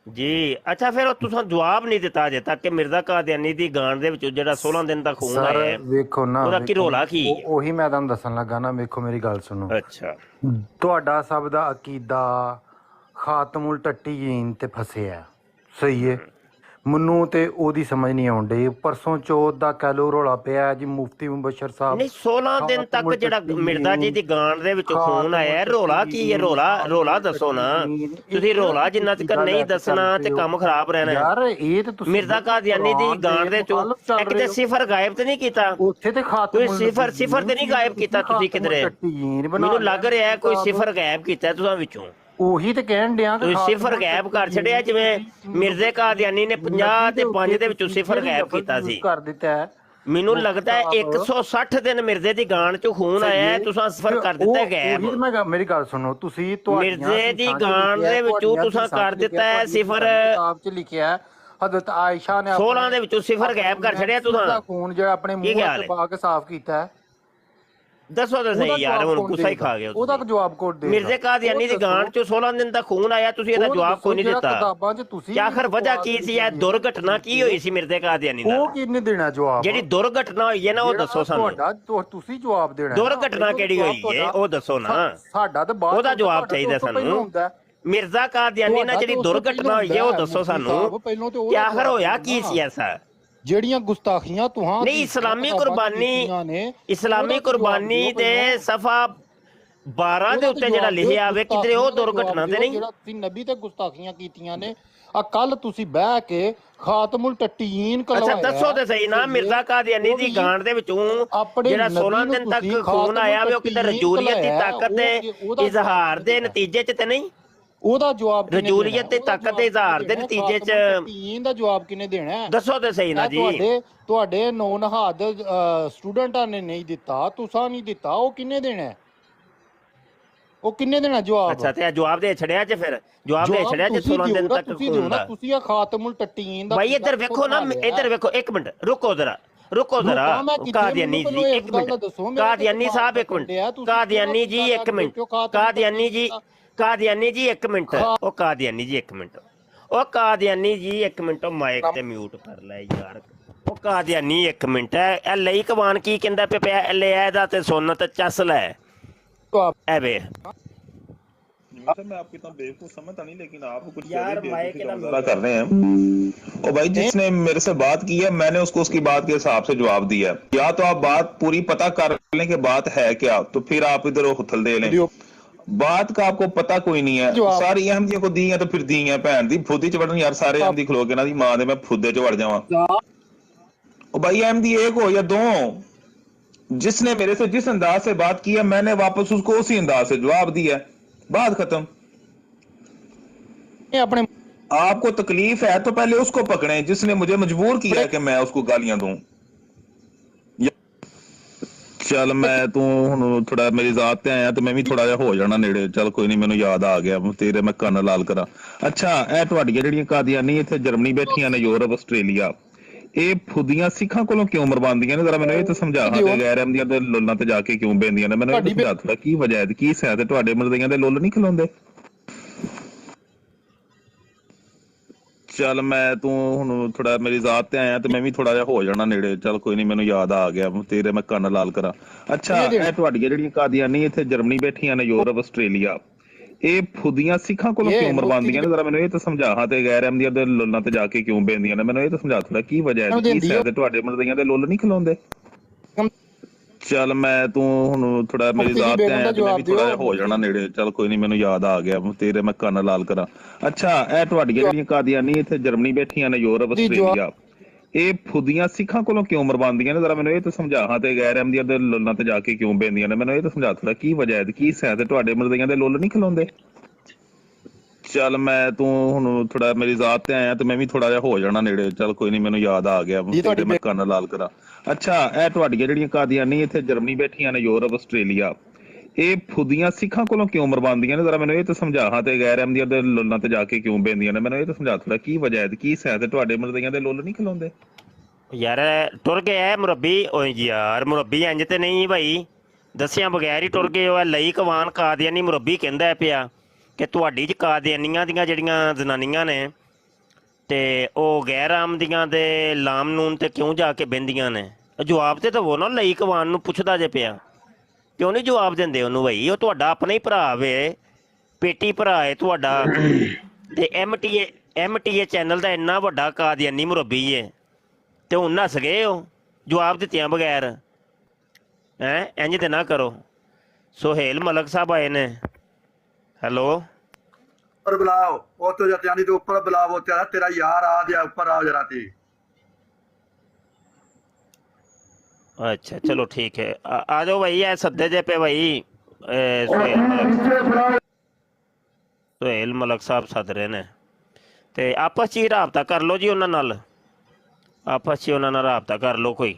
जी। अच्छा फिर तुसां जवाब नहीं दिता अजे तक कि मिर्जा कादियानी दी गान दे विच जेड़ा 16 दिन दा खून आया है, ਵੇਖੋ ਨਾ ਉਹਦਾ ਕੀ ਰੋਲਾ ਕੀ ਹੈ? ਉਹੀ ਮੈਂ ਤੁਹਾਨੂੰ ਦੱਸਣ ਲੱਗਾ ਨਾ। ਵੇਖੋ ਮੇਰੀ ਗੱਲ ਸੁਣੋ। ਅੱਛਾ ਤੁਹਾਡਾ ਸਭ ਦਾ ਅਕੀਦਾ ਖਾਤਮੁਲ ਟੱਟੀਨ ਤੇ ਫਸਿਆ, ਸਹੀ ਹੈ। ਮੈਨੂੰ ਤੇ ਉਹਦੀ ਸਮਝ ਨਹੀਂ ਆਉਣ ਡਈ। ਪਰਸੋਂ ਚੌਥ ਦਾ ਕਹਿ ਲੋ ਰੌਲਾ ਪਿਆ ਜੀ, ਮੁਫਤੀ ਮੁਬਸ਼ਰ ਸਾਹਿਬ ਨਹੀਂ 16 ਦਿਨ ਤੱਕ ਜਿਹੜਾ ਮਿਰਜ਼ਾ ਜੀ ਦੀ ਗਾਨ ਦੇ ਵਿੱਚ ਖੂਨ ਆਇਆ, ਰੋਲਾ ਕੀ ਹੈ? ਰੋਲਾ ਦੱਸੋ ਨਾ ਤੁਸੀਂ। ਰੋਲਾ ਜਿੰਨਾ ਤੱਕ ਨਹੀਂ ਦੱਸਣਾ ਤੇ ਕੰਮ ਖਰਾਬ ਰਹਿਣਾ ਯਾਰ। ਇਹ ਤੇ ਤੁਸੀਂ ਮਿਰਜ਼ਾ ਕਾਦੀਆਨੀ ਦੀ ਗਾਨ ਦੇ ਚੋਂ ਇੱਕ ਤੇ ਸਿਫਰ ਗਾਇਬ ਤੇ ਨਹੀਂ ਕੀਤਾ, ਉੱਥੇ ਤੇ ਖਾਤਮੁਲ ਕੋਈ ਸਿਫਰ ਤੇ ਨਹੀਂ ਗਾਇਬ ਕੀਤਾ ਤੁਸੀਂ ਕਿਧਰੇ? ਮੈਨੂੰ ਲੱਗ ਰਿਹਾ ਕੋਈ ਸਿਫਰ ਗਾਇਬ ਕੀਤਾ ਤੁਸੀਂ ਵਿੱਚੋਂ। ਉਹੀ ਤੇ ਕਹਿਣ ਡਿਆ ਕਿ ਸਿਫਰ ਗਾਇਬ ਕਰ ਛੱਡਿਆ, ਜਿਵੇਂ ਮਿਰਜ਼ੇ ਕਾਦੀਆਨੀ ਨੇ 50 ਤੇ 5 ਦੇ ਵਿੱਚੋਂ ਸਿਫਰ ਗਾਇਬ ਕੀਤਾ ਸੀ। ਕਰ ਦਿੱਤਾ। ਮੈਨੂੰ ਲੱਗਦਾ ਹੈ 160 ਦਿਨ ਮਿਰਜ਼ੇ ਦੀ ਗਾਨ ਚ ਖੂਨ ਆਇਆ ਹੈ, ਤੁਸੀਂ ਸਿਫਰ ਕਰ ਦਿੱਤਾ ਗਾਇਬ। ਮੇਰੀ ਗੱਲ ਸੁਣੋ, ਤੁਸੀਂ ਮਿਰਜ਼ੇ ਦੀ ਗਾਨ ਦੇ ਵਿੱਚੋਂ ਤੁਸੀਂ ਕਰ ਦਿੱਤਾ ਹੈ ਸਿਫਰ। ਕਿਤਾਬ ਚ ਲਿਖਿਆ ਹਜ਼ਰਤ ਆਇਸ਼ਾ ਨੇ 16 ਦੇ ਵਿੱਚੋਂ ਸਿਫਰ ਗਾਇਬ ਕਰ ਛੱਡਿਆ ਤੁਸੀਂ। ਖੂਨ ਜਿਹੜਾ ਆਪਣੇ ਮੂੰਹ ਤੇ ਪਾ ਕੇ ਸਾਫ਼ ਕੀਤਾ ਹੈ। ਦੱਸੋ ਤਾਂ ਸਹੀ ਯਾਰ, ਹੁਣ ਗੁੱਸਾ ਹੀ ਖਾ ਗਏ। ਉਹਦਾ ਜਵਾਬ ਕੋਡ ਦੇ। ਮਿਰਜ਼ੇ ਕਾਦੀਆਨੀ ਦੀ ਗਾਨ ਚ 16 ਦਿਨ ਦਾ ਖੂਨ ਆਇਆ, ਤੁਸੀਂ ਇਹਦਾ ਜਵਾਬ ਕੋਈ ਨਹੀਂ ਦਿੱਤਾ। ਕਿ ਆਖਰ ਵਜ੍ਹਾ ਕੀ ਸੀ? ਇਹ ਦੁਰਘਟਨਾ ਕੀ ਹੋਈ ਸੀ ਮਿਰਜ਼ੇ ਕਾਦੀਆਨੀ ਨਾਲ? ਉਹ ਕਿਹਨੇ ਦੇਣਾ ਜਵਾਬ? ਜਿਹੜੀ ਦੁਰਘਟਨਾ ਹੋਈ ਹੈ ਨਾ, ਉਹ ਦੱਸੋ ਸਾਨੂੰ। ਤੁਸੀਂ ਜਵਾਬ ਦੇਣਾ। ਦੁਰਘਟਨਾ ਕਿਹੜੀ ਹੋਈ ਹੈ ਉਹ ਦੱਸੋ ਨਾ। ਸਾਡਾ ਤਾਂ ਬਾਅਦ ਉਹਦਾ ਜਵਾਬ ਚਾਹੀਦਾ ਸਾਨੂੰ। ਮਿਰਜ਼ਾ ਕਾਦੀਆਨੀ ਨਾਲ ਜਿਹੜੀ ਦੁਰਘਟਨਾ ਹੋਈ ਹੈ ਉਹ ਦੱਸੋ ਸਾਨੂੰ, ਕਿ ਆਖਰ ਹੋਇਆ ਕੀ ਸੀ ਐਸਾ? ਜਿਹੜੀਆਂ ਗੁਸਤਾਖੀਆਂ ਤੁਹਾਂ ਨਹੀਂ, ਇਸਲਾਮੀ ਕੁਰਬਾਨੀ ਦੇ ਸਫਾ 12 ਦੇ ਉੱਤੇ ਜਿਹੜਾ ਲਿਖਿਆ ਆਵੇ ਕਿਧਰੇ ਉਹ ਦੁਰਘਟਨਾ ਤੇ ਨਹੀਂ ਜਿਹੜਾ ਤੁਸੀਂ ਨਬੀ ਤੇ ਗੁਸਤਾਖੀਆਂ ਕੀਤੀਆਂ ਨੇ ਆ ਕੱਲ ਤੁਸੀਂ ਬਹਿ ਕੇ ਖਾਤਮੁਲ ਟੱਟੀਨ ਅੱਛਾ ਦੱਸੋ ਤੇ ਸਹੀ ਨਾ ਮਿਰਜ਼ਾ ਕਾਦੀਆਨੀ ਦੀ ਗਾਂਡ ਦੇ ਵਿੱਚੋਂ ਜਿਹੜਾ 16 ਦਿਨ ਤੱਕ ਖੂਨ ਆਇਆ ਵੇ ਉਹ ਕਿਤੇ ਰਜੂਲੀਅਤ ਦੀ ਤਾਕਤ ਦੇ ਇਜ਼ਹਾਰ ਦੇ ਨਤੀਜੇ 'ਚ ਤੇ ਨਹੀਂ ਉਹਦਾ ਜਵਾਬ ਰਜੂਲੀਅਤ ਦੀ ਤਾਕਤ ਦੇ ਇਜ਼ਹਾਰ ਦੇ ਨਤੀਜੇ 'ਚ ਦਾ ਜਵਾਬ ਕਿਹਨੇ ਦੇਣਾ ਹੈ? ਦੱਸੋ ਤੇ ਸਹੀ ਨਾ ਜੀ। ਤੁਹਾਡੇ ਨੌ ਨਹਾਦ ਸਟੂਡੈਂਟਾਂ ਨੇ ਨਹੀਂ ਦਿੱਤਾ, ਤੁਸੀਂ ਨਹੀਂ ਦਿੱਤਾ, ਉਹ ਕਿੰਨੇ ਦੇਣਾ ਹੈ? ਉਹ ਕਿੰਨੇ ਦੇਣਾ ਜਵਾਬ? ਅੱਛਾ ਤੇ ਜਵਾਬ ਦੇ ਛੜਿਆ ਚ ਫਿਰ ਜਵਾਬ ਦੇ ਛੜਿਆ ਚ 16 ਦਿਨ ਤੱਕ ਤੁਸੀਂ ਆ ਖਾਤਮੁਲ ਟੱਟੀਨ ਦਾ ਭਾਈ ਇੱਧਰ ਵੇਖੋ ਨਾ, ਇੱਧਰ ਵੇਖੋ, ਇੱਕ ਮਿੰਟ ਰੁਕੋ ਜ਼ਰਾ ਕਾਦੀਆਨੀ ਜੀ ਇੱਕ ਮਿੰਟ, ਕਾਦੀਆਨੀ ਸਾਹਿਬ ਇੱਕ ਮਿੰਟ, ਕਾਦੀਆਨੀ ਜੀ ਇੱਕ ਮਿੰਟ, ਕਾਦੀਆਨੀ ਜੀ ਇੱਕ ਮਿੰਟ, ਉਹ ਕਾਦੀਆਨੀ ਜੀ ਇੱਕ ਮਿੰਟ, ਉਹ ਕਾਦੀਆਨੀ ਜੀ ਇੱਕ ਮਿੰਟ, ਉਹ ਮਾਈਕ ਤੇ ਮਿਊਟ ਕਰ ਲੈ ਯਾਰ। ਉਹ ਕਾਦੀਆਨੀ ਇੱਕ ਮਿੰਟ, ਇਹ ਲਈ ਕਵਾਨ ਕੀ ਕਹਿੰਦਾ ਪਿਆ, ਲੈ ਇਹਦਾ ਤੇ ਸੁਣ ਤੇ ਚੱਸ ਲੈ ਐਵੇਂ। मैं आपकी इतना बेवकूफ समझता नहीं, लेकिन आप कुछ कर रहे हैं। और भाई जिसने मेरे से बात की है मैंने उसको उसकी बात के हिसाब से जवाब दिया है। या तो आप बात पूरी पता कर लें कि बात है क्या, तो फिर आप इधर उथल दे लें। बात का आपको पता कोई नहीं है। सारी अहमदियों को दी है तो फिर दी है भैन दी फुद्दी च वड़न यार, सारे अहमदी खलो के ना दी मां दे मैं फुद्दे च वड़ जावां। और भाई अहमदी एक हो या दो, जिसने मेरे से जिस अंदाज से बात की है मैंने वापस उसको उसी अंदाज से जवाब दिया, बात खत्म। अपने आपको तकलीफ है तो पहले उसको पकड़े जिसने मुझे मजबूर किया है कि मैं उसको गालियां दूं। चल मैं तू हुण थोड़ा मेरी जात ते आया तो मैं भी थोड़ा जिहा हो जाना नेड़े। चल कोई नहीं, मैनू याद आ गया, तेरे मैं कन्न लाल करा। अच्छा ਇਹ ਤੁਹਾਡੀਆਂ ਜਿਹੜੀਆਂ ਕਾਦੀਆਨੀ ਇੱਥੇ ਜਰਮਨੀ ਬੈਠੀਆਂ ਨੇ, ਯੂਰਪ, ਆਸਟ੍ਰੇਲੀਆ, ਇਹ ਫੁੱਦੀਆਂ ਸਿੱਖਾਂ ਕੋਲੋਂ ਕਿਉਂ ਮਰਵਾਉਂਦੀਆਂ ਨੇ? ਜ਼ਰਾ ਮੈਨੂੰ ਇਹ ਤਾਂ ਸਮਝਾ ਹਾਂ ਕਿ ਗੈਰ ਅਹਿਮਦੀਆਂ ਦੇ ਲੁੱਲਾਂ ਤੇ ਜਾ ਕੇ ਕਿਉਂ ਬੈਂਦੀਆਂ ਨੇ? ਮੈਨੂੰ ਇਹ ਸਮਝਾ ਥੋੜਾ ਕੀ ਵਜ੍ਹਾ ਹੈ, ਕੀ ਸਹਿ ਤੇ ਤੁਹਾਡੇ ਮਰਦੀਆਂ ਦੇ ਲੁੱਲ ਨਹੀਂ ਖਿਲਾਉਂਦੇ? ਚੱਲ ਮੈਂ ਤੂੰ ਹੁਣ ਥੋੜਾ ਮੇਰੀ ਜ਼ਾਤ ਤੇ ਆਇਆ ਤੇ ਮੈਂ ਵੀ ਥੋੜਾ ਜਿਹਾ ਹੋ ਜਾਣਾ ਨੇੜੇ। ਚੱਲ ਕੋਈ ਨਹੀਂ, ਮੈਨੂੰ ਯਾਦ ਆ ਗਿਆ, ਤੇਰੇ ਮੈਂ ਕੰਨ ਲਾਲ ਕਰਾਂ। ਅੱਛਾ ਇਹ ਤੁਹਾਡੀਆਂ ਜਿਹੜੀਆਂ ਕਾਦੀਆਨੀ ਇੱਥੇ ਜਰਮਨੀ ਬੈਠੀਆਂ ਨੇ, ਯੂਰਪ, ਆਸਟ੍ਰੇਲੀਆ, ਇਹ ਫੁੱਦੀਆਂ ਸਿੱਖਾਂ ਕੋਲੋਂ ਕਿਉਂ ਮਰਵਾਉਂਦੀਆਂ ਨੇ? ਜ਼ਰਾ ਮੈਨੂੰ ਇਹ ਤਾਂ ਸਮਝਾ ਹਾਂ ਤੇ ਗੈਰ ਅਹਿਮਦੀਆਂ ਦੇ ਲੁੱਲਾਂ ਤੇ ਜਾ ਕੇ ਕਿਉਂ ਬੈਂਦੀਆਂ ਨੇ? ਮੈਨੂੰ ਇਹ ਤਾਂ ਸਮਝਾ ਥੋੜਾ ਕੀ ਵਜ੍ਹਾ ਹੈ, ਕੀ ਸਹਿ ਤੇ ਤੁਹਾਡੇ ਮਰਦੀਆਂ ਦੇ ਲੁੱਲ ਨਹੀਂ ਖਿਲਾਉਂਦੇ? ਚੱਲ ਮੈਂ ਤੂੰ ਹੁਣ ਥੋੜਾ ਮੇਰੀ ਜ਼ਾਤ ਤੇ ਆਇਆ ਤੇ ਮੈਂ ਵੀ ਥੋੜਾ ਜਿਹਾ ਹੋ ਜਾਣਾ ਨੇੜੇ। ਚੱਲ ਕੋਈ ਨਹੀਂ, ਮੈਨੂੰ ਯਾਦ ਆ ਗਿਆ, ਤੇਰੇ ਮੈਂ ਕੰਨ ਲਾਲ ਕਰਾਂ। ਅੱਛਾ ਇਹ ਤੁਹਾਡੀਆਂ ਜਿਹੜੀਆਂ ਕਾਦੀਆਨੀ ਇੱਥੇ ਜਰਮਨੀ ਬੈਠੀਆਂ ਨੇ, ਯੂਰਪ, ਆਸਟ੍ਰੇਲੀਆ, ਇਹ ਫੁੱਦੀਆਂ ਸਿੱਖਾਂ ਕੋਲੋਂ ਕਿਉਂ ਮਰਵਾਉਂਦੀਆਂ ਨੇ? ਜ਼ਰਾ ਮੈਨੂੰ ਇਹ ਤਾਂ ਸਮਝਾ ਹਾਂ ਤੇ ਗੈਰ ਅਹਿਮਦੀਆਂ ਦੇ ਲੁੱਲਾਂ ਤੇ ਜਾ ਕੇ ਕਿਉਂ ਬੈਂਦੀਆਂ ਨੇ? ਮੈਨੂੰ ਇਹ ਤਾਂ ਸਮਝਾ ਥੋੜਾ ਕੀ ਵਜ੍ਹਾ ਹੈ, ਕੀ ਸਹਿ ਤੇ ਤੁਹਾਡੇ ਮਰਦੀਆਂ ਦੇ ਲੁੱਲ ਨਹੀਂ ਖਿਲਾਉਂਦੇ? ਚੱਲ ਮੈਂ ਤੂੰ ਹੁਣ ਥੋੜਾ ਮੇਰੀ ਜ਼ਾਤ ਤੇ ਆਇਆ ਤੇ ਮੈਂ ਵੀ ਥੋੜਾ ਜਿਹਾ ਹੋ ਜਾਣਾ ਨੇੜੇ। ਚੱਲ ਕੋਈ ਨਹੀਂ, ਮੈਨੂੰ ਯਾਦ ਆ ਗਿਆ, ਤੇਰੇ ਮੈਂ ਕੰਨ ਲਾਲ ਕਰਾਂ। ਅੱਛਾ ਇਹ ਤੁਹਾਡੀਆਂ ਜਿਹੜੀਆਂ ਕਾਦੀਆਨੀ ਇੱਥੇ ਜਰਮਨੀ ਬੈਠੀਆਂ ਨੇ, ਯੂਰਪ, ਆਸਟ੍ਰੇਲੀਆ, ਇਹ ਫੁੱਦੀਆਂ ਸਿੱਖਾਂ ਕੋਲੋਂ ਕਿਉਂ ਮਰਵਾਉਂਦੀਆਂ ਨੇ? ਜ਼ਰਾ ਮੈਨੂੰ ਇਹ ਤਾਂ ਸਮਝਾ ਹਾਂ ਤੇ ਗੈਰ ਅਹਿਮਦੀਆਂ ਦੇ ਲੁੱਲਾਂ ਤੇ ਜਾ ਕੇ ਕਿਉਂ ਬੈਂਦੀਆਂ ਨੇ? ਮੈਨੂੰ ਇਹ ਤਾਂ ਸਮਝਾ ਥੋੜਾ ਕੀ ਵਜ੍ਹਾ ਹੈ, ਕੀ ਸਹਿ ਤੇ ਤੁਹਾਡੇ ਮਰਦੀਆਂ ਦੇ ਲੁੱਲ ਨਹੀਂ ਖਿਲਾਉਂਦੇ? ਯਾਰ ਟੁਰ ਗਿਆ ਮੁਰੱਬੀ। ਓਏ ਯਾਰ ਮੁਰੱਬੀ ਇੰਜ ਤੇ ਨਹੀਂ ਭਾਈ, ਦੱਸਿਆ ਬਗੈਰ ਹੀ ਟੁਰ ਗਏ। ਉਹ ਲਈ ਕਵਾਨ ਕਾਦੀਆਨੀ ਮੁਰੱਬੀ ਕਹਿੰਦਾ ਪਿਆ ਕਿ ਤੁਹਾਡੀ 'ਚ ਕਾਦੀਆਨੀਆਂ ਦੀਆਂ ਜਿਹੜੀਆਂ ਜ਼ਨਾਨੀਆਂ ਨੇ ਤੇ ਉਹ ਗੈਰ ਆਮਦੀਆਂ ਦੇ ਲਾਮ ਨੂਨ ਤੇ ਕਿਉਂ ਜਾ ਕੇ ਬਹਿੰਦੀਆਂ ਨੇ? ਜਵਾਬ ਤੇ ਦਵੋ ਨਾ, ਲਈ ਕਵਾਨ ਨੂੰ ਪੁੱਛਦਾ ਜੇ ਪਿਆ, ਕਿਉਂ ਨਹੀਂ ਜਵਾਬ ਦਿੰਦੇ ਉਹਨੂੰ? ਭਾਈ ਉਹ ਤੁਹਾਡਾ ਆਪਣਾ ਹੀ ਭਰਾ ਵੇ, ਪੇਟੀ ਭਰਾ ਹੈ ਤੁਹਾਡਾ, ਤੇ MTA ਚੈਨਲ ਦਾ ਇੰਨਾ ਵੱਡਾ ਕਾਦੀਆਨੀ ਮੁਰੱਬੀ ਹੈ ਤੇ ਹੁਣ ਨੱਸ ਗਏ ਹੋ ਜਵਾਬ ਦਿੱਤਿਆਂ ਬਗੈਰ। ਹੈਂ ਇੰਝ ਤੇ ਨਾ ਕਰੋ। ਸੁਹੇਲ ਮਲਕ ਸਾਹਿਬ ਆਏ ਨੇ। हेलो ऊपर बुलाओ, वो तो जतियानी तो ऊपर बुलाओ, वो तेरा यार आ गया, ऊपर आओ जरा थी। अच्छा चलो ठीक है, आ जाओ भाई। है सद्दे जे पे भाई सुहेल मलक साहब सद रहे ने ते आपस च ही राबता कर लो जी उन्हां नाल, आपस च उन्हां नाल राबता कर लो कोई।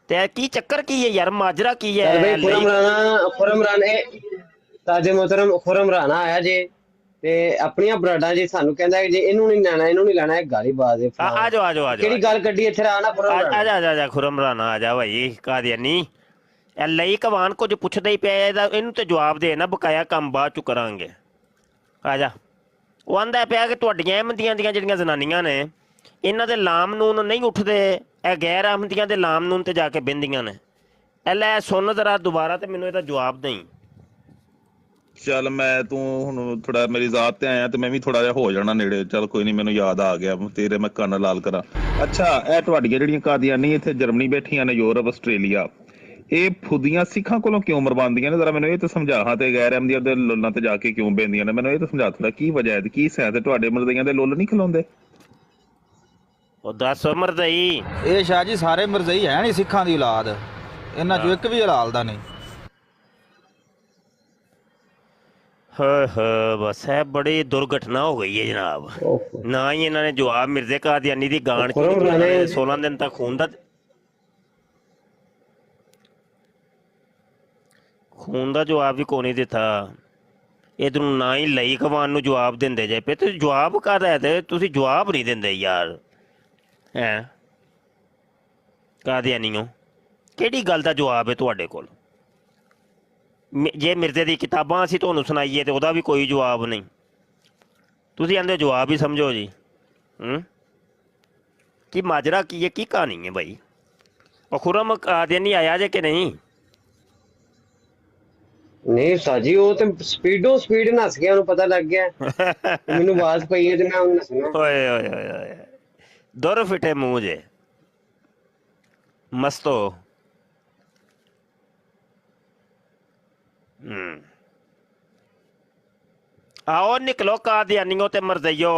ते की चक्कर की है यार, माजरा की है? खुरम राणा ਤਾਜੇ ਮੁਹਤਰਮ ਖੁਰਮ ਰਾਣਾ ਆਇਆ ਜੇ ਤੇ ਆਪਣੀਆਂ ਬਰਾਡਾਂ ਜੀ ਸਾਨੂੰ ਕਹਿੰਦਾ ਕਿ ਜੇ ਇਹਨੂੰ ਨਹੀਂ ਲੈਣਾ, ਇਹਨੂੰ ਨਹੀਂ ਲੈਣਾ, ਇਹ ਗਾਲੀ ਬਾਜ਼ ਹੈ। ਆ ਜਾਓ ਕਿਹੜੀ ਗੱਲ ਕੱਢੀ ਇੱਥੇ ਆਣਾ? ਆ ਜਾ ਖੁਰਮ ਰਾਣਾ ਆ ਜਾ ਭਾਈ ਕਾਦੀਆਨੀ। ਇਹ ਲਈ ਕਵਾਨ ਕੁਝ ਪੁੱਛਦਾ ਹੀ ਪਿਆ, ਇਹਨੂੰ ਤੇ ਜਵਾਬ ਦੇ ਨਾ, ਬਕਾਇਆ ਕੰਮ ਬਾਅਦ ਚ ਕਰਾਂਗੇ। ਆ ਜਾ। ਉਹ ਆਂਦਾ ਪਿਆ ਕਿ ਤੁਹਾਡੀਆਂ ਅਹਿਮਦੀਆਂ ਦੀਆਂ ਜਿਹੜੀਆਂ ਜ਼ਨਾਨੀਆਂ ਨੇ ਇਹਨਾਂ ਦੇ ਲਾਮ ਨੂਨ ਨਹੀਂ ਉੱਠਦੇ, ਇਹ ਗੈਰ ਅਹਿਮਦੀਆਂ ਦੇ ਲਾਮ ਨੂਨ ਤੇ ਜਾ ਕੇ ਬਹਿੰਦੀਆਂ ਨੇ। ਇਹ ਲੈ ਸੁਣ ਜ਼ਰਾ ਦੁਬਾਰਾ ਤੇ ਮੈਨੂੰ ਇਹਦਾ ਜਵਾਬ ਦੇਈਂ। ਚੱਲ ਮੈਂ ਤੂੰ ਹੁਣ ਥੋੜਾ ਮੇਰੀ ਜ਼ਾਤ ਤੇ ਆਇਆ ਤੇ ਮੈਂ ਵੀ ਥੋੜਾ ਜਿਹਾ ਹੋ ਜਾਣਾ ਨੇੜੇ। ਚੱਲ ਕੋਈ ਨਹੀਂ, ਮੈਨੂੰ ਯਾਦ ਆ ਗਿਆ, ਤੇਰੇ ਮੈਂ ਕੰਨ ਲਾਲ ਕਰਾਂ। ਅੱਛਾ ਇਹ ਤੁਹਾਡੀਆਂ ਜਿਹੜੀਆਂ ਕਾਦੀਆਨੀ ਇੱਥੇ ਜਰਮਨੀ ਬੈਠੀਆਂ ਨੇ, ਯੂਰਪ, ਆਸਟ੍ਰੇਲੀਆ, ਇਹ ਫੁੱਦੀਆਂ ਸਿੱਖਾਂ ਕੋਲੋਂ ਕਿਉਂ ਮਰਵਾਉਂਦੀਆਂ ਨੇ? ਜ਼ਰਾ ਮੈਨੂੰ ਇਹ ਤਾਂ ਸਮਝਾ। ਹਾਂ, ਤੇ ਗੈਰ ਅਹਿਮਦੀਆ ਦੇ ਲੁੱਲਾਂ ਤੇ ਜਾ ਕੇ ਕਿਉਂ ਬਹਿੰਦੀਆਂ ਨੇ? ਮੈਨੂੰ ਇਹ ਤਾਂ ਸਮਝਾ ਥੋੜਾ, ਕੀ ਵਜ੍ਹਾ ਹੈ ਤੇ ਕੀ ਸੈਂਸ ਹੈ? ਤੁਹਾਡੇ ਮਰਜ਼ਈਆਂ ਦੇ ਲੁੱਲ ਨਹੀਂ ਖਿਲਾਉਂਦੇ? ਉਹ ਦੱਸ ਮਰਜ਼ਈ। ਇਹ ਸ਼ਾਹ ਜੀ ਸਾਰੇ ਮਰਜ਼ਈ ਹੈ ਨਹੀਂ ਸਿੱਖਾਂ ਦੀ ਔਲਾਦ, ਇਹਨਾਂ ਚੋਂ ਇੱਕ ਵੀ ਹਲਾਲ ਦਾ ਨਹੀਂ। ਬਸ ਹੈ ਬੜੀ ਦੁਰਘਟਨਾ ਹੋ ਗਈ ਹੈ ਜਨਾਬ। ਨਾ ਹੀ ਇਹਨਾਂ ਨੇ ਜਵਾਬ ਮਿਰਜ਼ੇ ਕਾਦੀਆਨੀ ਦੀ ਗਾਣ ਕੀ 16 ਦਿਨ ਤੱਕ ਖੂਨ ਦਾ ਜਵਾਬ ਵੀ ਕੋਈ ਨਹੀਂ ਦਿੱਤਾ। ਇਧਰੋਂ ਨਾ ਹੀ ਲਈ ਕਵਾਨ ਨੂੰ ਜਵਾਬ ਦਿੰਦੇ ਜਾਏ ਪਏ। ਤੁਸੀਂ ਜਵਾਬ ਕਾਹਦਾ ਹੈ? ਤੇ ਤੁਸੀਂ ਜਵਾਬ ਨਹੀਂ ਦਿੰਦੇ ਯਾਰ। ਹੈ ਕਾਦੀਆਨੀਓ, ਕਿਹੜੀ ਗੱਲ ਦਾ ਜਵਾਬ ਹੈ ਤੁਹਾਡੇ ਕੋਲ? ਜੇ ਮਿਰਜ਼ੇ ਦੀ ਕਿਤਾਬਾਂ ਅਸੀਂ ਤੁਹਾਨੂੰ ਸੁਣਾਈਏ ਤੇ ਉਹਦਾ ਵੀ ਕੋਈ ਜਵਾਬ ਨਹੀਂ। ਤੁਸੀਂ ਕਹਿੰਦੇ ਜਵਾਬ ਹੀ ਸਮਝੋ ਜੀ। ਕੀ ਮਾਜਰਾ ਕੀ ਹੈ, ਕੀ ਕਹਾਣੀ ਹੈ ਭਾਈ? ਉਹ ਖੁਰਮ ਕਾਦੀਆਨੀ ਆਇਆ ਜੇ ਕਿ ਨਹੀਂ? ਨਹੀਂ ਸਾਜੀ, ਉਹ ਤੇ ਸਪੀਡੋ ਸਪੀਡ ਨੱਸ ਗਿਆ, ਉਹਨੂੰ ਪਤਾ ਲੱਗ ਗਿਆ ਮੈਨੂੰ ਆਵਾਜ਼ ਪਈ ਹੈ ਤੇ ਮੈਂ ਉਹਨੂੰ ਨੱਸਣਾ। ਓਏ ਓਏ ਓਏ ਓਏ, ਦੁਰ ਫਿੱਟੇ ਮੂੰਹ ਜੇ ਮਸਤੋ। आओ निकलो कादियानियों ते मरज़इयो।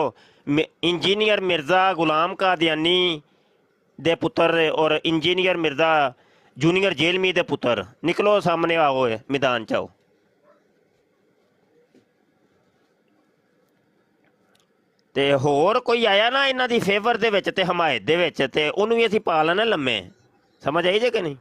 इंजीनियर मिर्ज़ा गुलाम कादियानी दे पुत्र और इंजीनियर मिर्ज़ा जूनियर जेलमी दे पुत्र, निकलो सामने आओ मैदान च आओ। ते होर कोई आया ना इन्हां दी फेवर दे विच ते हमायत दे विच ते उहनूं भी असीं पा लेना लम्मे। समझ आई जे कि नहीं?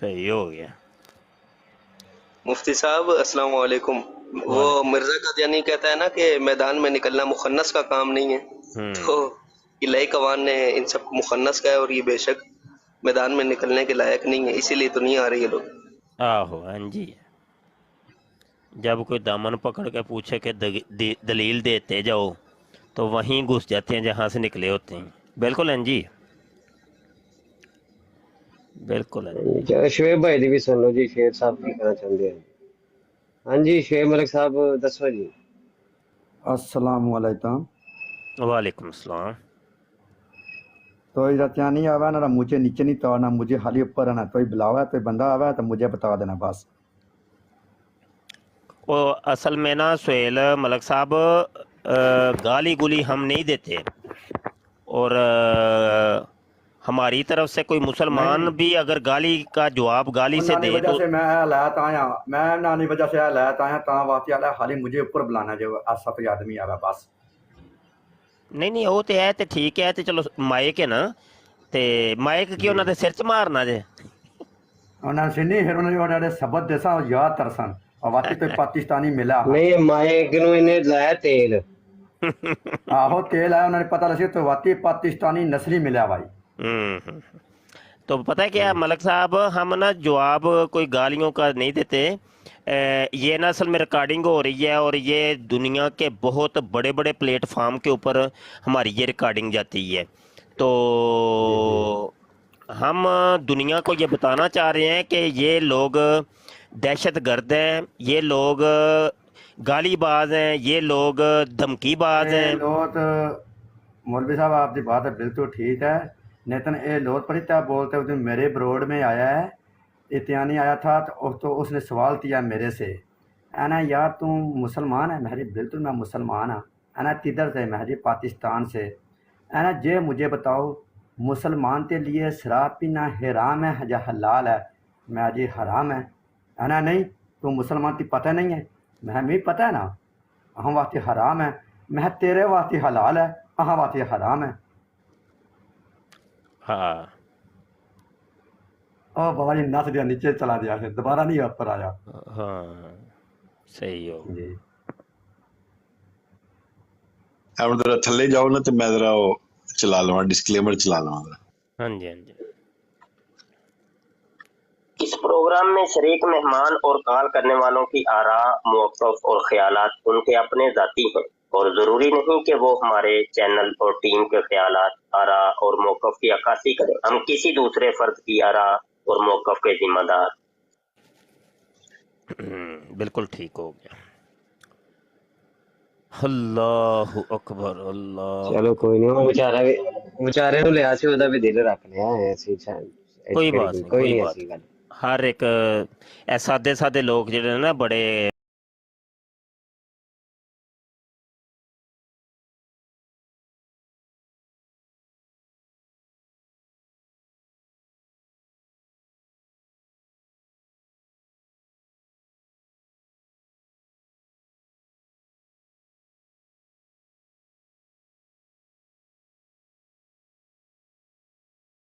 सही हो गया। मुफ्ती साहब अस्सलाम वालेकुम। वो मिर्जा कादियानी कहता है ना कि मैदान में निकलना मुखन्नस का काम नहीं है, तो ये लई कवान ने इन सबको मुखन्नस का है और ये बेशक मैदान में निकलने के लायक नहीं है, इसीलिए तो नहीं आ रही है लोग। आहो हाँ जी, जब कोई दामन पकड़ के पूछे कि दलील देते जाओ तो वहीं घुस जाते हैं जहाँ से निकले होते हैं। बिल्कुल हाँ जी, बिल्कुल। शुएब भाई दी भी सुन लो जी, शेर साहब की कहना चाहते हैं। हाँ जी शुएब मलिक साहब दसो जी। अस्सलाम वालेकुम। वालेकुम अस्सलाम। तो इधर नहीं आवा ना, मुझे नीचे नहीं तोड़ना, मुझे खाली ऊपर आना। कोई बुलावा, कोई बंदा आवा तो मुझे बता देना बस। वो असल में ना सुहेल मलिक साहब गाली गुली हम नहीं देते, और हमारी तरफ से कोई मुसलमान भी अगर गाली का जवाब गाली से दे तो मैं लात आया, मैं नानी वजह से लात आया ता वास्ते आला, खाली मुझे ऊपर बुलाना जो असफ आदमी आवा बस। नहीं नहीं वो तो है तो ठीक है, तो चलो माइक है ना, ते माइक की उन्होंने सिर च मारना जे उन्होंने सिनी फिर उन्होंने सबक देसा याद तरसन और वाकई तो पाकिस्तानी मिला नहीं माइक नु इन्हें लाया तेल आहो तेल आया, उन्होंने पता लगे तो वाकई पाकिस्तानी नस्ली मिला भाई। तो पता है क्या मलिक साहब, हम ना जवाब कोई गालियों का नहीं देते। ये ना असल में रिकॉर्डिंग हो रही है और ये दुनिया के बहुत बड़े बड़े प्लेटफार्म के ऊपर हमारी ये रिकॉर्डिंग जाती है। तो हम दुनिया को ये बताना चाह रहे हैं कि ये लोग दहशत गर्द हैं, ये लोग गालीबाज हैं, ये लोग धमकीबाज हैं। मौलवी साहब आपकी बात है बिल्कुल ठीक है, लेकिन ये लोग पढ़ता बोलते उस दिन मेरे ब्रोड में आया है, इत्यानी आया था तो उसने सवाल किया मेरे से, है ना यार तुम मुसलमान है? मैं बिल्कुल मैं मुसलमान हाँ। है ना किधर से? मैं पाकिस्तान से। है ना जे मुझे बताओ मुसलमान के लिए शराब पीना हराम है या हलाल है? मैं जी हराम है ना? नहीं तुम मुसलमान की पता नहीं है? मैं पता है ना, हम वास्ते हराम है। मैं तेरे वास्ते हलाल है, अहाँ वास्ते हराम है। हाँ ओ बाबा जी नस दिया, नीचे चला दिया, फिर दोबारा नहीं ऊपर आया। हाँ सही हो जी। अब जरा थल्ले जाओ ना, तो मैं जरा वो चला लूँगा, डिस्क्लेमर चला लूँगा। हाँ जी हाँ जी। इस प्रोग्राम में शरीक मेहमान और कॉल करने वालों की आरा, मौक़िफ़ और ख़यालात उनके अपने ज़ाती हैं और ज़रूरी नहीं कि वो हमारे चैनल और टीम के ख़यालात, आरा और मौक़िफ़ की अक्कासी करें। हम किसी दूसरे फ़र्द की आरा और मौक़िफ़ के ज़िम्मेदार। बिल्कुल ठीक हो गया। ਅੱਲਾਹੁ ਅਕਬਰ ਅੱਲਾਹੁ ਚਲੋ ਕੋਈ ਨਹੀਂ, ਉਹ ਵਿਚਾਰੇ ਨੂੰ ਲਿਆ ਸੀ, ਉਹਦਾ ਵੀ ਦਿਲ ਰੱਖ ਲਿਆ ਐਸੀ ਕੋਈ ਬਾਤ ਨਹੀਂ, ਕੋਈ ਕੋਈ ਨਹੀਂ ਬਾਤ ਐਸੀ ਗੱਲ। ਹਰ ਇੱਕ ਇਹ ਸਾਦੇ ਸਾਦੇ ਲੋਕ ਜਿਹੜੇ ਨੇ ਨਾ ਬੜੇ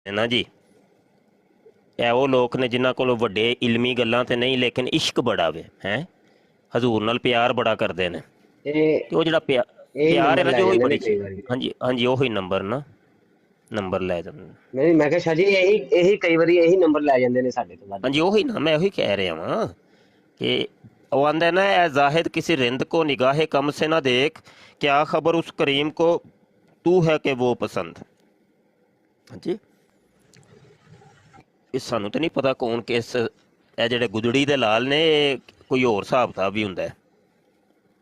ਨਾ ਜੀ, ਇਹ ਉਹ ਲੋਕ ਨੇ ਜਿਨ੍ਹਾਂ ਕੋਲ ਵੱਡੇ ਇਲਮੀ ਗੱਲਾਂ ਤੇ ਨਹੀਂ, ਲੇਕਿਨ ਇਸ਼ਕ ਬੜਾ ਵੇ ਹੈ, ਹਜ਼ੂਰ ਨਾਲ ਪਿਆਰ ਬੜਾ ਕਰਦੇ ਨੇ। ਤੇ ਉਹ ਜਿਹੜਾ ਪਿਆਰ ਹੈ ਨਾ ਜੋ ਬੜੀ, ਹਾਂਜੀ ਹਾਂਜੀ ਉਹੀ ਨੰਬਰ ਲੈ ਜਾਂਦੇ ਨਹੀਂ, ਮੈਂ ਕਿਹਾ ਸ਼ਾਹ ਜੀ ਇਹੀ ਕਈ ਵਾਰੀ ਇਹੀ ਨੰਬਰ ਲੈ ਜਾਂਦੇ ਨੇ ਸਾਡੇ ਤੋਂ ਵੱਧ। ਹਾਂਜੀ ਉਹੀ ਨਾ, ਮੈਂ ਉਹੀ ਕਹਿ ਰਿਹਾ ਵਾਂ ਕਿ ਉਹ ਆਂਦਾ ਨਾ, ਐ ਜ਼ਾहिद किसी रिंद को निगाहे कम से ना देख, क्या खबर उस करीम को तू है कि वो पसंद। ਹਾਂਜੀ ਇਹ ਸਾਨੂੰ ਤਾਂ ਨਹੀਂ ਪਤਾ ਕੌਣ ਕਿਸ, ਇਹ ਜਿਹੜੇ ਗੁਦੜੀ ਦੇ ਲਾਲ ਨੇ ਕੋਈ ਹੋਰ ਹਿਸਾਬ ਕਿਤਾਬ ਵੀ ਹੁੰਦਾ।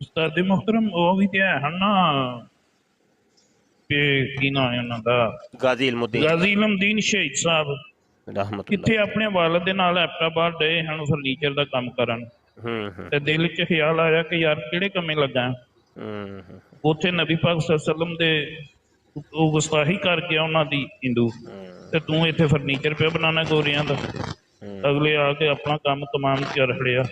ਉਸਤਾਦ ਮੁਹਤਰਮ ਉਹ ਵੀ ਤੇ ਹਨ ਨਾ, ਕਿ ਕੀ ਨਾਂ ਹੈ ਉਹਨਾਂ ਦਾ, ਗਾਜ਼ੀ ਇਲਮੁਦੀਨ ਸ਼ਹੀਦ ਸਾਹਿਬ, ਕਿੱਥੇ ਆਪਣੇ ਵਾਲਦ ਦੇ ਨਾਲ ਐਬਟਾਬਾਦ ਗਏ ਹਨ ਫਰਨੀਚਰ ਦਾ ਕੰਮ ਕਰਨ, ਤੇ ਦਿਲ 'ਚ ਖਿਆਲ ਆਇਆ ਕਿ ਯਾਰ ਕਿਹੜੇ ਕੰਮੇ ਲੱਗਾ। ਉੱਥੇ ਨਬੀ ਪਾਕ ਸੱਲਮ ਦੇ ਉਹ ਗੁਸਤਾਹੀ ਕਰ ਗਿਆ ਉਹਨਾਂ ਦੀ ਹਿੰਦੂ, ਤੇ ਤੂੰ ਇੱਥੇ ਫਰਨੀਚਰ ਪਿਆ ਬਣਾਉਣਾ ਗੋਰਿਆਂ ਦਾ। ਅਗਲੇ ਆ ਕੇ ਆਪਣਾ ਕੰਮ ਤਮਾਮ ਕਰ ਖੜਿਆ।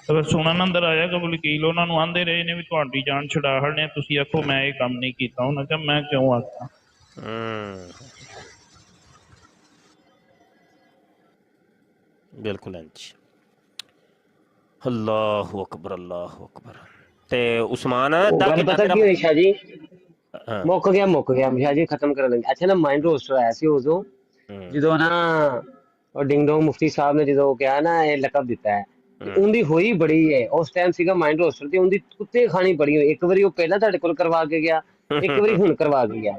ਫਿਰ ਸੁਣਨ ਅੰਦਰ ਆਇਆ ਕਿ ਵਕੀਲ ਉਹਨਾਂ ਨੂੰ ਆਂਦੇ ਰਹੇ ਨੇ ਵੀ ਤੁਹਾਡੀ ਜਾਨ ਛੁਡਾ ਹੜਨੇ, ਤੁਸੀਂ ਆਖੋ ਮੈਂ ਇਹ ਕੰਮ ਨਹੀਂ ਕੀਤਾ। ਉਹਨਾਂ ਕਿਹਾ ਮੈਂ ਕਿਉਂ ਆਖਾਂ। ਬਿਲਕੁਲ ਇੰਜ। ਅੱਲਾਹੁ ਅਕਬਰ ਅੱਲਾਹੁ ਅਕਬਰ। ਤੇ ਉਸਮਾਨ ਗੱਲ ਪਤਾ ਕੀ ਹੋਈ ਸ਼ਾਹ ਜੀ, ਮੁੱਕ ਗਿਆ ਸ਼ਾਹ ਜੀ, ਖਤਮ ਕਰਨ ਲੱਗੇ। ਅੱਛਾ ਨਾ ਮਾਈਂਡ ਰੋਸਟਰ ਆਇਆ ਸੀ ਉਦੋਂ, ਜਦੋਂ ਨਾ ਉਹ ਡਿੰਗ ਡੋਂਗ ਮੁਫਤੀ ਸਾਹਿਬ ਨੇ ਜਦੋਂ ਕਿਹਾ ਨਾ ਇਹ ਲਕਬ ਦਿੱਤਾ ਹੈ, ਉਹਦੀ ਹੋਈ ਬੜੀ ਹੈ। ਉਸ ਟਾਈਮ ਸੀਗਾ ਮਾਈਂਡ ਰੋਸਟਰ ਤੇ ਉਹਦੀ ਕੁੱਤੇ ਖਾਣੀ ਬੜੀ ਹੋਈ। ਇੱਕ ਵਾਰੀ ਉਹ ਪਹਿਲਾਂ ਤੁਹਾਡੇ ਕੋਲ ਕਰਵਾ ਕੇ ਗਿਆ, ਇੱਕ ਵਾਰੀ ਹੁਣ ਕਰਵਾ ਕੇ ਗਿਆ।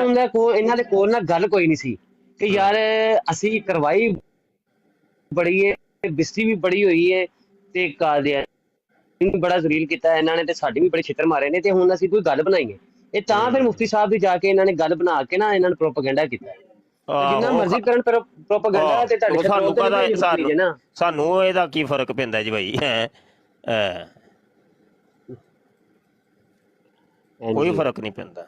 ਉਹਨਾਂ ਕੋਲ ਇਹਨਾਂ ਦੇ ਕੋਲ ਨਾ ਗੱਲ ਕੋਈ ਨਹੀਂ ਸੀ ਕਿ ਯਾਰ ਅਸੀਂ ਕਰਵਾਈ ਬੜੀ ਹੈ, ਬਿਸਤੀ ਵੀ ਬੜੀ ਹੋਈ ਹੈ, ਤੇ ਕਾਦਿਆ ਬੜਾ ਜ਼ਲੀਲ ਕੀਤਾ ਇਹਨਾਂ ਨੇ, ਤੇ ਸਾਡੀ ਵੀ ਬੜੇ ਛਿੱਤਰ ਮਾਰੇ ਨੇ, ਤੇ ਹੁਣ ਅਸੀਂ ਕੋਈ ਗੱਲ ਬਣਾਈਏ। ਇਹ ਤਾਂ ਫਿਰ ਮੁਫਤੀ ਸਾਹਿਬ ਦੀ ਜਾ ਕੇ ਇਹਨਾਂ ਨੇ ਗੱਲ ਬਣਾ ਕੇ ਨਾ ਇਹਨਾਂ ਨੇ ਪ੍ਰੋਪੇਗੈਂਡਾ ਕੀਤਾ। ਜਿੰਨਾ ਮਰਜ਼ੀ ਕਰਨ ਪ੍ਰੋਪੇਗੈਂਡਾ, ਤੇ ਤੁਹਾਡੇ ਸਾਨੂੰ ਇਹਦਾ ਕੀ ਫਰਕ ਪੈਂਦਾ ਜੀ ਭਾਈ, ਕੋਈ ਫਰਕ ਨਹੀਂ ਪੈਂਦਾ।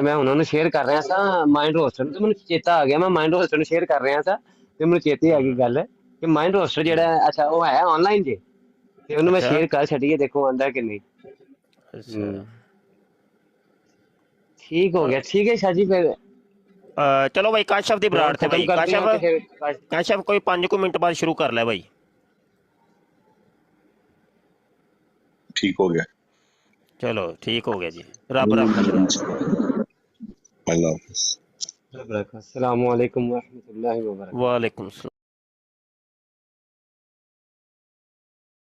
ਮੈਂ ਉਹਨਾਂ ਨੂੰ ਸ਼ੇਅਰ ਕਰ ਰਿਹਾ ਸਾਂ ਮਾਈਂਡ ਰੋਸਟਰ, ਤੇ ਮੈਨੂੰ ਚੇਤਾ ਆ ਗਿਆ, ਮੈਂ ਮਾਈਂਡ ਰੋਸਟਰ ਨੂੰ ਸ਼ੇਅਰ ਕਰ ਰਿਹਾ ਸਾਂ, ਤੇ ਮੈਨੂੰ ਚੇਤੇ ਆ ਗਈ ਗੱਲ ਕਿ ਮਾਈਂਡ ਰੋਸਟਰ ਜਿਹੜਾ ਅੱਛਾ ਉਹ ਹੈ ਆਨਲਾਈਨ ਜੇ, ਤੇ ਉਹਨੂੰ ਮੈਂ ਸ਼ੇਅਰ ਕਰ ਛੱਡੀਏ, ਦੇਖੋ ਆਂਦਾ ਕਿ ਨਹੀਂ। ਠੀਕ ਹੋ ਗਿਆ, ਠੀਕ ਹੈ ਸ਼ਾਹ ਜੀ। ਫਿਰ ਚਲੋ ਭਾਈ ਕਾਸ਼ਫ ਦੀ ਬਰਾੜ ਤੇ ਭਾਈ ਕਾਸ਼ਫ ਕੋਈ 5 ਮਿੰਟ ਬਾਅਦ ਸ਼ੁਰੂ ਕਰ ਲੈ ਭਾਈ। ਠੀਕ ਹੋ ਗਿਆ, ਚਲੋ ਠੀਕ ਹੋ ਗਿਆ ਜੀ, ਰੱਬ ਰੱਖਾ। ਅੱਲਾਹ ਹਾਫਿਜ਼। अस्सलामु अलैकुम व रहमतुल्लाहि व बरकातहू। वालेकुम सलाम।